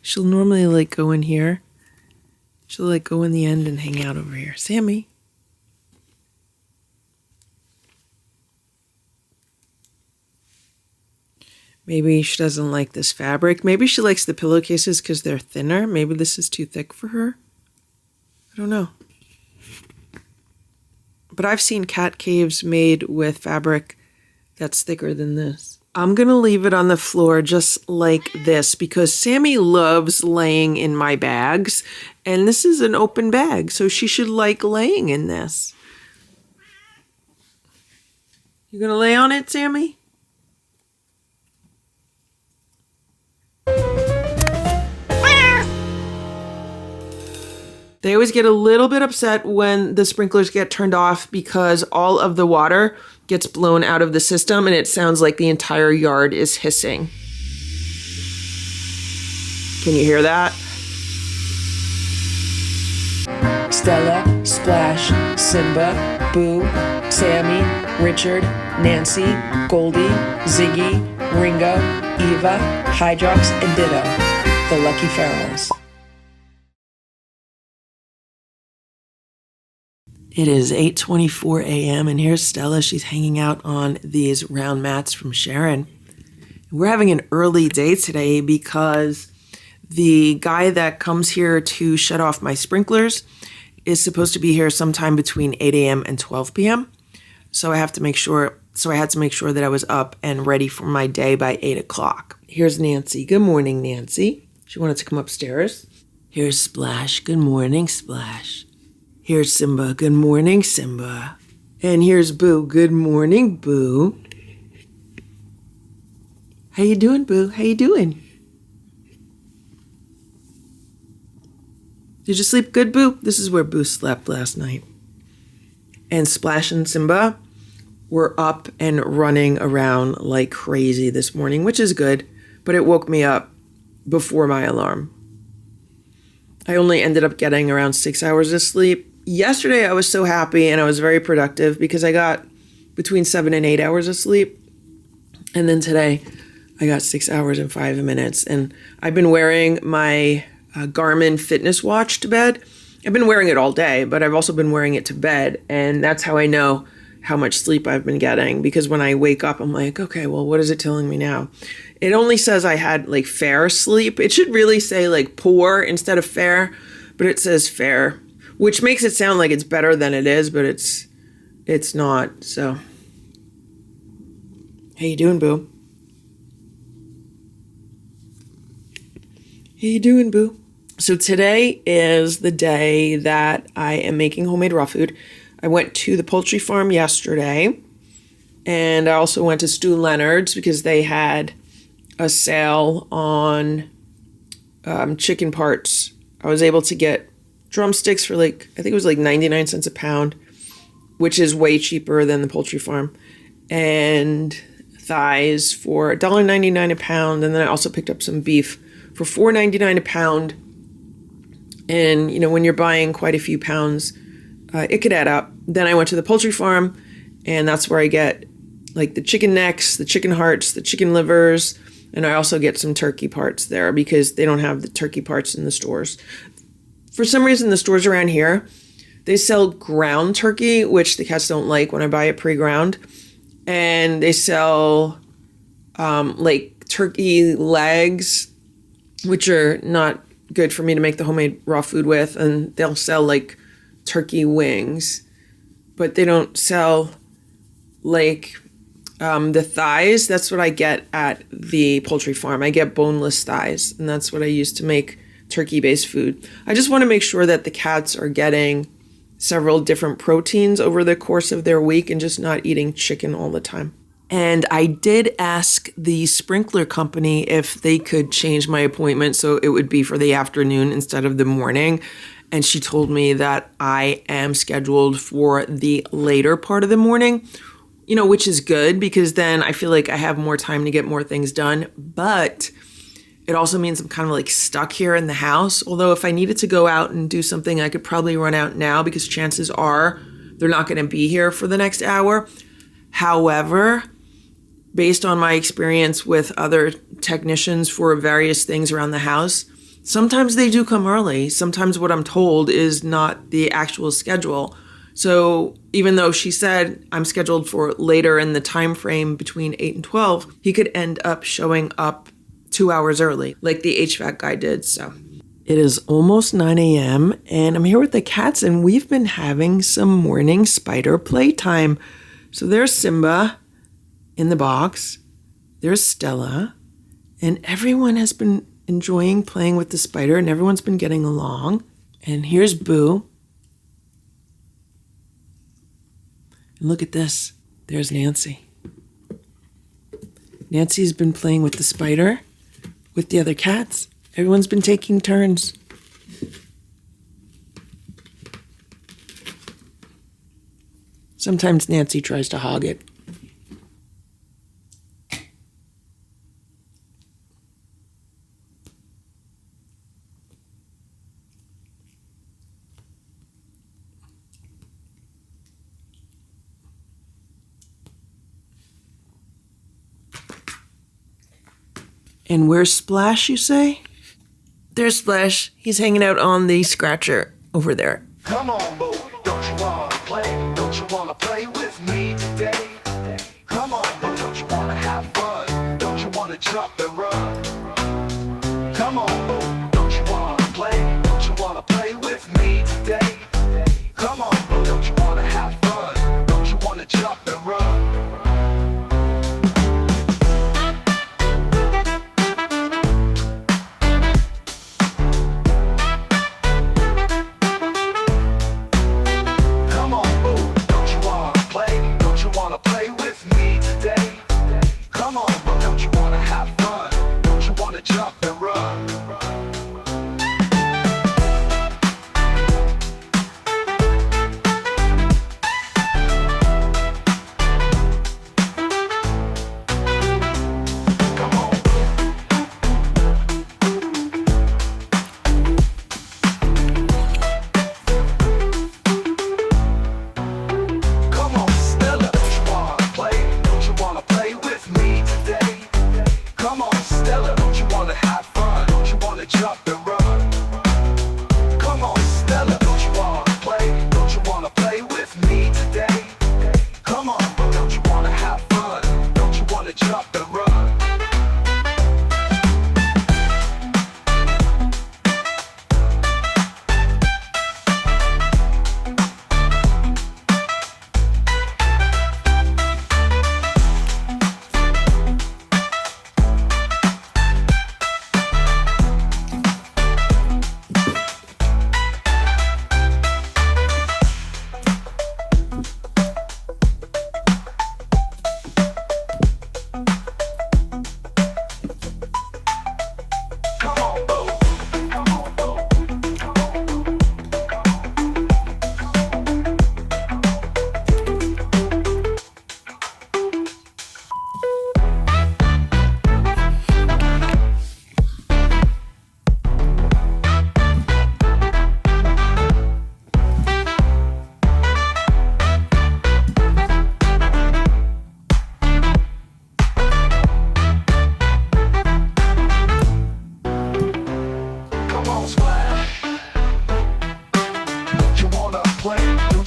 S1: She'll normally like go in here. She'll like go in the end and hang out over here. Sammy. Maybe she doesn't like this fabric. Maybe she likes the pillowcases because they're thinner. Maybe this is too thick for her. I don't know. But I've seen cat caves made with fabric that's thicker than this. I'm going to leave it on the floor just like this because Sammy loves laying in my bags. And this is an open bag, so she should like laying in this. You going to lay on it, Sammy? They always get a little bit upset when the sprinklers get turned off because all of the water gets blown out of the system and it sounds like the entire yard is hissing. Can you hear that?
S2: Stella, Splash, Simba, Boo, Sammy, Richard, Nancy, Goldie, Ziggy, Ringo, Eva, Hydrox, and Ditto, the Lucky Ferals.
S1: It is 8:24 a.m. and here's Stella. She's hanging out on these round mats from Sharon. We're having an early day today because the guy that comes here to shut off my sprinklers is supposed to be here sometime between 8 a.m. and 12 p.m. So I had to make sure that I was up and ready for my day by 8 o'clock. Here's Nancy. Good morning, Nancy. She wanted to come upstairs. Here's Splash. Good morning, Splash. Here's Simba. Good morning, Simba. And here's Boo. Good morning, Boo. How you doing, Boo? How you doing? Did you sleep good, Boo? This is where Boo slept last night. And Splash and Simba were up and running around like crazy this morning, which is good, but it woke me up before my alarm. I only ended up getting around 6 hours of sleep. Yesterday, I was so happy and I was very productive because I got between 7 and 8 hours of sleep. And then today, I got 6 hours and 5 minutes. And I've been wearing my Garmin fitness watch to bed. I've been wearing it all day, but I've also been wearing it to bed. And that's how I know how much sleep I've been getting. Because when I wake up, I'm like, okay, well, what is it telling me now? It only says I had like fair sleep. It should really say like poor instead of fair, but it says fair, which makes it sound like it's better than it is, but it's not. So, how you doing, boo? How you doing, boo? So today is the day that I am making homemade raw food. I went to the poultry farm yesterday, and I also went to Stu Leonard's because they had a sale on chicken parts. I was able to get drumsticks for I think it was 99 cents a pound, which is way cheaper than the poultry farm, and thighs for $1.99 a pound. And then I also picked up some beef for $4.99 a pound. And, when you're buying quite a few pounds, it could add up. Then I went to the poultry farm, and that's where I get the chicken necks, the chicken hearts, the chicken livers, and I also get some turkey parts there because they don't have the turkey parts in the stores. For some reason, the stores around here, they sell ground turkey, which the cats don't like when I buy it pre-ground. And they sell turkey legs, which are not good for me to make the homemade raw food with. And they'll sell turkey wings, but they don't sell the thighs. That's what I get at the poultry farm. I get boneless thighs, and that's what I use to make turkey-based food. I just want to make sure that the cats are getting several different proteins over the course of their week and just not eating chicken all the time. And I did ask the sprinkler company if they could change my appointment so it would be for the afternoon instead of the morning. And she told me that I am scheduled for the later part of the morning, which is good because then I feel like I have more time to get more things done. But it also means I'm kind of stuck here in the house. Although if I needed to go out and do something, I could probably run out now because chances are they're not going to be here for the next hour. However, based on my experience with other technicians for various things around the house, sometimes they do come early. Sometimes what I'm told is not the actual schedule. So even though she said I'm scheduled for later in the time frame between 8 and 12, he could end up showing up 2 hours early, like the HVAC guy did. So it is almost 9 a.m. and I'm here with the cats, and we've been having some morning spider playtime. So there's Simba in the box. There's Stella, and everyone has been enjoying playing with the spider, and everyone's been getting along. And here's Boo. And look at this. There's Nancy. Nancy's been playing with the spider with the other cats. Everyone's been taking turns. Sometimes Nancy tries to hog it. And where's Splash, you say? There's Splash. He's hanging out on the scratcher over there.
S3: Come on, boo. Don't you wanna play? Don't you wanna play with me today? Come on, boo. Don't you wanna have fun? Don't you wanna jump and run? Come on, boo. Don't you wanna play? Don't you wanna play with me today? Come on, boo. Don't you wanna have fun? Don't you wanna jump and run? Jump and run.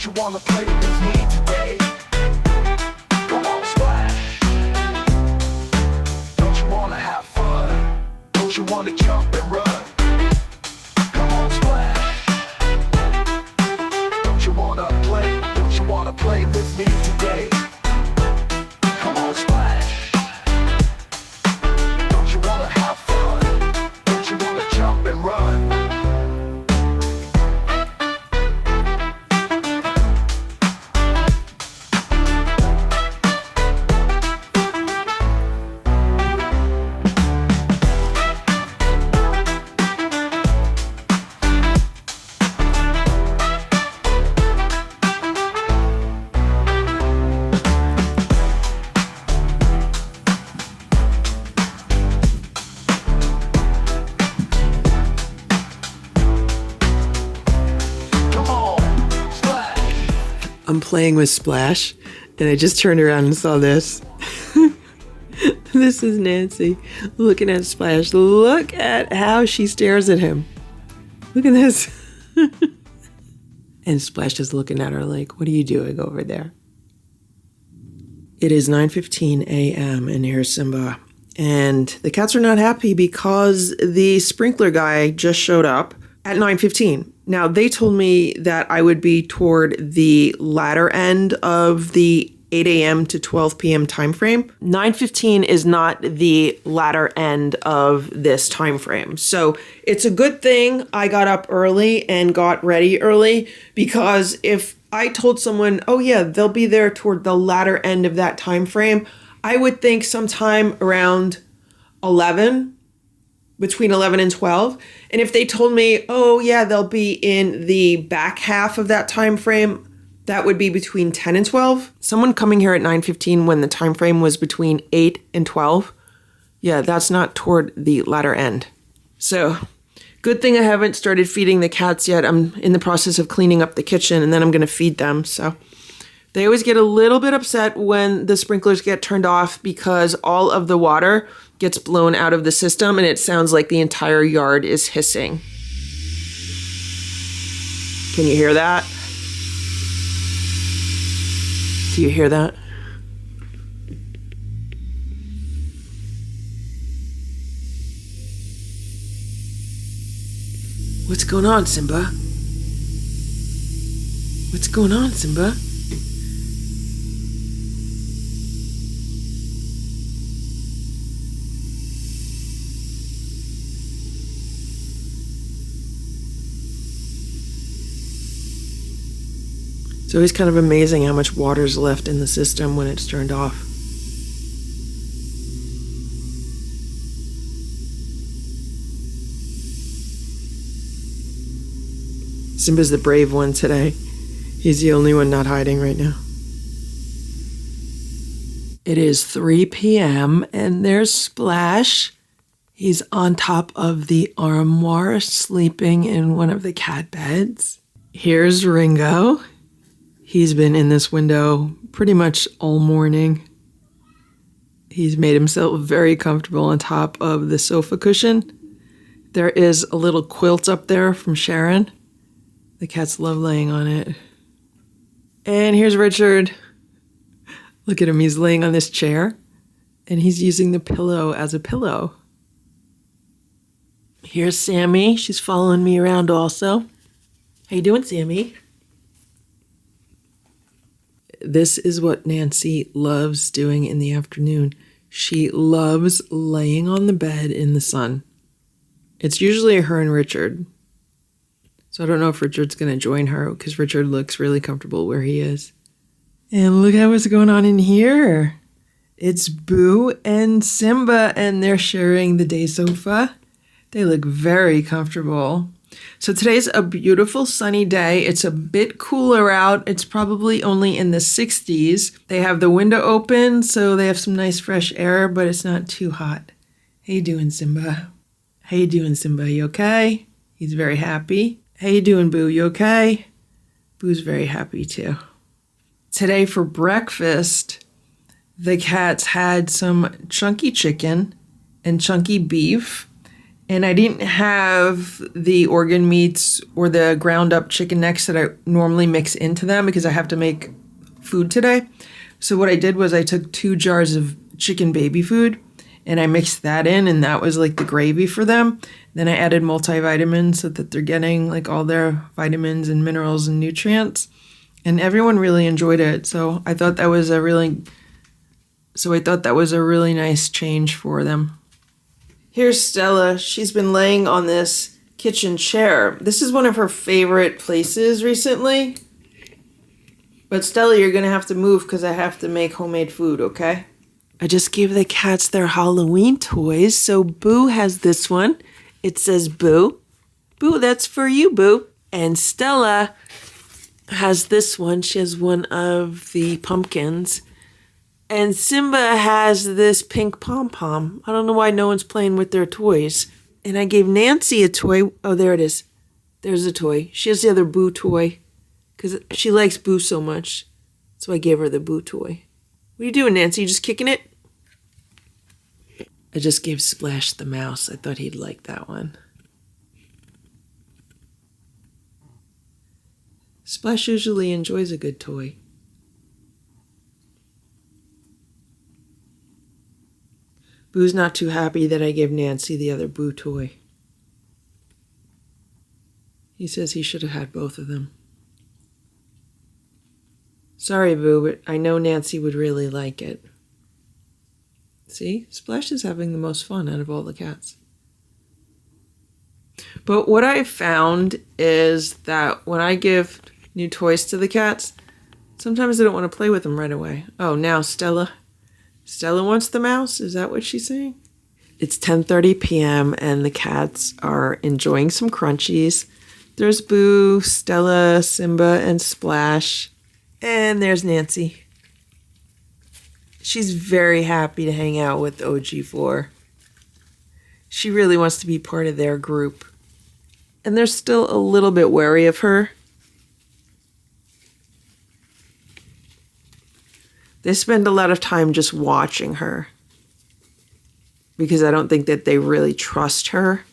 S3: Don't you wanna play with me today? Come on, splash. Don't you wanna have fun? Don't you wanna jump and run? Come on, splash. Don't you wanna play? Don't you wanna play with me today? Come on, splash. Don't you wanna have fun? Don't you wanna jump and run?
S1: I'm playing with Splash, and I just turned around and saw this. This is Nancy looking at Splash. Look at how she stares at him. Look at this. And Splash is looking at her like, what are you doing over there? It is 9:15 a.m. and here's Simba. And the cats are not happy because the sprinkler guy just showed up at 9:15. Now, they told me that I would be toward the latter end of the 8 a.m. to 12 p.m. time frame. 9:15 is not the latter end of this time frame. So it's a good thing I got up early and got ready early, because if I told someone, oh yeah, they'll be there toward the latter end of that time frame, I would think sometime around 11, between 11 and 12. And if they told me, oh yeah, they'll be in the back half of that time frame, that would be between 10 and 12. Someone coming here at 9:15 when the time frame was between 8 and 12, yeah, that's not toward the latter end. So good thing I haven't started feeding the cats yet. I'm in the process of cleaning up the kitchen, and then I'm going to feed them. So they always get a little bit upset when the sprinklers get turned off, because all of the water gets blown out of the system and it sounds like the entire yard is hissing. Can you hear that? Do you hear that? What's going on, Simba? What's going on, Simba? It's always kind of amazing how much water's left in the system when it's turned off. Simba's the brave one today. He's the only one not hiding right now. It is 3 p.m. and there's Splash. He's on top of the armoire, sleeping in one of the cat beds. Here's Ringo. He's been in this window pretty much all morning. He's made himself very comfortable on top of the sofa cushion. There is a little quilt up there from Sharon. The cats love laying on it. And here's Richard. Look at him, he's laying on this chair and he's using the pillow as a pillow. Here's Sammy. She's following me around also. How you doing, Sammy? This is what Nancy loves doing in the afternoon. She loves laying on the bed in the sun. It's usually her and Richard. So I don't know if Richard's going to join her, because Richard looks really comfortable where he is. And look at what's going on in here. It's Boo and Simba, and they're sharing the day sofa. They look very comfortable. So today's a beautiful sunny day. It's a bit cooler out. It's probably only in the 60s. They have the window open, so they have some nice fresh air, but it's not too hot. How you doing, Simba? How you doing, Simba? You okay? He's very happy. How you doing, Boo? You okay? Boo's very happy too. Today for breakfast, the cats had some chunky chicken and chunky beef And I didn't have the organ meats or the ground up chicken necks that I normally mix into them because I have to make food today. So what I did was I took 2 jars of chicken baby food and I mixed that in, and that was like the gravy for them. Then I added multivitamins so that they're getting like all their vitamins and minerals and nutrients. And everyone really enjoyed it. So I thought that was a really nice change for them. Here's Stella. She's been laying on this kitchen chair. This is one of her favorite places recently. But Stella, you're going to have to move because I have to make homemade food, okay? I just gave the cats their Halloween toys. So Boo has this one. It says Boo. Boo, that's for you, Boo. And Stella has this one. She has one of the pumpkins. And Simba has this pink pom-pom. I don't know why no one's playing with their toys. And I gave Nancy a toy. Oh, there it is. There's a toy. She has the other Boo toy because she likes Boo so much. So I gave her the Boo toy. What are you doing, Nancy? You just kicking it? I just gave Splash the mouse. I thought he'd like that one. Splash usually enjoys a good toy. Boo's not too happy that I gave Nancy the other Boo toy. He says he should have had both of them. Sorry, Boo, but I know Nancy would really like it. See? Splash is having the most fun out of all the cats. But what I found is that when I give new toys to the cats, sometimes they don't want to play with them right away. Oh, now Stella wants the mouse? Is that what she's saying? It's 10:30 p.m. and the cats are enjoying some crunchies. There's Boo, Stella, Simba, and Splash. And there's Nancy. She's very happy to hang out with OG4. She really wants to be part of their group. And they're still a little bit wary of her. They spend a lot of time just watching her because I don't think that they really trust her.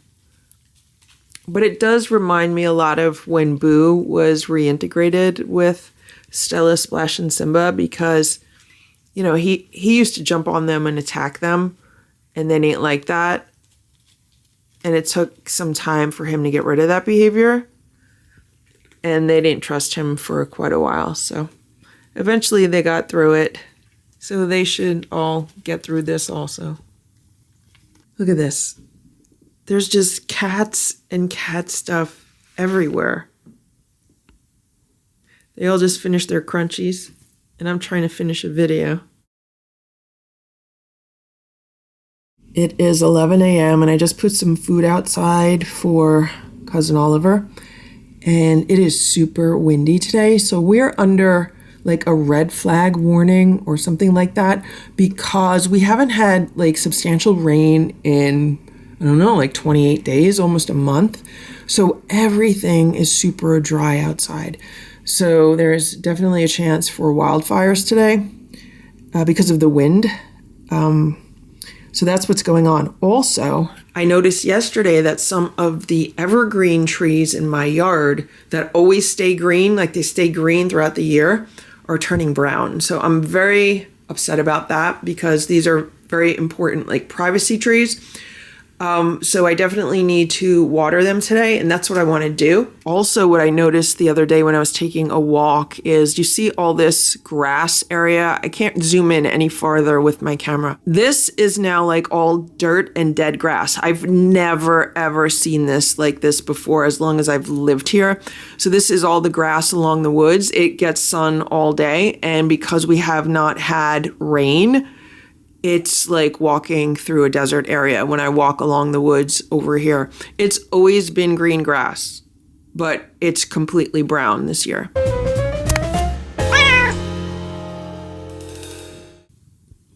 S1: But it does remind me a lot of when Boo was reintegrated with Stella, Splash, and Simba because, you know, he used to jump on them and attack them, and they didn't like that. And it took some time for him to get rid of that behavior. And they didn't trust him for quite a while, so eventually they got through it, so they should all get through this also. Look at this. There's just cats and cat stuff everywhere. They all just finished their crunchies, and I'm trying to finish a video. It is 11 a.m. and I just put some food outside for Cousin Oliver, and it is super windy today, so we're under like a red flag warning or something like that because we haven't had like substantial rain in, I don't know, like 28 days, almost a month. So everything is super dry outside. So there's definitely a chance for wildfires today because of the wind. So that's what's going on. Also, I noticed yesterday that some of the evergreen trees in my yard that always stay green, like they stay green throughout the year, are turning brown. So I'm very upset about that because these are very important, like privacy trees. So I definitely need to water them today, and that's what I want to do. Also, what I noticed the other day when I was taking a walk is you see all this grass area. I can't zoom in any farther with my camera. This is now like all dirt and dead grass. I've never, ever seen this like this before as long as I've lived here. So this is all the grass along the woods. It gets sun all day, and because we have not had rain, it's like walking through a desert area when I walk along the woods over here. It's always been green grass, but it's completely brown this year.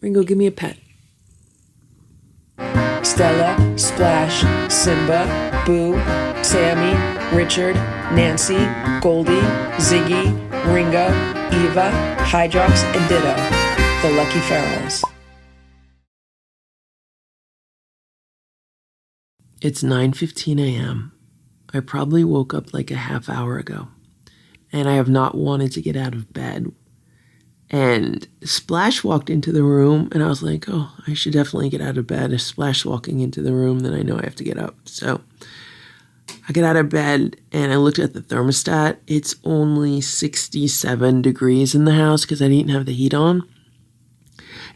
S1: Ringo, give me a pet.
S2: Stella, Splash, Simba, Boo, Sammy, Richard, Nancy, Goldie, Ziggy, Ringo, Eva, Hydrox, and Ditto, the Lucky Ferals. It's 9:15 a.m. I probably woke up like a half hour ago, and I have not wanted to get out of bed. And Splash walked into the room, and I was like, oh, I should definitely get out of bed. If Splash walking into the room, then I know I have to get up. So I get out of bed, and I looked at the thermostat. It's only 67 degrees in the house because I didn't have the heat on.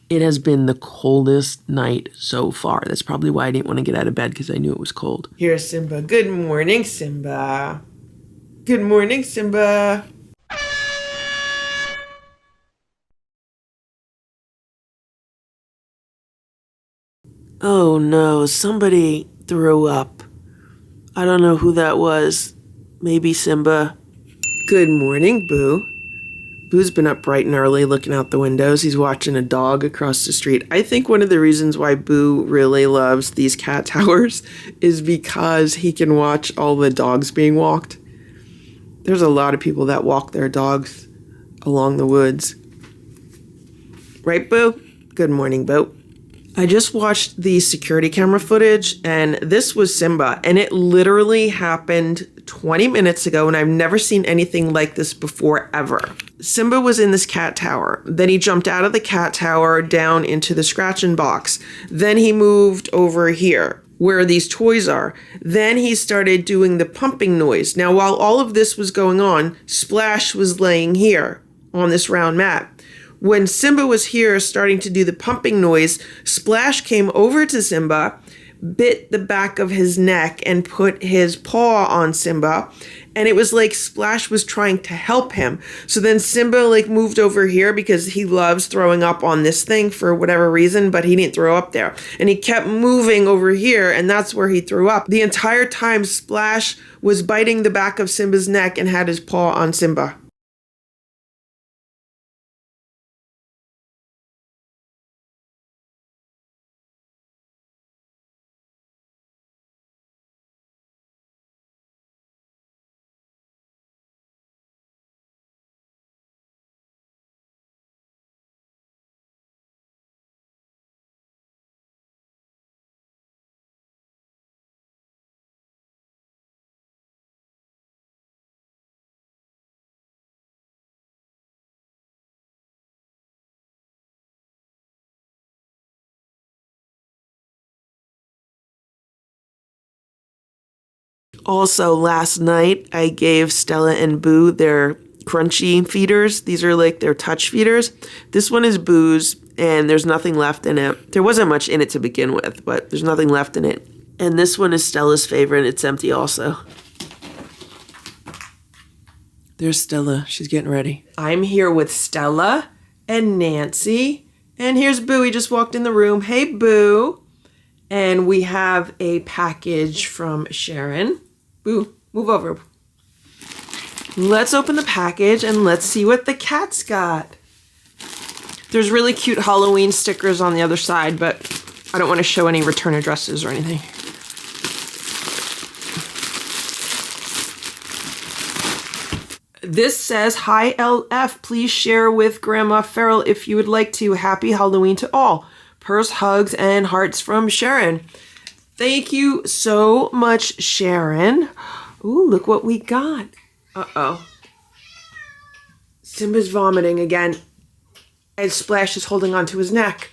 S2: It has been the coldest night so far. That's probably why I didn't want to get out of bed, because I knew it was cold.
S1: Here's Simba. Good morning, Simba. Good morning, Simba.
S2: Oh no, somebody threw up. I don't know who that was. Maybe Simba.
S1: Good morning, Boo. Boo's been up bright and early looking out the windows. He's watching a dog across the street. I think one of the reasons why Boo really loves these cat towers is because he can watch all the dogs being walked. There's a lot of people that walk their dogs along the woods. Right, Boo? Good morning, Boo. I just watched the security camera footage, and this was Simba, and it literally happened 20 minutes ago, and I've never seen anything like this before, ever. Simba was in this cat tower. Then he jumped out of the cat tower down into the scratching box. Then he moved over here, where these toys are. Then he started doing the pumping noise. Now, while all of this was going on, Splash was laying here on this round mat. When Simba was here starting to do the pumping noise, Splash came over to Simba, bit the back of his neck, and put his paw on Simba. And it was like Splash was trying to help him. So then Simba moved over here because he loves throwing up on this thing for whatever reason, but he didn't throw up there. And he kept moving over here, and that's where he threw up. The entire time Splash was biting the back of Simba's neck and had his paw on Simba. Also, last night, I gave Stella and Boo their crunchy feeders. These are their touch feeders. This one is Boo's, and there's nothing left in it. There wasn't much in it to begin with, but there's nothing left in it. And this one is Stella's favorite. It's empty also. There's Stella. She's getting ready. I'm here with Stella and Nancy. And here's Boo. He just walked in the room. Hey, Boo. And we have a package from Sharon. Boo, move over. Let's open the package and let's see what the cat's got. There's really cute Halloween stickers on the other side, but I don't want to show any return addresses or anything. This says, "Hi LF, please share with Grandma Farrell if you would like to. Happy Halloween to all. Purse, hugs, and hearts from Sharon." Thank you so much, Sharon. Ooh, look what we got. Uh-oh. Simba's vomiting again. And Splash is holding onto his neck.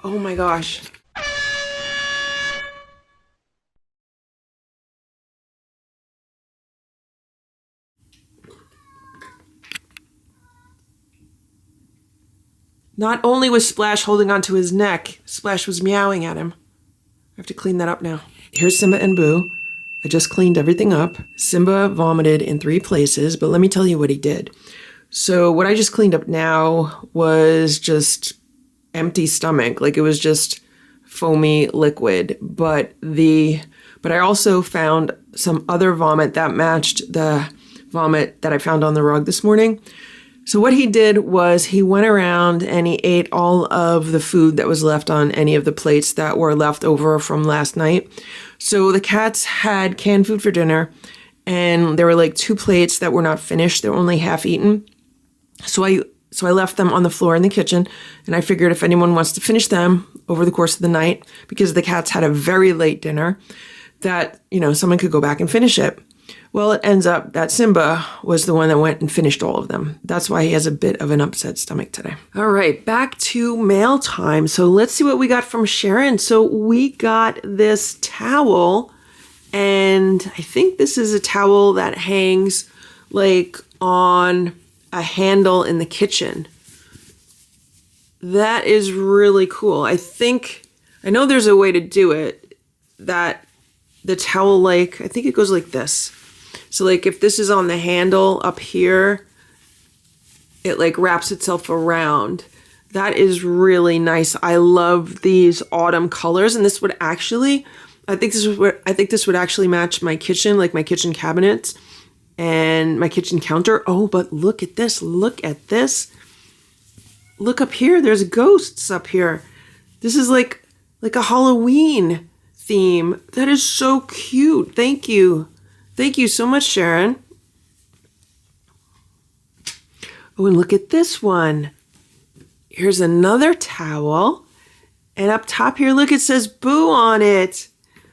S1: Oh my gosh. Not only was Splash holding onto his neck, Splash was meowing at him. I have to clean that up now. Here's Simba and Boo. I just cleaned everything up. Simba vomited in 3 places, but let me tell you what he did. So what I just cleaned up now was just empty stomach. It was just foamy liquid. But I also found some other vomit that matched the vomit that I found on the rug this morning. So what he did was he went around and he ate all of the food that was left on any of the plates that were left over from last night. So the cats had canned food for dinner, and there were 2 plates that were not finished. They were only half eaten. So I So I left them on the floor in the kitchen, and I figured if anyone wants to finish them over the course of the night, because the cats had a very late dinner, that, someone could go back and finish it. Well, it ends up that Simba was the one that went and finished all of them. That's why he has a bit of an upset stomach today. All right, back to mail time. So let's see what we got from Sharon. So we got this towel, and I think this is a towel that hangs like on a handle in the kitchen. That is really cool. I know there's a way to do it, that the towel, I think it goes like this. So if this is on the handle up here, it wraps itself around. That is really nice. I love these autumn colors, and this would actually, I think this would actually match my kitchen, my kitchen cabinets and my kitchen counter. Oh, but look at this. Look at this. Look up here. There's ghosts up here. This is like a Halloween theme. That is so cute. Thank you. Thank you so much, Sharon. Oh, and look at this one. Here's another towel. And up top here, look, it says Boo on it.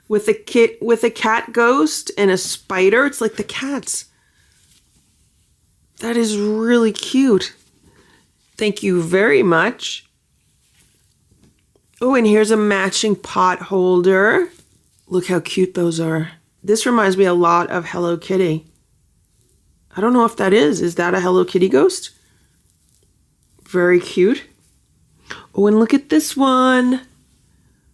S1: With a cat ghost and a spider. It's like the cats. That is really cute. Thank you very much. Oh, and here's a matching pot holder. Look how cute those are. This reminds me a lot of Hello Kitty. I don't know if that is. Is that a Hello Kitty ghost? Very cute. Oh, and look at this one.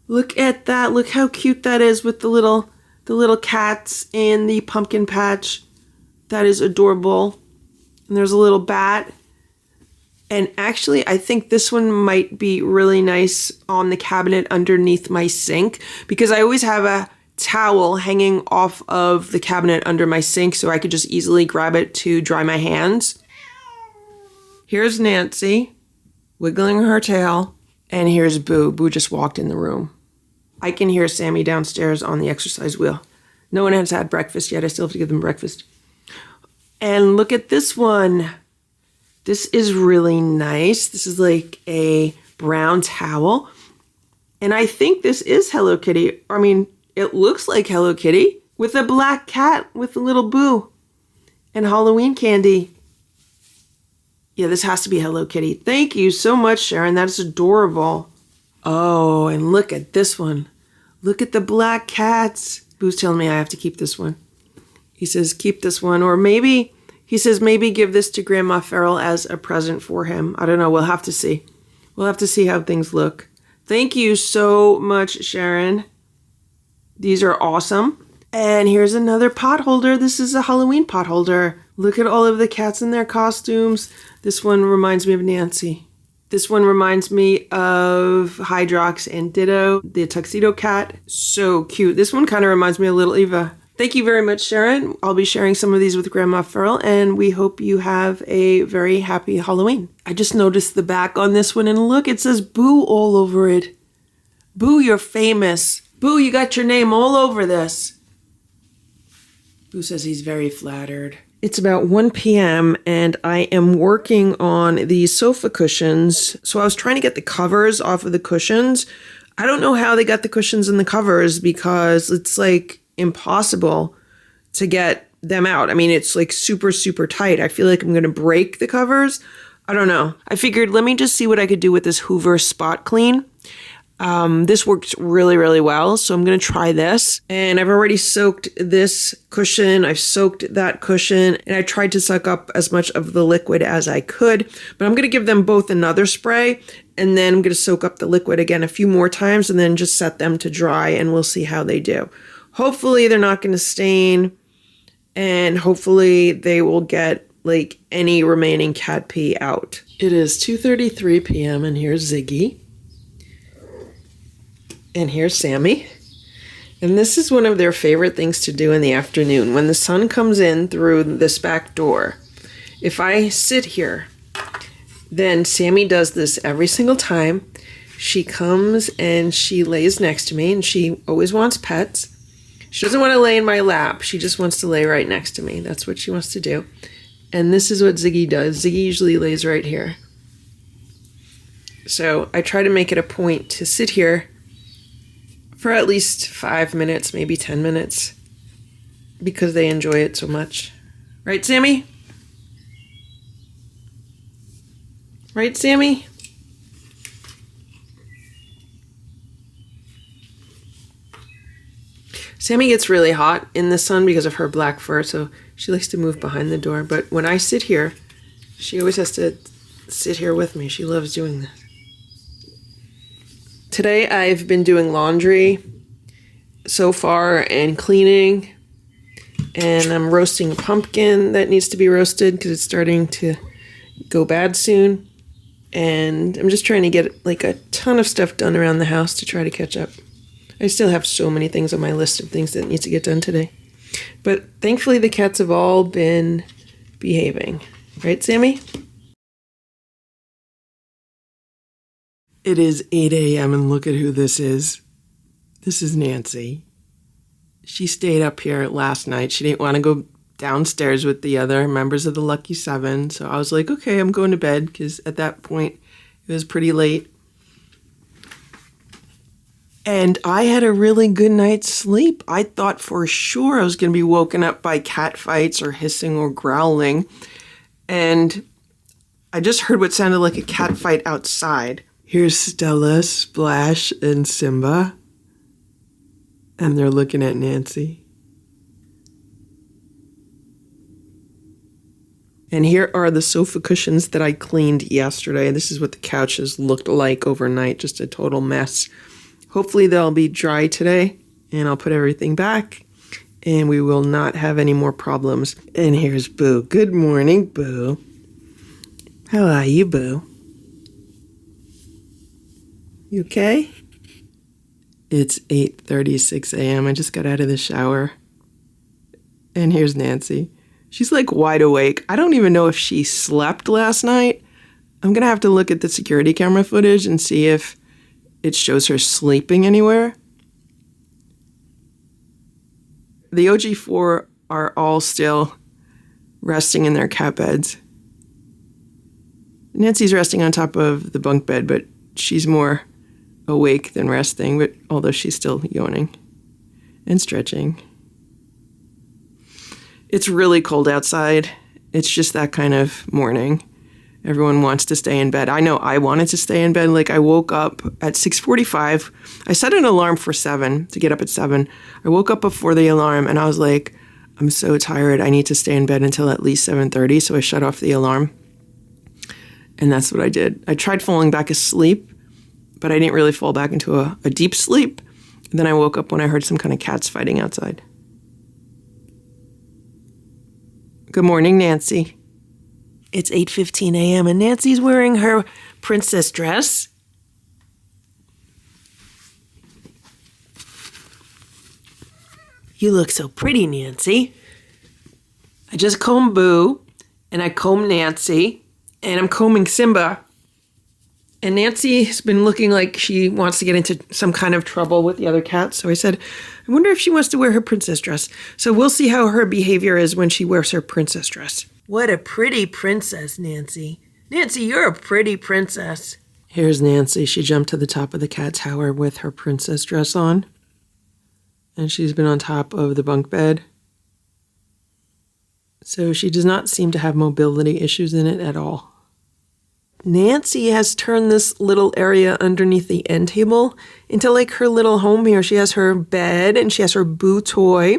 S1: Look at that. Look how cute that is with the little cats in the pumpkin patch. That is adorable. And there's a little bat. And actually, I think this one might be really nice on the cabinet underneath my sink, because I always have a towel hanging off of the cabinet under my sink, so I could just easily grab it to dry my hands. Here's Nancy wiggling her tail, and here's Boo. Boo just walked in the room. I can hear Sammy downstairs on the exercise wheel. No one has had breakfast yet. I still have to give them breakfast. And look at this one. This is really nice. This is like a brown towel. And I think this is Hello Kitty. I mean, it looks like Hello Kitty with a black cat with a little Boo and Halloween candy. Yeah, this has to be Hello Kitty. Thank you so much, Sharon. That's adorable. Oh, and look at this one. Look at the black cats. Boo's telling me I have to keep this one. He says, keep this one. Or maybe, he says, maybe give this to Grandma Farrell as a present for him. I don't know. We'll have to see. We'll have to see how things look. Thank you so much, Sharon. These are awesome. And here's another pot holder. This is a Halloween pot holder. Look at all of the cats in their costumes. This one reminds me of Nancy. This one reminds me of Hydrox and Ditto, the tuxedo cat. So cute. This one kind of reminds me of Little Eva. Thank you very much, Sharon. I'll be sharing some of these with Grandma Farrell, and we hope you have a very happy Halloween. I just noticed the back on this one, and look, it says Boo all over it. Boo, you're famous. Boo, you got your name all over this. Boo says he's very flattered. It's about 1 p.m. and I am working on these sofa cushions. So I was trying to get the covers off of the cushions. I don't know how they got the cushions and the covers, because it's like impossible to get them out. I mean, it's like super, super tight. I feel like I'm going to break the covers. I don't know. I figured, let me just see what I could do with this Hoover Spot Clean. This worked really, really well, so I'm going to try this. And I've already soaked this cushion. I've soaked that cushion, and I tried to suck up as much of the liquid as I could. But I'm going to give them both another spray, and then I'm going to soak up the liquid again a few more times, and then just set them to dry, and we'll see how they do. Hopefully they're not going to stain, and hopefully they will get like any remaining cat pee out. It is 2:33 p.m. and here's Ziggy. And here's Sammy. And this is one of their favorite things to do in the afternoon. When the sun comes in through this back door, if I sit here, then Sammy does this every single time. She comes and she lays next to me, and she always wants pets. She doesn't want to lay in my lap. She just wants to lay right next to me. That's what she wants to do. And this is what Ziggy does. Ziggy usually lays right here. So I try to make it a point to sit here for at least 5 minutes, maybe 10 minutes, because they enjoy it so much. Right, Sammy? Right, Sammy? Sammy gets really hot in the sun because of her black fur, so she likes to move behind the door. But when I sit here, she always has to sit here with me. She loves doing this. Today I've been doing laundry so far and cleaning, and I'm roasting a pumpkin that needs to be roasted because it's starting to go bad soon. And I'm just trying to get like a ton of stuff done around the house to try to catch up. I still have so many things on my list of things that need to get done today. But thankfully the cats have all been behaving. Right, Sammy?
S2: It is 8 a.m. and look at who this is. This is Nancy. She stayed up here last night. She didn't want to go downstairs with the other members of the Lucky Seven. So I was like, okay, I'm going to bed because at that point it was pretty late. And I had a really good night's sleep. I thought for sure I was going to be woken up by cat fights or hissing or growling. And I just heard what sounded like a cat fight outside. Here's Stella, Splash, and Simba. And they're looking at Nancy.
S1: And here are the sofa cushions that I cleaned yesterday. This is what the couches looked like overnight, just a total mess. Hopefully they'll be dry today, and I'll put everything back, and we will not have any more problems. And here's Boo. Good morning, Boo. How are you, Boo? You okay?
S2: It's 8:36 a.m. I just got out of the shower. And here's Nancy. She's like wide awake. I don't even know if she slept last night. I'm going to have to look at the security camera footage and see if it shows her sleeping anywhere. The OG4 are all still resting in their cat beds. Nancy's resting on top of the bunk bed, but she's more awake than resting, but although she's still yawning and stretching. It's really cold outside. It's just that kind of morning. Everyone wants to stay in bed. I know I wanted to stay in bed. Like I woke up at 6:45. I set an alarm for 7 to get up at 7. I woke up before the alarm and I was like, I'm so tired. I need to stay in bed until at least 7:30. So I shut off the alarm. And that's what I did. I tried falling back asleep, but I didn't really fall back into a deep sleep. And then I woke up when I heard some kind of cats fighting outside. Good morning, Nancy. It's 8:15 a.m. and Nancy's wearing her princess dress. You look so pretty, Nancy. I just combed Boo, and I combed Nancy, and I'm combing Simba. And Nancy has been looking like she wants to get into some kind of trouble with the other cats. So I said, I wonder if she wants to wear her princess dress. So we'll see how her behavior is when she wears her princess dress. What a pretty princess, Nancy. Nancy, you're a pretty princess. Here's Nancy. She jumped to the top of the cat tower with her princess dress on. And she's been on top of the bunk bed. So she does not seem to have mobility issues in it at all. Nancy has turned this little area underneath the end table into like her little home here. She has her bed and she has her Boo toy.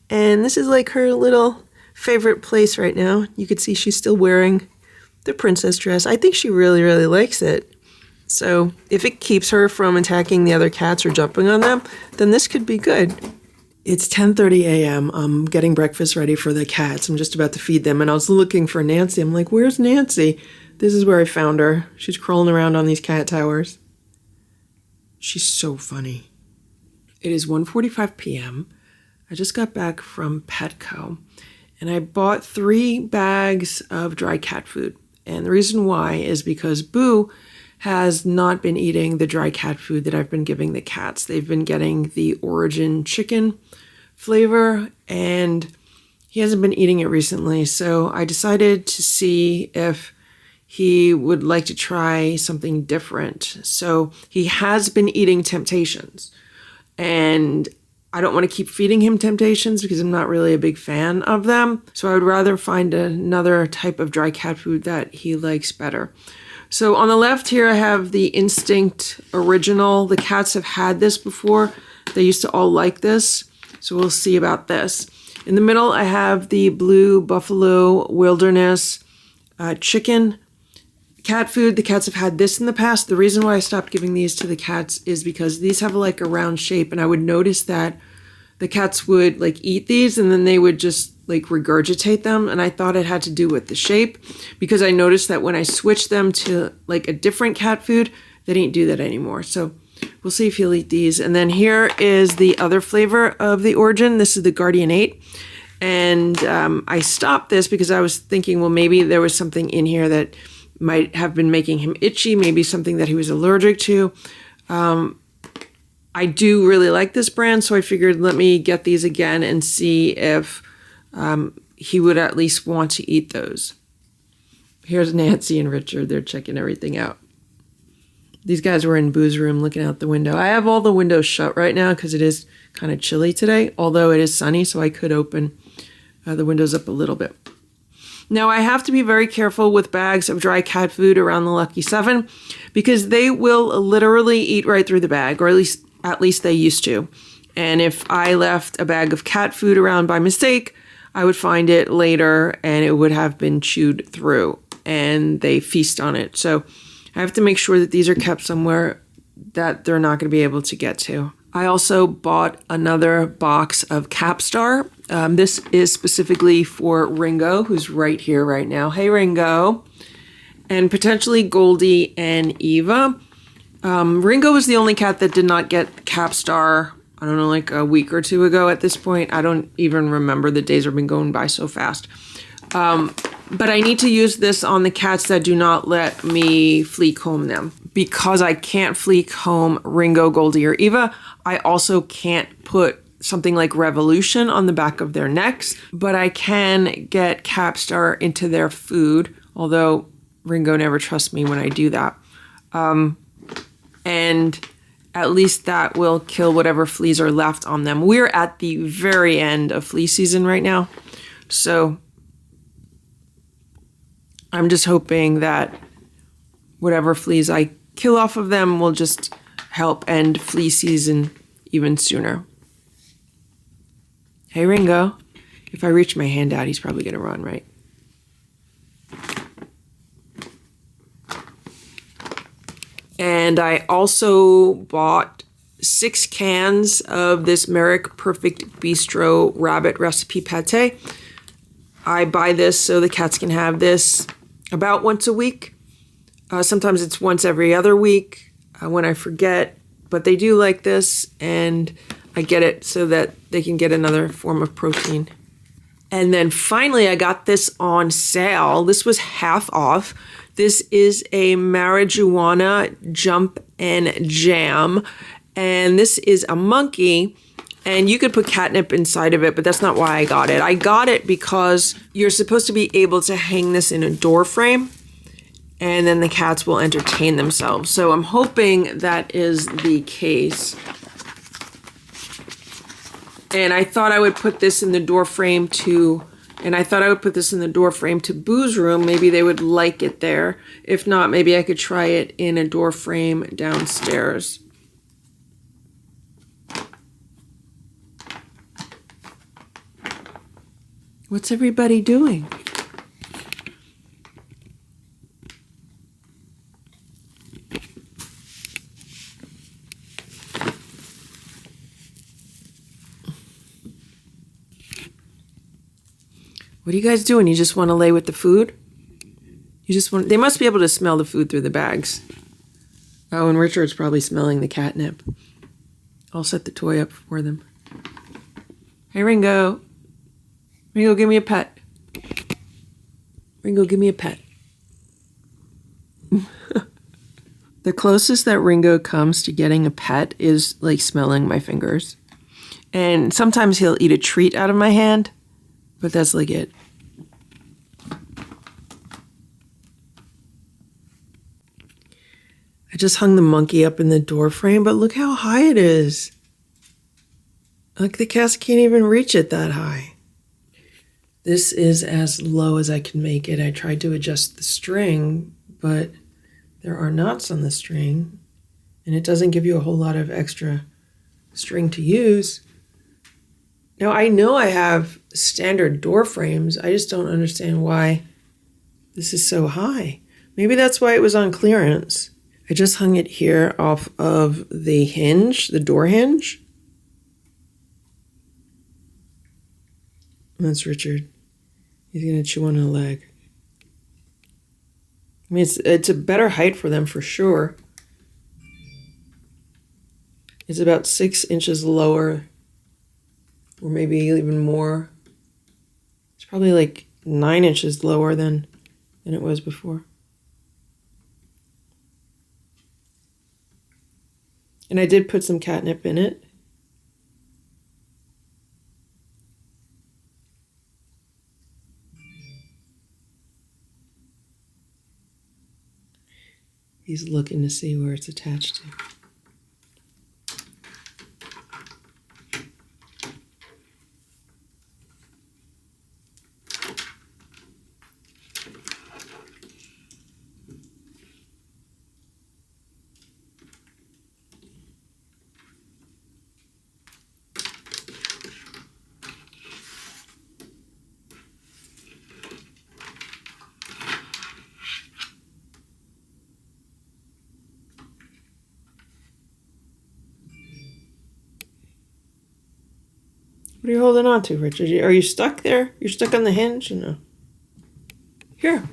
S2: And this is like her little favorite place right now. You could see she's still wearing the princess dress. I think she really, really likes it. So if it keeps her from attacking the other cats or jumping on them, then this could be good. It's 10:30 a.m. I'm getting breakfast ready for the cats. I'm just about to feed them. And I was looking for Nancy. I'm like, where's Nancy? This is where I found her. She's crawling around on these cat towers. She's so funny. It is 1:45 p.m. I just got back from Petco, and I bought 3 bags of dry cat food. And the reason why is because Boo has not been eating the dry cat food that I've been giving the cats. They've been getting the Origin chicken flavor, and he hasn't been eating it recently. So I decided to see if
S1: he would like to try something different. So he has been eating Temptations. And I don't want to keep feeding him Temptations because I'm not really a big fan of them. So I would rather find another type of dry cat food that he likes better. So on the left here, I have the Instinct Original. The cats have had this before. They used to all like this. So we'll see about this. In the middle, I have the Blue Buffalo Wilderness Chicken cat food. The cats have had this in the past. The reason why I stopped giving these to the cats is because these have like a round shape, and I would notice that the cats would like eat these and then they would just like regurgitate them, and I thought it had to do with the shape, because I noticed that when I switched them to like a different cat food, they didn't do that anymore. So we'll see if he'll eat these. And then here is the other flavor of the Origin. This is the Guardian 8. And I stopped this because I was thinking, well, maybe there was something in here that might have been making him itchy, maybe something that he was allergic to. I do really like this brand, so I figured let me get these again and see if he would at least want to eat those. Here's Nancy and Richard. They're checking everything out. These guys were in Boo's room looking out the window. I have all the windows shut right now because it is kind of chilly today, although it is sunny, so I could open the windows up a little bit. Now, I have to be very careful with bags of dry cat food around the Lucky 7 because they will literally eat right through the bag, or at least they used to. And if I left a bag of cat food around by mistake, I would find it later and it would have been chewed through, and they feast on it. So I have to make sure that these are kept somewhere that they're not going to be able to get to. I also bought another box of Capstar. This is specifically for Ringo, who's right here right now. Hey, Ringo. And potentially Goldie and Eva. Ringo was the only cat that did not get Capstar, I don't know, like a week or two ago at this point. I don't even remember. The days have been going by so fast. But I need to use this on the cats that do not let me flea comb them. Because I can't flea comb Ringo, Goldie, or Eva, I also can't put something like Revolution on the back of their necks, but I can get Capstar into their food, although Ringo never trusts me when I do that. And at least that will kill whatever fleas are left on them. We're at the very end of flea season right now, so I'm just hoping that whatever fleas I kill off of them will just help end flea season even sooner. Hey, Ringo. If I reach my hand out, he's probably going to run, right? And I also bought 6 cans of this Merrick Perfect Bistro Rabbit Recipe Pate. I buy this so the cats can have this about once a week. Sometimes it's once every other week when I forget, but they do like this, and I get it so that they can get another form of protein. And then finally, I got this on sale. This was half off. This is a marijuana jump and jam, and this is a monkey, and you could put catnip inside of it, but that's not why I got it. I got it because you're supposed to be able to hang this in a door frame, and then the cats will entertain themselves. So I'm hoping that is the case. And I thought I would put this in the door frame to Boo's room. Maybe they would like it there. If not, maybe I could try it in a door frame downstairs. What's everybody doing? What are you guys doing? You just want to lay with the food? They must be able to smell the food through the bags. Oh, and Richard's probably smelling the catnip. I'll set the toy up for them. Hey, Ringo. Ringo, give me a pet. Ringo, give me a pet. The closest that Ringo comes to getting a pet is like smelling my fingers. And sometimes he'll eat a treat out of my hand. But that's like it. I just hung the monkey up in the door frame, but look how high it is. Like the cats can't even reach it that high. This is as low as I can make it. I tried to adjust the string, but there are knots on the string, and it doesn't give you a whole lot of extra string to use. Now, I know I have standard door frames. I just don't understand why this is so high. Maybe that's why it was on clearance. I just hung it here off of the hinge, the door hinge. That's Richard. He's going to chew on a leg. I mean, it's a better height for them for sure. It's about 6 inches lower, or maybe even more. It's probably like 9 inches lower than it was before. And I did put some catnip in it. He's looking to see where it's attached to. What are you holding on to, Richard? Are you stuck there? You're stuck on the hinge? Or no? Here.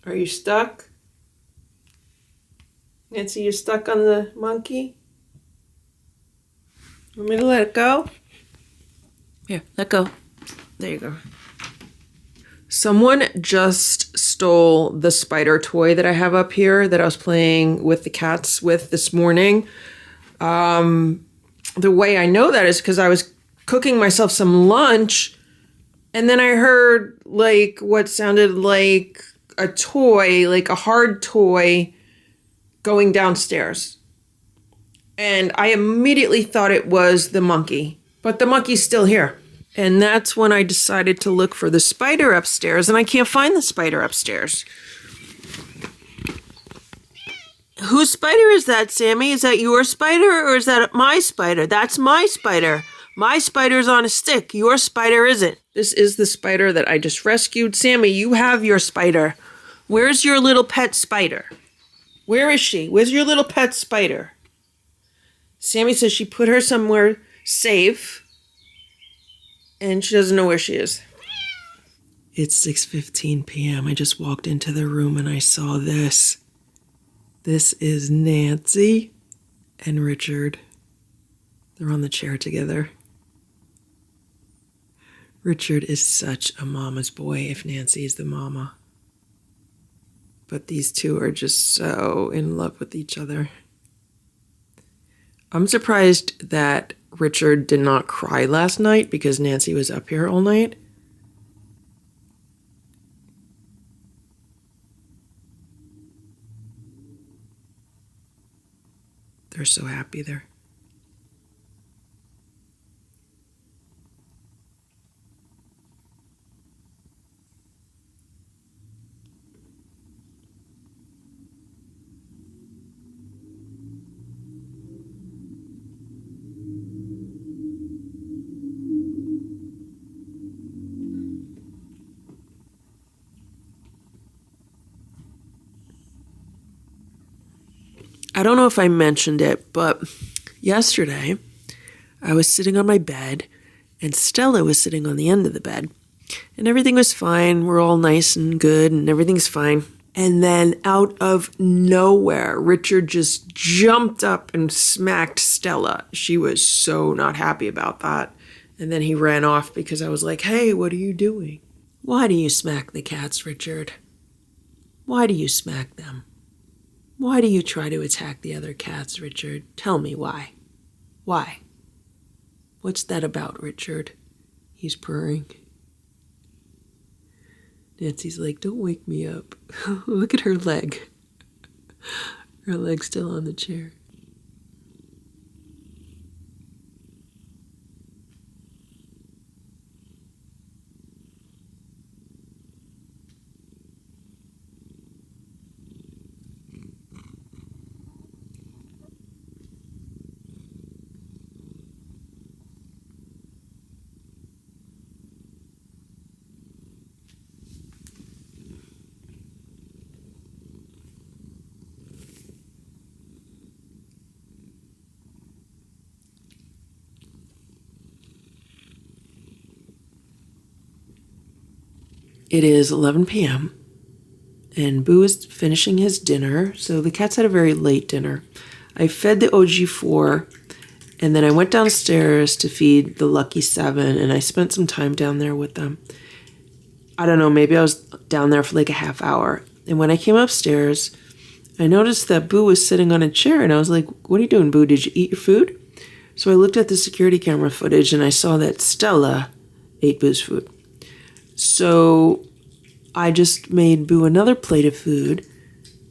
S1: Are you stuck? Nancy, you stuck on the monkey? Want me to let it go? Here, let go. There you go. Someone just stole the spider toy that I have up here that I was playing with the cats with this morning. The way I know that is because I was cooking myself some lunch, and then I heard like what sounded like a toy, like a hard toy, going downstairs. And I immediately thought it was the monkey, but the monkey's still here. And that's when I decided to look for the spider upstairs, and I can't find the spider upstairs.
S2: Whose spider is that, Sammy? Is that your spider or is that my spider? That's my spider. My spider's on a stick. Your spider isn't.
S1: This is the spider that I just rescued.
S2: Sammy, you have your spider. Where's your little pet spider? Where is she? Where's your little pet spider?
S1: Sammy says she put her somewhere safe, and she doesn't know where she is. It's 6:15 p.m. I just walked into the room and I saw this. This is Nancy and Richard. They're on the chair together. Richard is such a mama's boy if Nancy is the mama. But these two are just so in love with each other. I'm surprised that Richard did not cry last night because Nancy was up here all night. They're so happy there. I don't know if I mentioned it, but yesterday I was sitting on my bed and Stella was sitting on the end of the bed and everything was fine. We're all nice and good and everything's fine. And then out of nowhere, Richard just jumped up and smacked Stella. She was so not happy about that. And then he ran off because I was like, hey, what are you doing? Why do you smack the cats, Richard? Why do you smack them? Why do you try to attack the other cats, Richard? Tell me why. Why? What's that about, Richard? He's purring. Nancy's like, don't wake me up. Look at her leg. Her leg's still on the chair. It is 11 p.m. and Boo is finishing his dinner. So the cats had a very late dinner. I fed the OG4 and then I went downstairs to feed the Lucky 7 and I spent some time down there with them. I don't know, maybe I was down there for like a half hour. And when I came upstairs, I noticed that Boo was sitting on a chair and I was like, what are you doing, Boo? Did you eat your food? So I looked at the security camera footage and I saw that Stella ate Boo's food. So I just made Boo another plate of food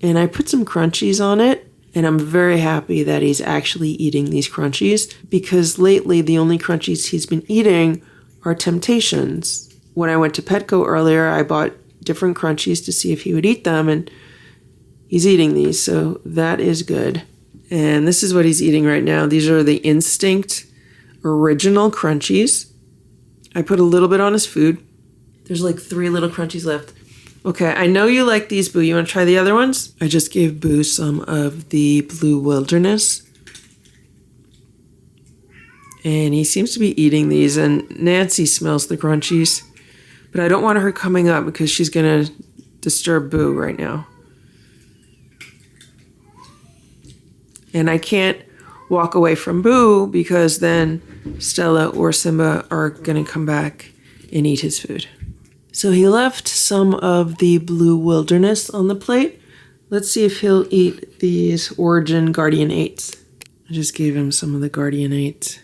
S1: and I put some crunchies on it. And I'm very happy that he's actually eating these crunchies because lately the only crunchies he's been eating are Temptations. When I went to Petco earlier, I bought different crunchies to see if he would eat them and he's eating these. So that is good. And this is what he's eating right now. These are the Instinct Original Crunchies. I put a little bit on his food. There's like 3 little crunchies left. Okay, I know you like these, Boo. You want to try the other ones? I just gave Boo some of the Blue Wilderness. And he seems to be eating these. And Nancy smells the crunchies. But I don't want her coming up because she's going to disturb Boo right now. And I can't walk away from Boo because then Stella or Simba are going to come back and eat his food. So he left some of the Blue Wilderness on the plate. Let's see if he'll eat these Origin Guardian 8s. I just gave him some of the Guardian 8s.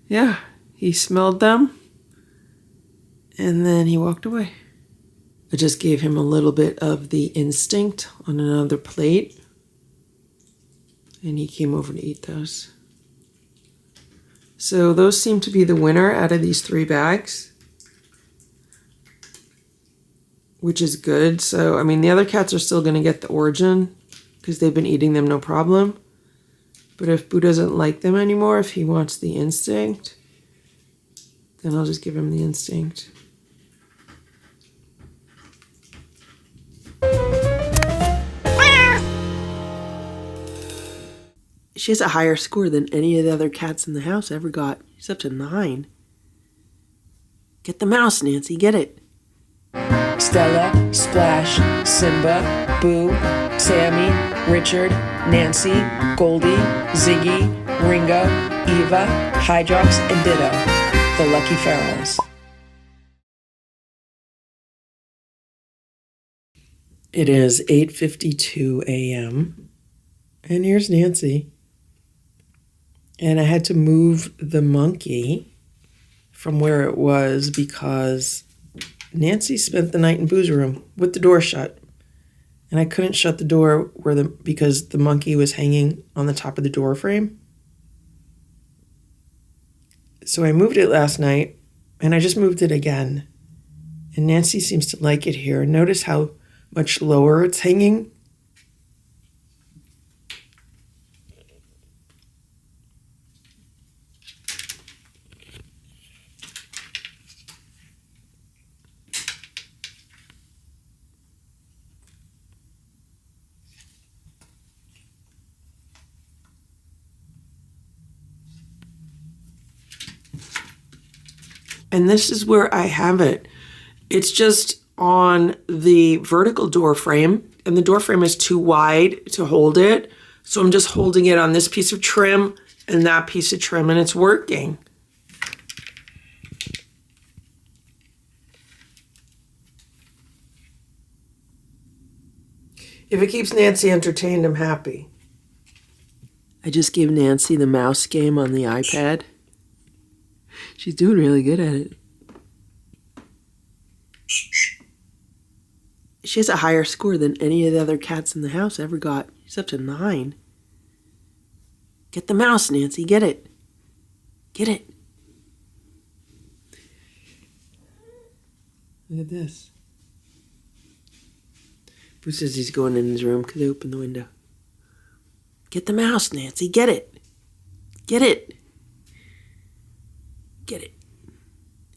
S1: Yeah, he smelled them and then he walked away. I just gave him a little bit of the Instinct on another plate. And he came over to eat those. So those seem to be the winner out of these 3 bags, which is good. So, I mean, the other cats are still going to get the origin because they've been eating them no problem. But if Boo doesn't like them anymore, if he wants the instinct, then I'll just give him the instinct.
S2: She has a higher score than any of the other cats in the house ever got. She's up to 9. Get the mouse, Nancy, get it.
S4: Stella, Splash, Simba, Boo, Sammy, Richard, Nancy, Goldie, Ziggy, Ringo, Eva, Hydrox, and Ditto, the Lucky Ferals.
S1: It is 8:52 a.m. and here's Nancy. And I had to move the monkey from where it was because Nancy spent the night in Boo's room with the door shut. And I couldn't shut the door because the monkey was hanging on the top of the door frame. So I moved it last night, and I just moved it again. And Nancy seems to like it here. Notice how much lower it's hanging. And this is where I have it. It's just on the vertical door frame, and the door frame is too wide to hold it. So I'm just holding it on this piece of trim and that piece of trim, and it's working. If it keeps Nancy entertained, I'm happy.
S2: I just gave Nancy the mouse game on the iPad. She's doing really good at it. She has a higher score than any of the other cats in the house ever got. She's up to 9. Get the mouse, Nancy, get it. Get it.
S1: Look at this.
S2: Boo says he's going in his room because I opened the window. Get the mouse, Nancy, get it. Get it. Get it.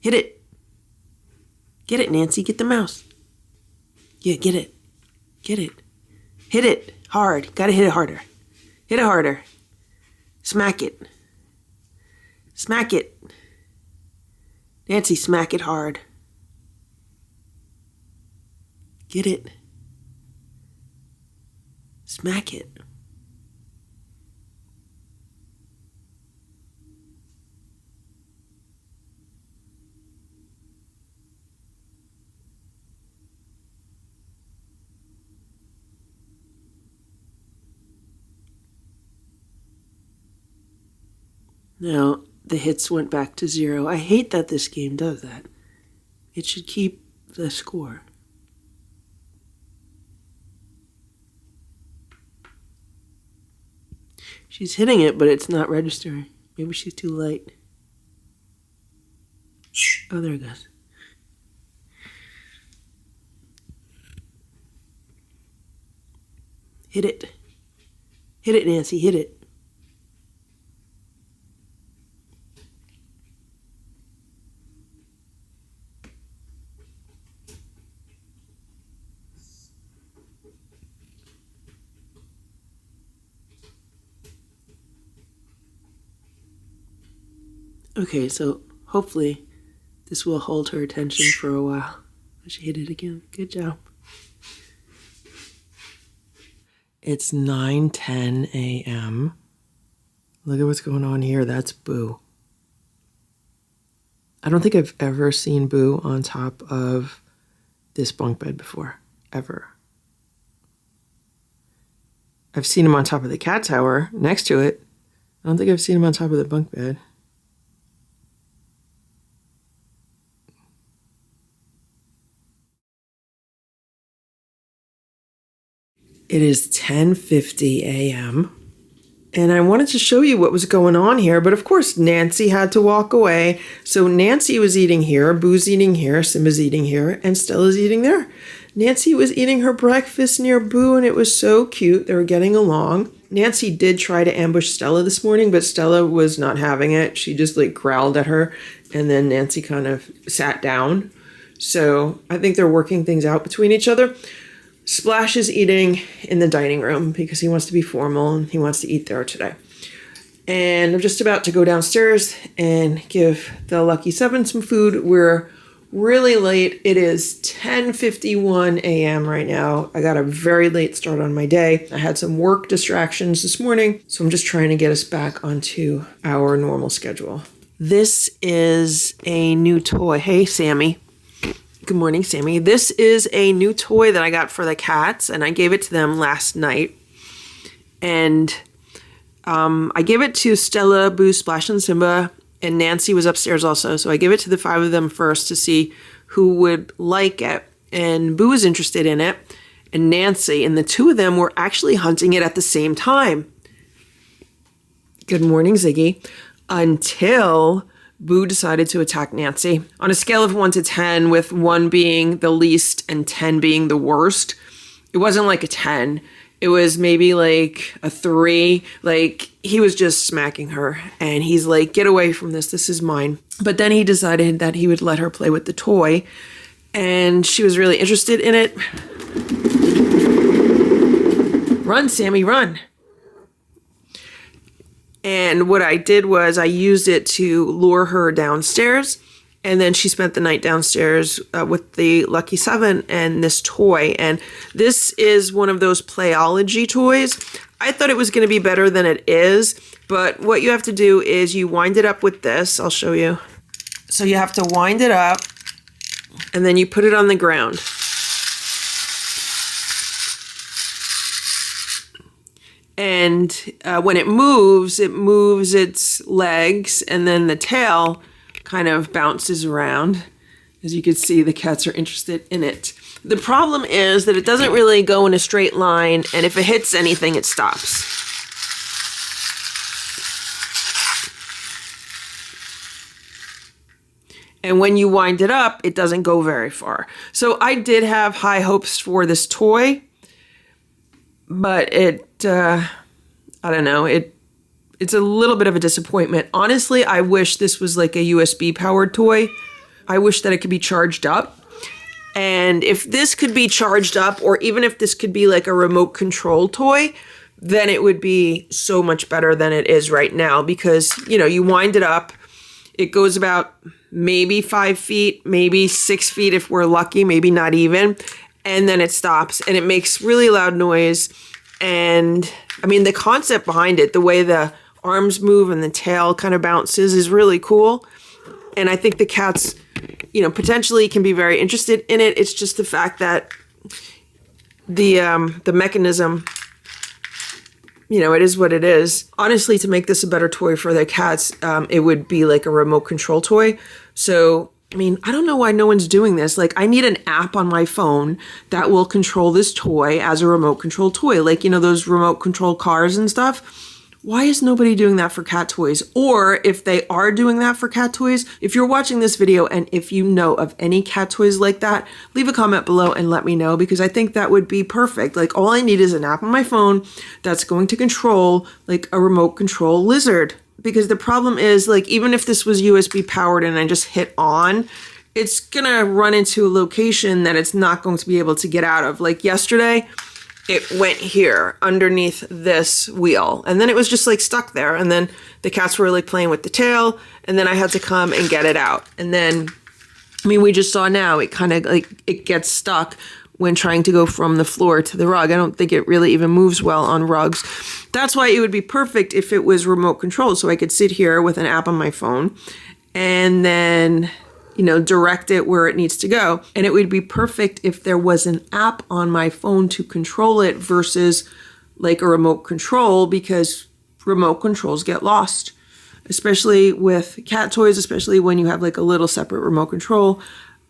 S2: Hit it. Get it, Nancy, get the mouse. Yeah, get it. Get it. Hit it hard. Gotta hit it harder. Hit it harder. Smack it. Smack it. Nancy, smack it hard. Get it. Smack it. Now, the hits went back to 0. I hate that this game does that. It should keep the score. She's hitting it, but it's not registering. Maybe she's too light. Oh, there it goes. Hit it. Hit it, Nancy, hit it. Okay, so hopefully this will hold her attention for a while. She hit it again. Good job.
S1: It's 9:10 a.m. Look at what's going on here. That's Boo. I don't think I've ever seen Boo on top of this bunk bed before. Ever. I've seen him on top of the cat tower next to it. I don't think I've seen him on top of the bunk bed. It is 10:50 a.m. And I wanted to show you what was going on here, but of course Nancy had to walk away. So Nancy was eating here, Boo's eating here, Simba's eating here, and Stella's eating there. Nancy was eating her breakfast near Boo, and it was so cute. They were getting along. Nancy did try to ambush Stella this morning, but Stella was not having it. She just like growled at her, and then Nancy kind of sat down. So I think they're working things out between each other. Splash is eating in the dining room because he wants to be formal and he wants to eat there today. And I'm just about to go downstairs and give the Lucky Seven some food. We're really late. It is 10:51 a.m. right now. I got a very late start on my day. I had some work distractions this morning, so I'm just trying to get us back onto our normal schedule. This is a new toy. Hey, Sammy. Good morning, Sammy. This is a new toy that I got for the cats, and I gave it to them last night. And I gave it to Stella, Boo, Splash, and Simba, and Nancy was upstairs also. So I gave it to the 5 of them first to see who would like it. And Boo was interested in it, and Nancy, and the 2 of them were actually hunting it at the same time. Good morning, Ziggy. Until Boo decided to attack Nancy. On a scale of 1 to 10, with 1 being the least and 10 being the worst, it wasn't like a 10. It was maybe like a 3. Like, he was just smacking her. And he's like, get away from this. This is mine. But then he decided that he would let her play with the toy. And she was really interested in it. Run, Sammy, run. And what I did was I used it to lure her downstairs. And then she spent the night downstairs with the Lucky Seven and this toy. And this is one of those Playology toys. I thought it was going to be better than it is. But what you have to do is you wind it up with this. I'll show you. So you have to wind it up. And then you put it on the ground. And when it moves its legs, and then the tail kind of bounces around. As you can see, the cats are interested in it. The problem is that it doesn't really go in a straight line, and if it hits anything, it stops. And when you wind it up, it doesn't go very far. So I did have high hopes for this toy, but I don't know, it's a little bit of a disappointment. Honestly, I wish this was like a USB powered toy. I wish that it could be charged up. And if this could be charged up, or even if this could be like a remote control toy, then it would be so much better than it is right now. Because, you know, you wind it up, it goes about maybe 5 feet, maybe 6 feet if we're lucky, maybe not even. And then it stops and it makes really loud noise. And I mean, the concept behind it, the way the arms move and the tail kind of bounces is really cool. And I think the cats, you know, potentially can be very interested in it. It's just the fact that the mechanism, you know, it is what it is. Honestly, to make this a better toy for the cats, it would be like a remote control toy. So, I mean, I don't know why no one's doing this. Like, I need an app on my phone that will control this toy as a remote control toy. Like, you know, those remote control cars and stuff. Why is nobody doing that for cat toys? Or if they are doing that for cat toys, if you're watching this video and if you know of any cat toys like that, leave a comment below and let me know, because I think that would be perfect. Like, all I need is an app on my phone that's going to control like a remote control lizard. Because the problem is, like, even if this was USB powered and I just hit on, it's gonna run into a location that it's not going to be able to get out of. Like yesterday, it went here underneath this wheel, and then it was just like stuck there. And then the cats were like playing with the tail, and then I had to come and get it out. And then, I mean, we just saw now it kind of like it gets stuck when trying to go from the floor to the rug. I don't think it really even moves well on rugs. That's why it would be perfect if it was remote controlled, so I could sit here with an app on my phone and then, you know, direct it where it needs to go. And it would be perfect if there was an app on my phone to control it versus like a remote control, because remote controls get lost, especially with cat toys, especially when you have like a little separate remote control.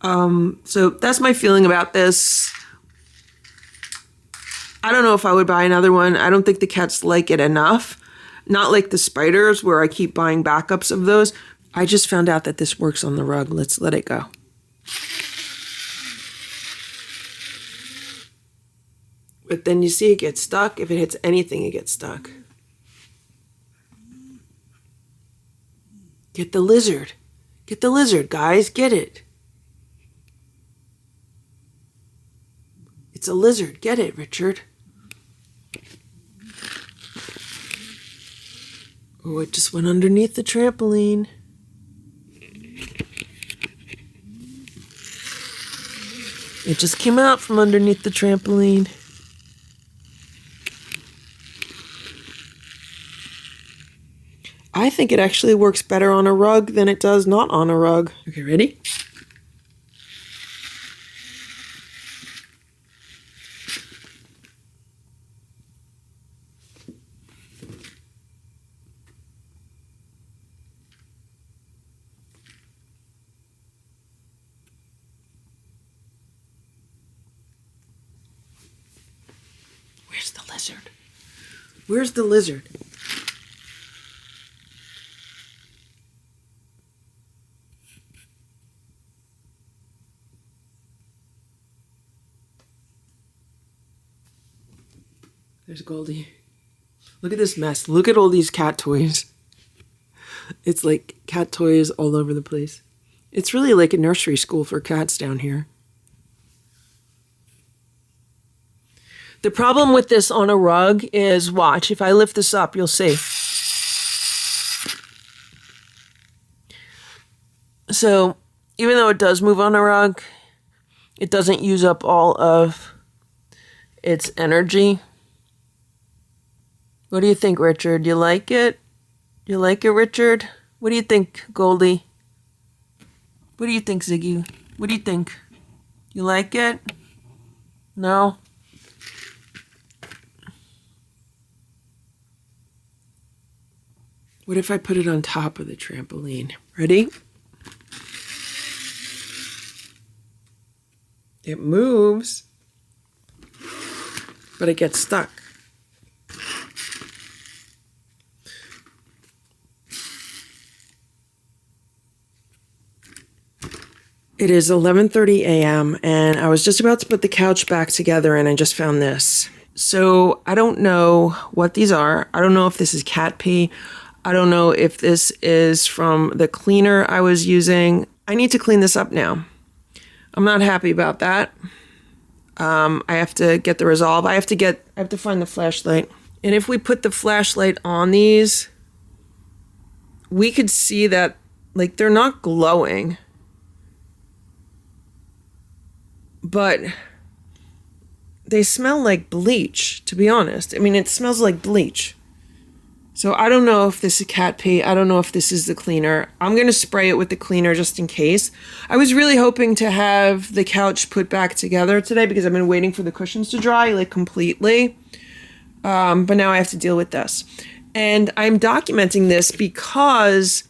S1: So that's my feeling about this. I don't know if I would buy another one. I don't think the cats like it enough. Not like the spiders where I keep buying backups of those. I just found out that this works on the rug. Let's let it go. But then you see it gets stuck. If it hits anything, it gets stuck. Get the lizard. Get the lizard, guys. Get it. It's a lizard. Get it, Richard. Oh, it just went underneath the trampoline. It just came out from underneath the trampoline. I think it actually works better on a rug than it does not on a rug. Okay, ready? Where's the lizard? Where's the lizard? There's Goldie. Look at this mess. Look at all these cat toys. It's like cat toys all over the place. It's really like a nursery school for cats down here. The problem with this on a rug is, watch, if I lift this up, you'll see. So, even though it does move on a rug, it doesn't use up all of its energy. What do you think, Richard? You like it? You like it, Richard? What do you think, Goldie? What do you think, Ziggy? What do you think? You like it? No? What if I put it on top of the trampoline? Ready? It moves, but it gets stuck. It is 11:30 a.m. and I was just about to put the couch back together and I just found this. So I don't know what these are. I don't know if this is cat pee. I don't know if this is from the cleaner I was using. I need to clean this up now. I'm not happy about that. I have to get the resolve. I have to find the flashlight. And if we put the flashlight on these, we could see that, like, they're not glowing. But they smell like bleach, to be honest. I mean, it smells like bleach. So I don't know if this is cat pee. I don't know if this is the cleaner. I'm going to spray it with the cleaner just in case. I was really hoping to have the couch put back together today because I've been waiting for the cushions to dry, like, completely. But now I have to deal with this. And I'm documenting this because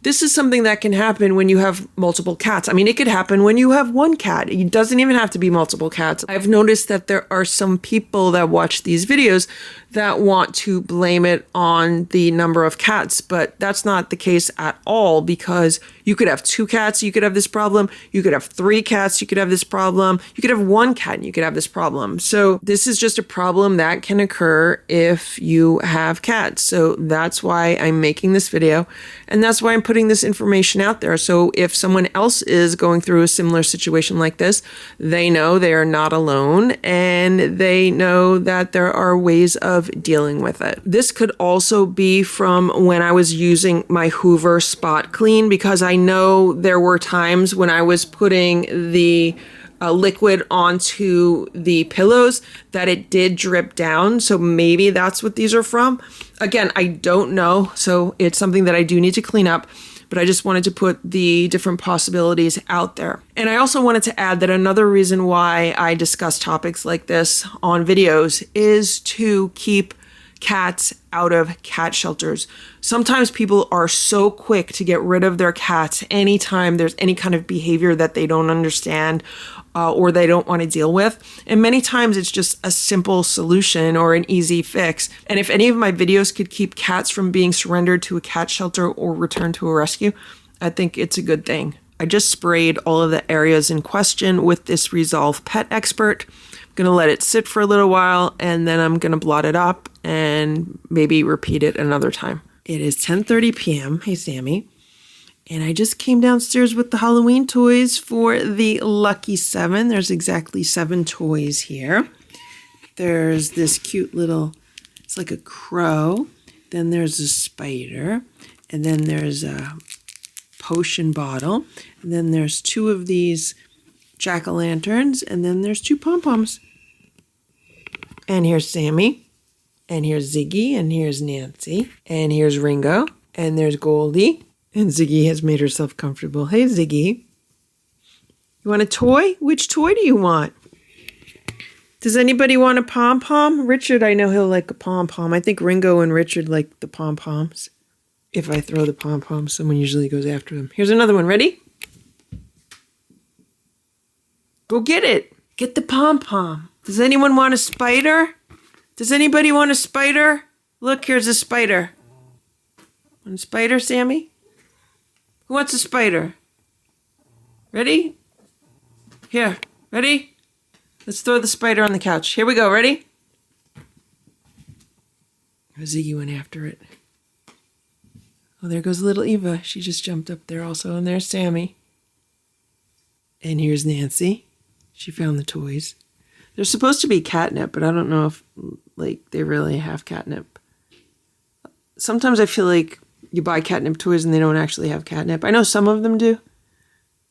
S1: this is something that can happen when you have multiple cats. I mean, it could happen when you have one cat. It doesn't even have to be multiple cats. I've noticed that there are some people that watch these videos that want to blame it on the number of cats, but that's not the case at all because you could have 2 cats, you could have this problem. You could have 3 cats, you could have this problem. You could have 1 cat and you could have this problem. So this is just a problem that can occur if you have cats. So that's why I'm making this video and that's why I'm putting this information out there. So if someone else is going through a similar situation like this, they know they are not alone and they know that there are ways of dealing with it. This could also be from when I was using my Hoover Spot Clean because I know there were times when I was putting the liquid onto the pillows that it did drip down. So maybe that's what these are from. Again, I don't know. So it's something that I do need to clean up. But I just wanted to put the different possibilities out there. And I also wanted to add that another reason why I discuss topics like this on videos is to keep cats out of cat shelters. Sometimes people are so quick to get rid of their cats anytime there's any kind of behavior that they don't understand. or they don't want to deal with. And many times it's just a simple solution or an easy fix. And if any of my videos could keep cats from being surrendered to a cat shelter or returned to a rescue, I think it's a good thing. I just sprayed all of the areas in question with this Resolve Pet Expert. I'm going to let it sit for a little while, and then I'm going to blot it up and maybe repeat it another time. It is 10:30 p.m. Hey, Sammy. And I just came downstairs with the Halloween toys for the Lucky 7. There's exactly 7 toys here. There's this cute little, it's like a crow. Then there's a spider. And then there's a potion bottle. And then there's 2 of these jack-o'-lanterns. And then there's 2 pom-poms. And here's Sammy. And here's Ziggy. And here's Nancy. And here's Ringo. And there's Goldie. And Ziggy has made herself comfortable. Hey, Ziggy. You want a toy? Which toy do you want? Does anybody want a pom-pom? Richard, I know he'll like a pom-pom. I think Ringo and Richard like the pom-poms. If I throw the pom-pom, someone usually goes after them. Here's another one. Ready? Go get it. Get the pom-pom. Does anyone want a spider? Does anybody want a spider? Look, here's a spider. Want a spider, Sammy? Who wants a spider? Ready? Here. Ready? Let's throw the spider on the couch. Here we go. Ready? Ziggy went after it. Oh, there goes little Eva. She just jumped up there also. And there's Sammy. And here's Nancy. She found the toys. There's supposed to be catnip, but I don't know if, like, they really have catnip. Sometimes I feel like you buy catnip toys and they don't actually have catnip. I know some of them do,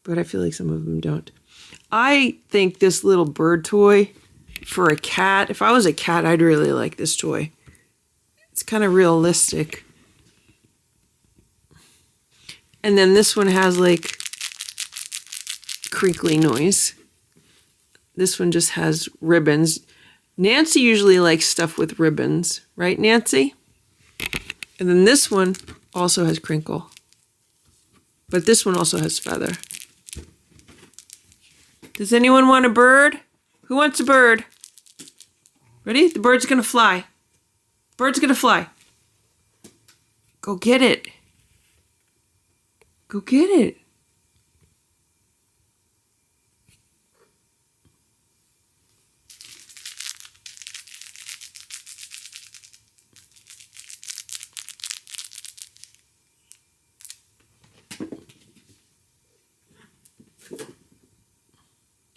S1: but I feel like some of them don't. I think this little bird toy for a cat, if I was a cat, I'd really like this toy. It's kind of realistic. And then this one has like crinkly noise. This one just has ribbons. Nancy usually likes stuff with ribbons, right, Nancy? And then this one also has crinkle. But this one also has feather. Does anyone want a bird? Who wants a bird? Ready? The bird's gonna fly. Bird's gonna fly. Go get it. Go get it.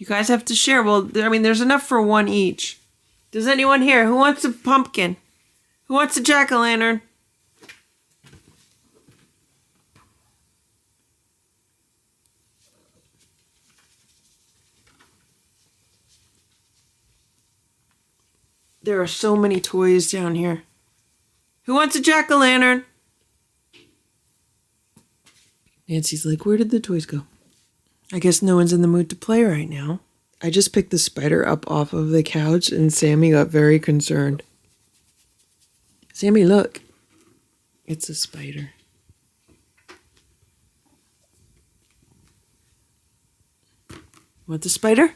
S1: You guys have to share. Well, I mean, there's enough for one each. Does anyone here? Who wants a pumpkin? Who wants a jack-o'-lantern? There are so many toys down here. Who wants a jack-o'-lantern? Nancy's like, where did the toys go? I guess no one's in the mood to play right now. I just picked the spider up off of the couch and Sammy got very concerned. Sammy, look. It's a spider. Want the spider?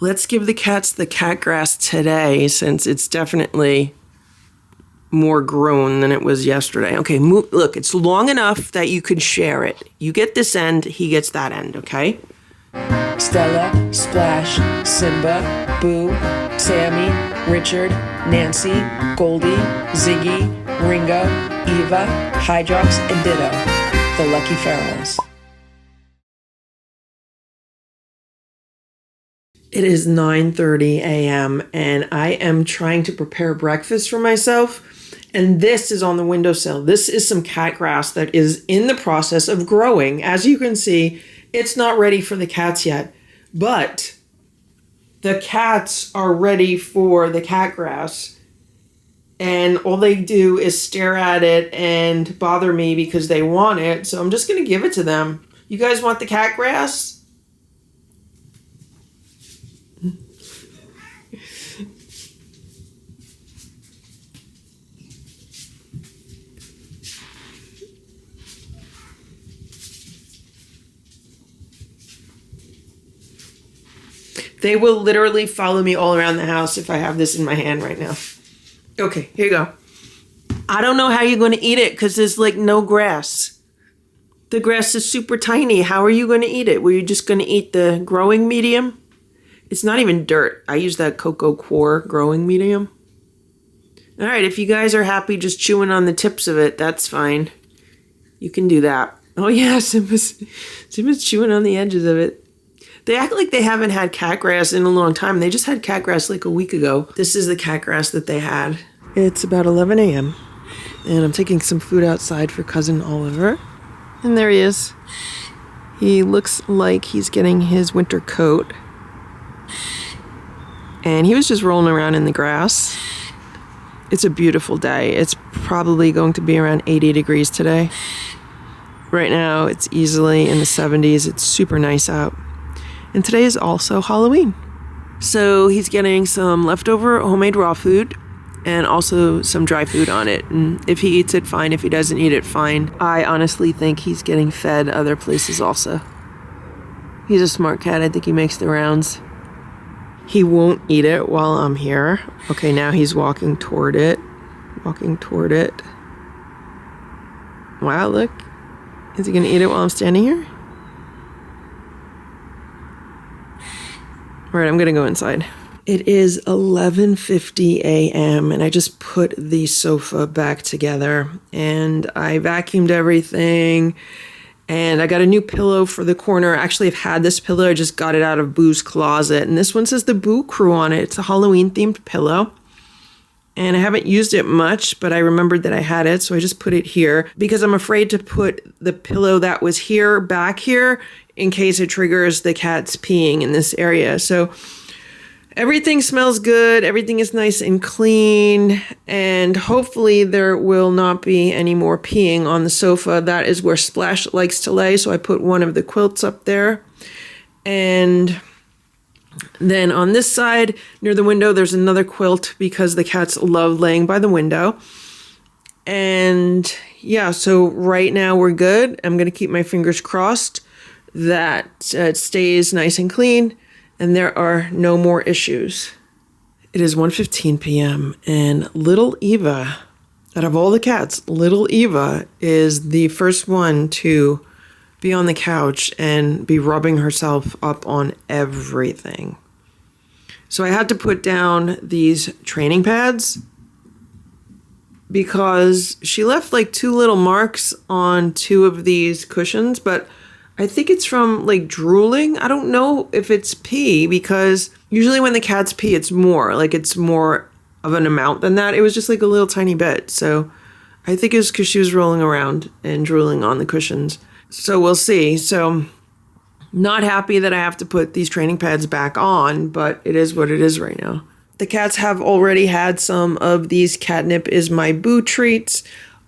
S2: Let's give the cats the cat grass today since it's definitely more grown than it was yesterday. Okay, look, it's long enough that you can share it. You get this end, he gets that end, okay?
S4: Stella, Splash, Simba, Boo, Sammy, Richard, Nancy, Goldie, Ziggy, Ringo, Eva, Hydrox, and Ditto, the Lucky Ferals.
S1: It is 9:30 a.m. and I am trying to prepare breakfast for myself. And this is on the windowsill. This is some cat grass that is in the process of growing. As you can see, it's not ready for the cats yet, but the cats are ready for the cat grass. And all they do is stare at it and bother me because they want it. So I'm just going to give it to them. You guys want the cat grass? They will literally follow me all around the house if I have this in my hand right now. Okay, here you go. I don't know how you're going to eat it because there's like no grass. The grass is super tiny. How are you going to eat it? Were you just going to eat the growing medium? It's not even dirt. I use that Cocoa Core growing medium. All right, if you guys are happy just chewing on the tips of it, that's fine. You can do that. Oh yeah, Simba's chewing on the edges of it. They act like they haven't had cat grass in a long time. They just had cat grass like a week ago. This is the cat grass that they had. It's about 11 a.m. and I'm taking some food outside for Cousin Oliver. And there he is. He looks like he's getting his winter coat. And he was just rolling around in the grass. It's a beautiful day. It's probably going to be around 80 degrees today. Right now, it's easily in the 70s. It's super nice out. And today is also Halloween. So he's getting some leftover homemade raw food and also some dry food on it. And if he eats it, fine. If he doesn't eat it, fine. I honestly think he's getting fed other places also. He's a smart cat. I think he makes the rounds. He won't eat it while I'm here. Okay, now he's walking toward it. Walking toward it. Wow, look. Is he going to eat it while I'm standing here? All right, I'm gonna go inside. It is 11:50 a.m. and I just put the sofa back together and I vacuumed everything and I got a new pillow for the corner. Actually, I've had this pillow. I just got it out of Boo's closet and this one says the Boo Crew on it. It's a Halloween themed pillow and I haven't used it much, but I remembered that I had it, so I just put it here because I'm afraid to put the pillow that was here back here in case it triggers the cats peeing in this area. So everything smells good. Everything is nice and clean. And hopefully there will not be any more peeing on the sofa. That is where Splash likes to lay. So I put one of the quilts up there. And then on this side near the window, there's another quilt because the cats love laying by the window. And yeah, so right now we're good. I'm going to keep my fingers crossed that it stays nice and clean and there are no more issues. It is 1:15 p.m. and little Eva, out of all the cats, little Eva is the first one to be on the couch and be rubbing herself up on everything. So I had to put down these training pads because she left like 2 little marks on 2 of these cushions, but I think it's from like drooling. I don't know if it's pee because usually when the cats pee, it's more of an amount than that. It was just like a little tiny bit. So I think it's because she was rolling around and drooling on the cushions. So we'll see. So not happy that I have to put these training pads back on, but it is what it is right now. The cats have already had some of these Catnip is my Boo treats.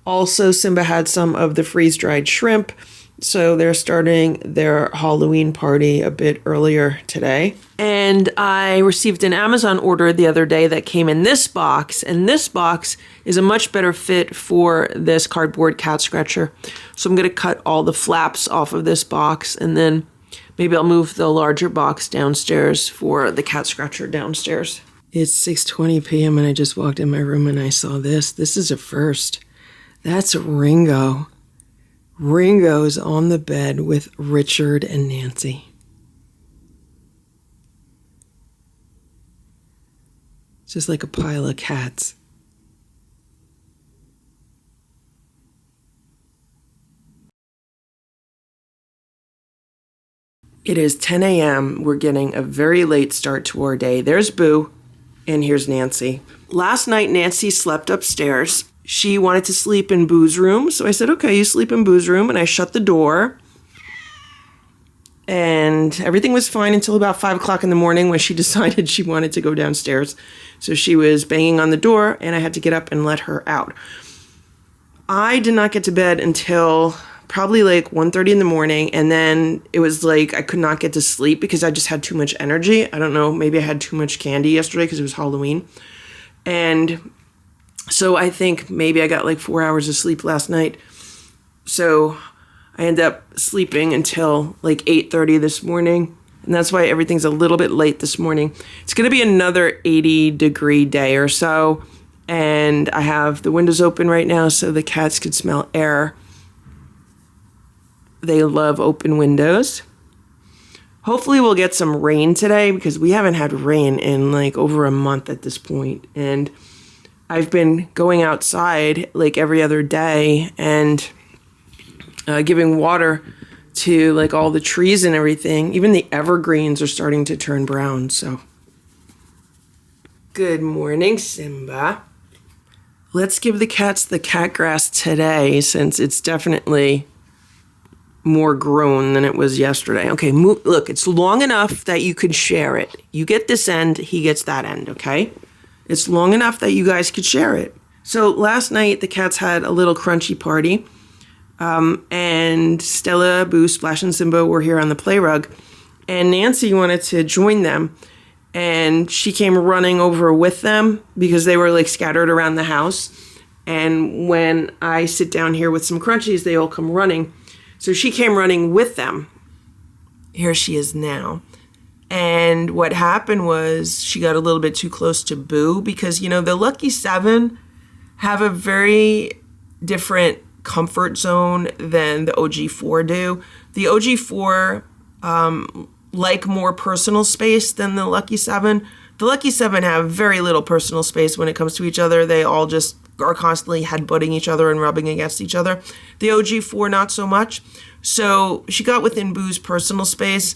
S1: Also, Simba had some of the freeze-dried shrimp. So they're starting their Halloween party a bit earlier today. And I received an Amazon order the other day that came in this box. And this box is a much better fit for this cardboard cat scratcher. So I'm going to cut all the flaps off of this box and then Maybe I'll move the larger box downstairs for the cat scratcher downstairs. It's 6:20 p.m. and I just walked in my room and I saw this. This is a first. That's Ringo. Ringo's on the bed with Richard and Nancy. It's just like a pile of cats. It is 10 a.m. We're getting a very late start to our day. There's Boo, and here's Nancy. Last night, Nancy slept upstairs. She wanted to sleep in Boo's room, so I said, okay, you sleep in Boo's room, and I shut the door. And everything was fine until about 5 o'clock in the morning when she decided she wanted to go downstairs. So she was banging on the door, and I had to get up and let her out. I did not get to bed until probably like 1:30 in the morning, and then it was like I could not get to sleep because I just had too much energy. I don't know, maybe I had too much candy yesterday because it was Halloween. And so I think maybe I got like 4 hours of sleep last night. So I ended up sleeping until like 8:30 this morning, and that's why everything's a little bit late this morning. It's going to be another 80-degree day or so, and I have the windows open right now so the cats could smell air. They love open windows. Hopefully we'll get some rain today because we haven't had rain in like over a month at this point. And I've been going outside like every other day and giving water to like all the trees and everything. Even the evergreens are starting to turn brown. So good morning, Simba. Let's give the cats the cat grass today since it's definitely more grown than it was yesterday. Okay, look, it's long enough that you could share it. You get this end, he gets that end, okay? It's long enough that you guys could share it. So last night, the cats had a little crunchy party, and Stella, Boo, Splash, and Simba were here on the play rug, and Nancy wanted to join them, and she came running over with them because they were like scattered around the house, and when I sit down here with some crunchies, they all come running. So she came running with them. Here she is now. And what happened was she got a little bit too close to Boo because, you know, the Lucky Seven have a very different comfort zone than the OG4 do. The OG4 like more personal space than the Lucky Seven. The Lucky Seven have very little personal space when it comes to each other. They all just are constantly headbutting each other and rubbing against each other. The OG4, not so much. So she got within Boo's personal space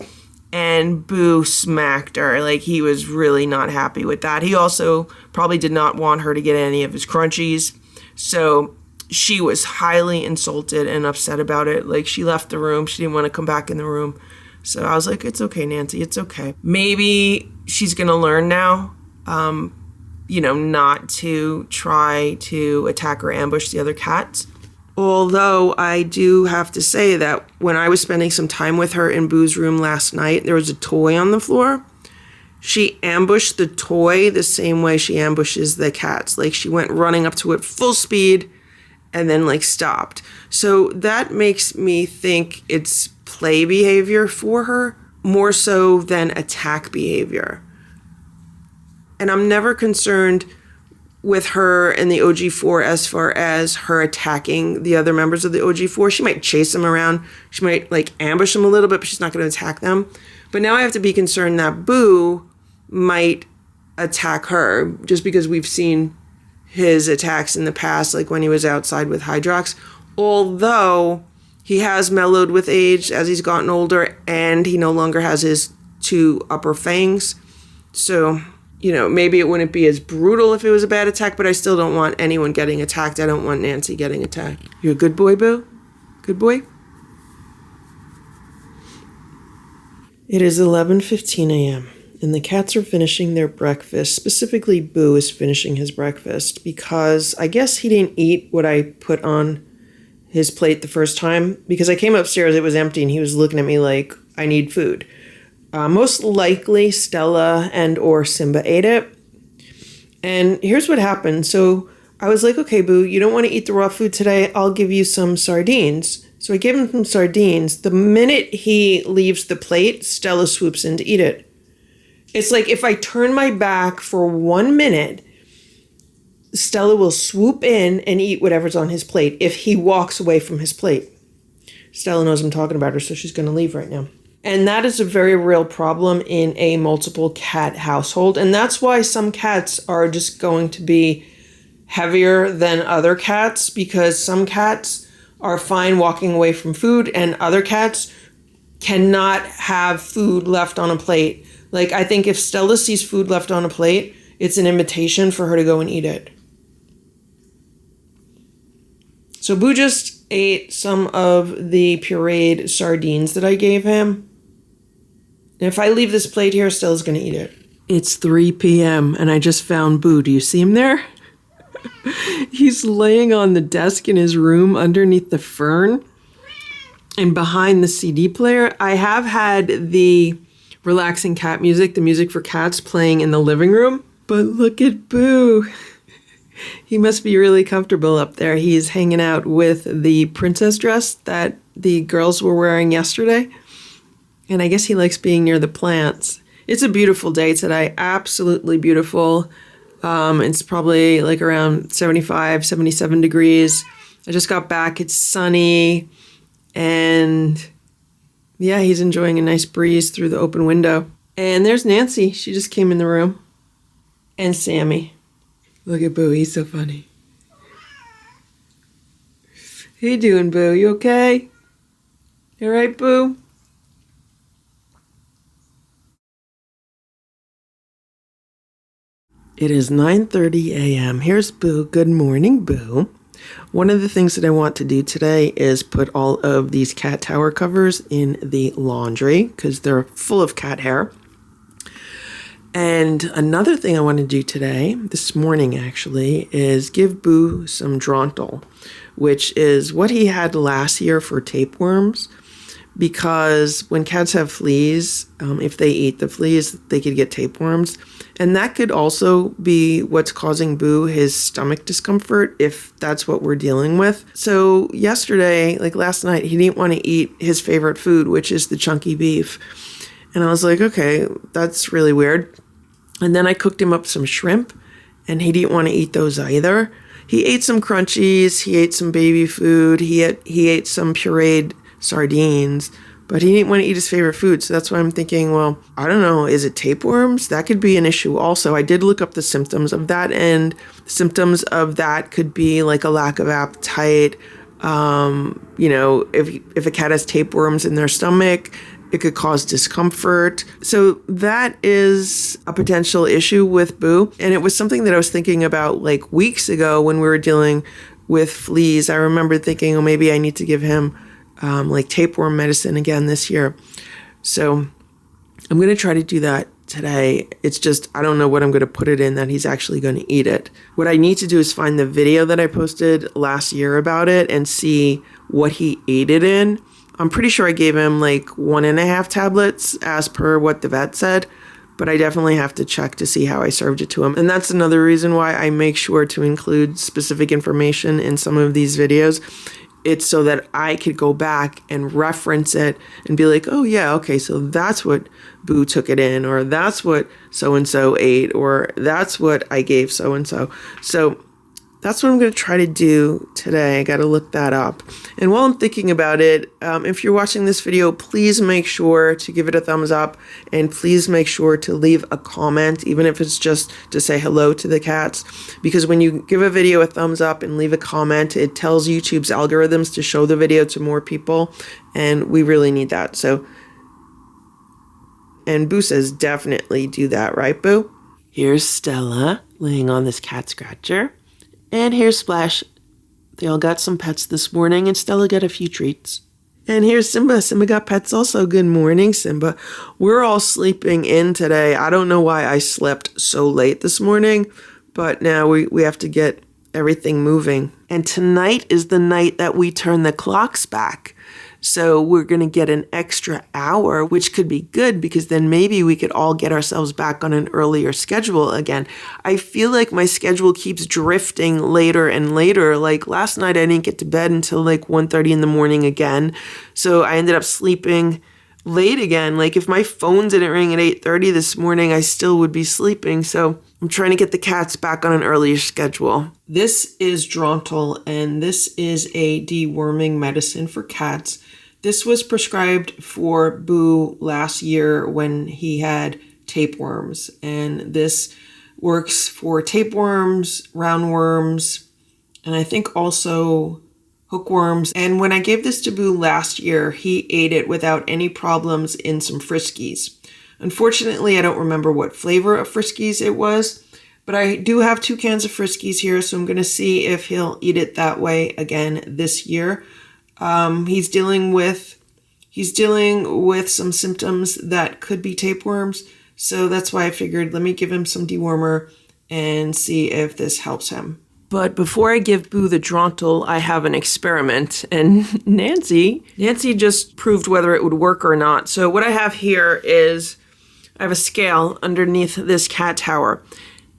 S1: and Boo smacked her. Like, he was really not happy with that. He also probably did not want her to get any of his crunchies. So she was highly insulted and upset about it. Like, she left the room. She didn't want to come back in the room. So I was like, it's okay, Nancy, it's okay. Maybe she's going to learn now, not to try to attack or ambush the other cats. Although I do have to say that when I was spending some time with her in Boo's room last night, there was a toy on the floor. She ambushed the toy the same way she ambushes the cats. Like, she went running up to it full speed and then like stopped. So that makes me think it's play behavior for her more so than attack behavior. And I'm never concerned with her and the OG4 as far as her attacking the other members of the OG4. She might chase them around. She might like ambush them a little bit, but she's not going to attack them. But now I have to be concerned that Boo might attack her just because we've seen his attacks in the past, like when he was outside with Hydrox. Although he has mellowed with age as he's gotten older and he no longer has his two upper fangs. So, maybe it wouldn't be as brutal if it was a bad attack, but I still don't want anyone getting attacked. I don't want Nancy getting attacked. You're a good boy, Boo? Good boy? It is 11:15 a.m. and the cats are finishing their breakfast. Specifically, Boo is finishing his breakfast because I guess he didn't eat what I put on his plate the first time because I came upstairs, it was empty, and he was looking at me like, I need food. Most likely Stella and or Simba ate it. And here's what happened. So I was like, okay, Boo, you don't want to eat the raw food today. I'll give you some sardines. So I gave him some sardines. The minute he leaves the plate, Stella swoops in to eat it. It's like if I turn my back for 1 minute, Stella will swoop in and eat whatever's on his plate if he walks away from his plate. Stella knows I'm talking about her, so she's going to leave right now. And that is a very real problem in a multiple cat household. And that's why some cats are just going to be heavier than other cats, because some cats are fine walking away from food and other cats cannot have food left on a plate. Like, I think if Stella sees food left on a plate, it's an invitation for her to go and eat it. So Boo just ate some of the pureed sardines that I gave him. And if I leave this plate here, Stella's going to eat it. It's 3 p.m. and I just found Boo. Do you see him there? He's laying on the desk in his room underneath the fern. And behind the CD player, I have had the relaxing cat music, the music for cats, playing in the living room. But look at Boo. He must be really comfortable up there. He's hanging out with the princess dress that the girls were wearing yesterday. And I guess he likes being near the plants. It's a beautiful day today. Absolutely beautiful. It's probably like around 75, 77 degrees. I just got back. It's sunny. And yeah, he's enjoying a nice breeze through the open window. And there's Nancy. She just came in the room. And Sammy. Look at Boo. He's so funny. How you doing, Boo? You okay? You all right, Boo? It is 9:30 a.m. Here's Boo. Good morning, Boo. One of the things that I want to do today is put all of these cat tower covers in the laundry because they're full of cat hair. And another thing I want to do today, this morning actually, is give Boo some Drontal, which is what he had last year for tapeworms. Because when cats have fleas, if they eat the fleas, they could get tapeworms. And that could also be what's causing Boo his stomach discomfort, if that's what we're dealing with. So yesterday, like last night, he didn't want to eat his favorite food, which is the chunky beef. And I was like, okay, that's really weird. And then I cooked him up some shrimp, and he didn't want to eat those either. He ate some crunchies, he ate some baby food, he ate some pureed sardines, but he didn't want to eat his favorite food. So that's why I'm thinking, well, I don't know, is it tapeworms? That could be an issue also. I did look up the symptoms of that, and symptoms of that could be like a lack of appetite. If a cat has tapeworms in their stomach, it could cause discomfort. So that is a potential issue with Boo. And it was something that I was thinking about like weeks ago when we were dealing with fleas. I remember thinking, oh, maybe I need to give him like tapeworm medicine again this year. So I'm going to try to do that today. It's just, I don't know what I'm going to put it in that he's actually going to eat it. What I need to do is find the video that I posted last year about it and see what he ate it in. I'm pretty sure I gave him like 1.5 tablets as per what the vet said, but I definitely have to check to see how I served it to him. And that's another reason why I make sure to include specific information in some of these videos. It's so that I could go back and reference it and be like, oh yeah, okay, so that's what Boo took it in, or that's what so-and-so ate, or that's what I gave so-and-so. So that's what I'm going to try to do today. I got to look that up. And while I'm thinking about it, if you're watching this video, please make sure to give it a thumbs up, and please make sure to leave a comment, even if it's just to say hello to the cats. Because when you give a video a thumbs up and leave a comment, it tells YouTube's algorithms to show the video to more people, and we really need that. So, and Boo says definitely do that, right, Boo? Here's Stella laying on this cat scratcher. And here's Splash. They all got some pets this morning, and Stella got a few treats. And here's Simba. Simba got pets also. Good morning, Simba. We're all sleeping in today. I don't know why I slept so late this morning, but now we have to get everything moving. And tonight is the night that we turn the clocks back.
S2: So we're going to get an extra hour, which could be good because then maybe we could all get ourselves back on an earlier schedule again. I feel like my schedule keeps drifting later and later. Like last night I didn't get to bed until like 1:30 in the morning again. So I ended up sleeping late again. Like if my phone didn't ring at 8:30 this morning, I still would be sleeping. So I'm trying to get the cats back on an earlier schedule. This is Drontal, and this is a deworming medicine for cats. This was prescribed for Boo last year when he had tapeworms, and this works for tapeworms, roundworms, and I think also hookworms. And when I gave this to Boo last year, he ate it without any problems in some Friskies. Unfortunately, I don't remember what flavor of Friskies it was, but I do have 2 cans of Friskies here, so I'm going to see if he'll eat it that way again this year. He's dealing with some symptoms that could be tapeworms, so that's why I figured let me give him some dewormer and see if this helps him. But before I give Boo the Drontal, I have an experiment, and Nancy just proved whether it would work or not. So what I have here is I have a scale underneath this cat tower.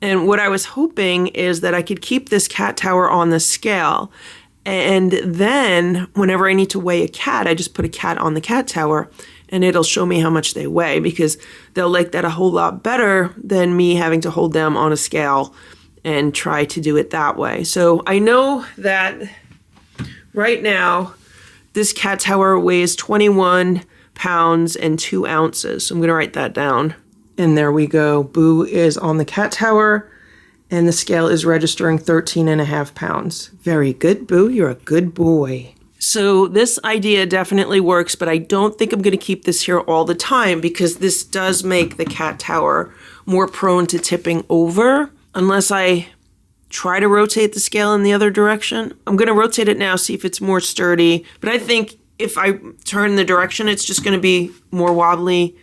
S2: And what I was hoping is that I could keep this cat tower on the scale. And then whenever I need to weigh a cat, I just put a cat on the cat tower and it'll show me how much they weigh, because they'll like that a whole lot better than me having to hold them on a scale and try to do it that way. So I know that right now this cat tower weighs 21 pounds and 2 ounces. So I'm going to write that down. And there we go. Boo is on the cat tower and the scale is registering 13.5 pounds. Very good, Boo. You're a good boy. So this idea definitely works, but I don't think I'm going to keep this here all the time because this does make the cat tower more prone to tipping over unless I try to rotate the scale in the other direction. I'm going to rotate it now, see if it's more sturdy. But I think if I turn the direction, it's just going to be more wobbly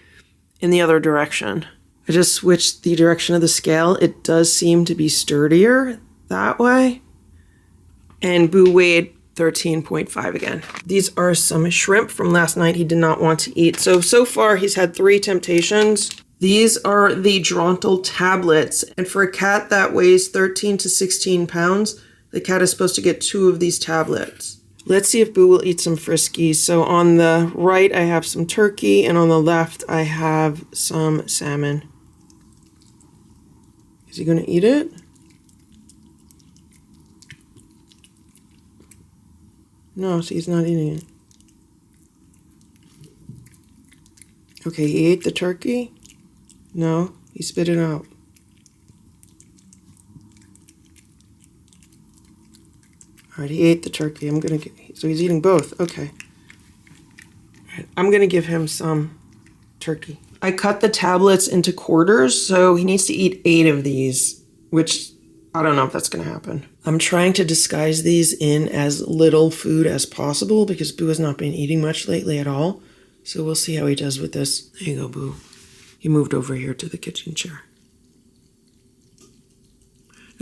S2: in the other direction. I just switched the direction of the scale. It does seem to be sturdier that way. And Boo weighed 13.5 again. These are some shrimp from last night he did not want to eat. So far he's had 3 temptations. These are the Drontal tablets. And for a cat that weighs 13 to 16 pounds, the cat is supposed to get 2 of these tablets. Let's see if Boo will eat some Friskies. So on the right, I have some turkey, and on the left, I have some salmon. Is he going to eat it? No, see, he's not eating it. Okay, he ate the turkey? No, he spit it out. All right, he ate the turkey. So he's eating both. Okay. All right, I'm gonna give him some turkey. I cut the tablets into quarters, so he needs to eat 8 of these, which I don't know if that's gonna happen. I'm trying to disguise these in as little food as possible because Boo has not been eating much lately at all. So we'll see how he does with this. There you go, Boo. He moved over here to the kitchen chair.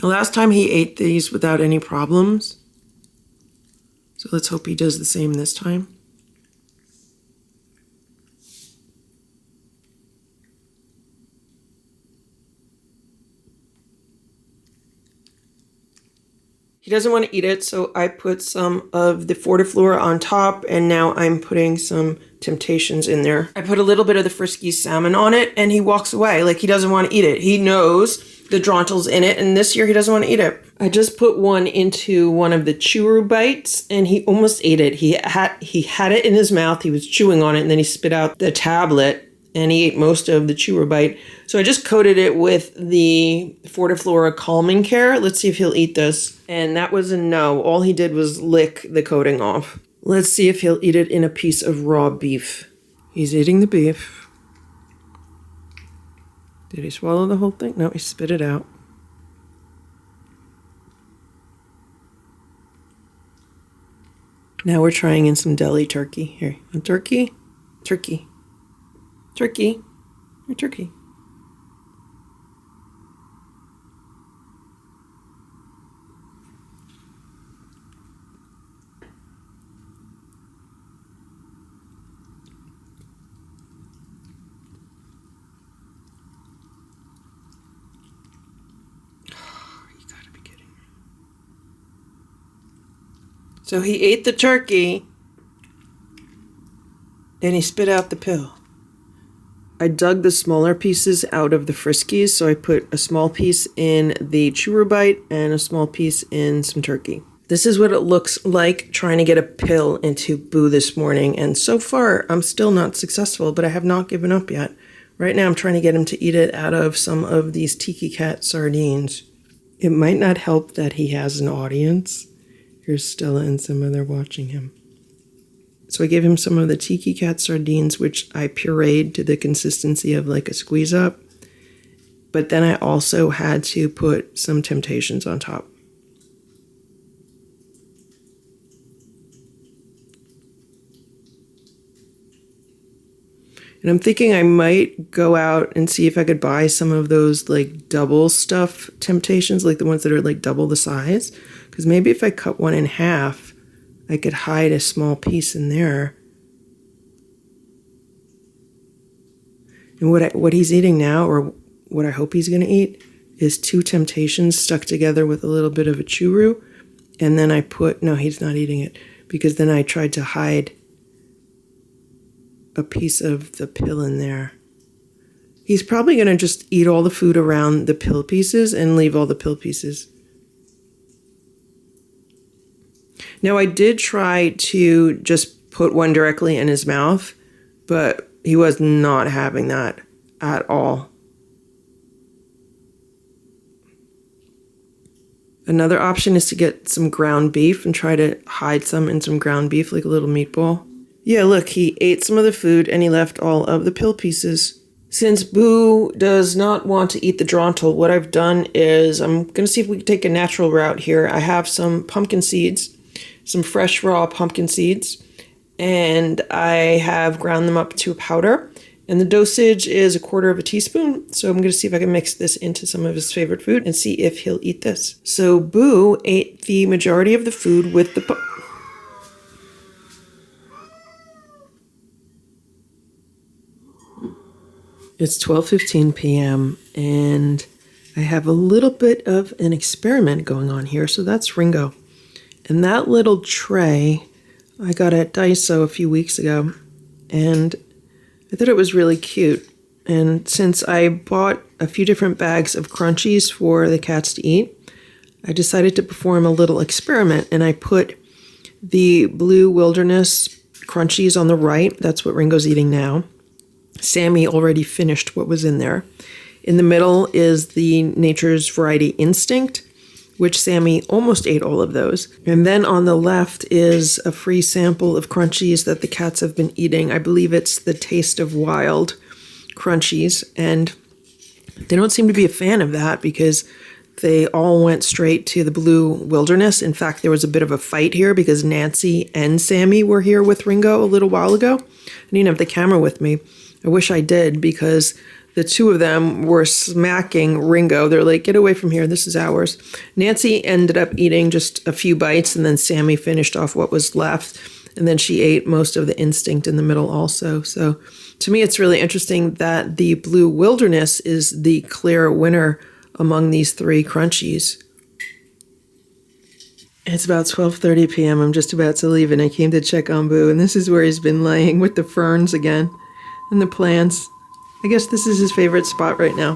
S2: Now, last time he ate these without any problems. So let's hope he does the same this time. He doesn't want to eat it, so I put some of the Fortiflora on top, and now I'm putting some Temptations in there. I put a little bit of the Frisky salmon on it, and he walks away like he doesn't want to eat it. He knows the Drontal's in it, and this year he doesn't want to eat it. I just put one into one of the Chewer bites, and he almost ate it. He had it in his mouth, he was chewing on it, and then he spit out the tablet, and he ate most of the Chewer bite. So I just coated it with the Fortiflora Calming Care. Let's see if he'll eat this. And that was a no. All he did was lick the coating off. Let's see if he'll eat it in a piece of raw beef. He's eating the beef. Did he swallow the whole thing? No, he spit it out. Now we're trying in some deli turkey. Here, turkey, turkey, turkey, or turkey.
S1: So he ate the turkey and he spit out the pill. I dug the smaller pieces out of the Friskies, so I put a small piece in the Chewer Bite and a small piece in some turkey. This is what it looks like trying to get a pill into Boo this morning, and so far I'm still not successful, but I have not given up yet. Right now I'm trying to get him to eat it out of some of these Tiki Cat sardines. It might not help that he has an audience. Here's Stella and Simba, they're watching him. So I gave him some of the Tiki Cat sardines, which I pureed to the consistency of like a squeeze up. But then I also had to put some Temptations on top. And I'm thinking I might go out and see if I could buy some of those like double stuff Temptations, like the ones that are like double the size. Because maybe if I cut one in half, I could hide a small piece in there. And what he's eating now, or what I hope he's going to eat, is 2 Temptations stuck together with a little bit of a churu. And then I no, he's not eating it, because then I tried to hide a piece of the pill in there. He's probably going to just eat all the food around the pill pieces and leave all the pill pieces. Now, I did try to just put one directly in his mouth, but he was not having that at all. Another option is to get some ground beef and try to hide some in some ground beef, like a little meatball. Yeah, look, he ate some of the food and he left all of the pill pieces. Since Boo does not want to eat the Drontal, what I've done is I'm going to see if we can take a natural route here. I have some pumpkin seeds, some fresh raw pumpkin seeds, and I have ground them up to a powder. And the dosage is 1/4 teaspoon. So I'm going to see if I can mix this into some of his favorite food and see if he'll eat this. So Boo ate the majority of the food with the It's 12:15 p.m. and I have a little bit of an experiment going on here. So that's Ringo. And that little tray I got at Daiso a few weeks ago, and I thought it was really cute. And since I bought a few different bags of crunchies for the cats to eat, I decided to perform a little experiment, and I put the Blue Wilderness crunchies on the right. That's what Ringo's eating now. Sammy already finished what was in there. In the middle is the Nature's Variety Instinct, which Sammy almost ate all of those. And then on the left is a free sample of crunchies that the cats have been eating. I believe it's the Taste of Wild crunchies. And they don't seem to be a fan of that because they all went straight to the Blue Wilderness. In fact, there was a bit of a fight here because Nancy and Sammy were here with Ringo a little while ago. I didn't have the camera with me. I wish I did, because the two of them were smacking Ringo. They're like, get away from here, this is ours. Nancy ended up eating just a few bites, and then Sammy finished off what was left, and then she ate most of the Instinct in the middle also. So to me, it's really interesting that the Blue Wilderness is the clear winner among these 3 crunchies. It's about 12:30 p.m. I'm just about to leave, and I came to check on Boo, and this is where he's been laying with the ferns again and the plants. I guess this is his favorite spot right now.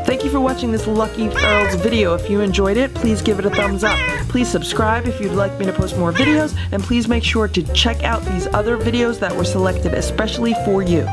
S1: Thank you for watching this Lucky Ferals video. If you enjoyed it, please give it a thumbs up. Please subscribe if you'd like me to post more videos, and please make sure to check out these other videos that were selected especially for you.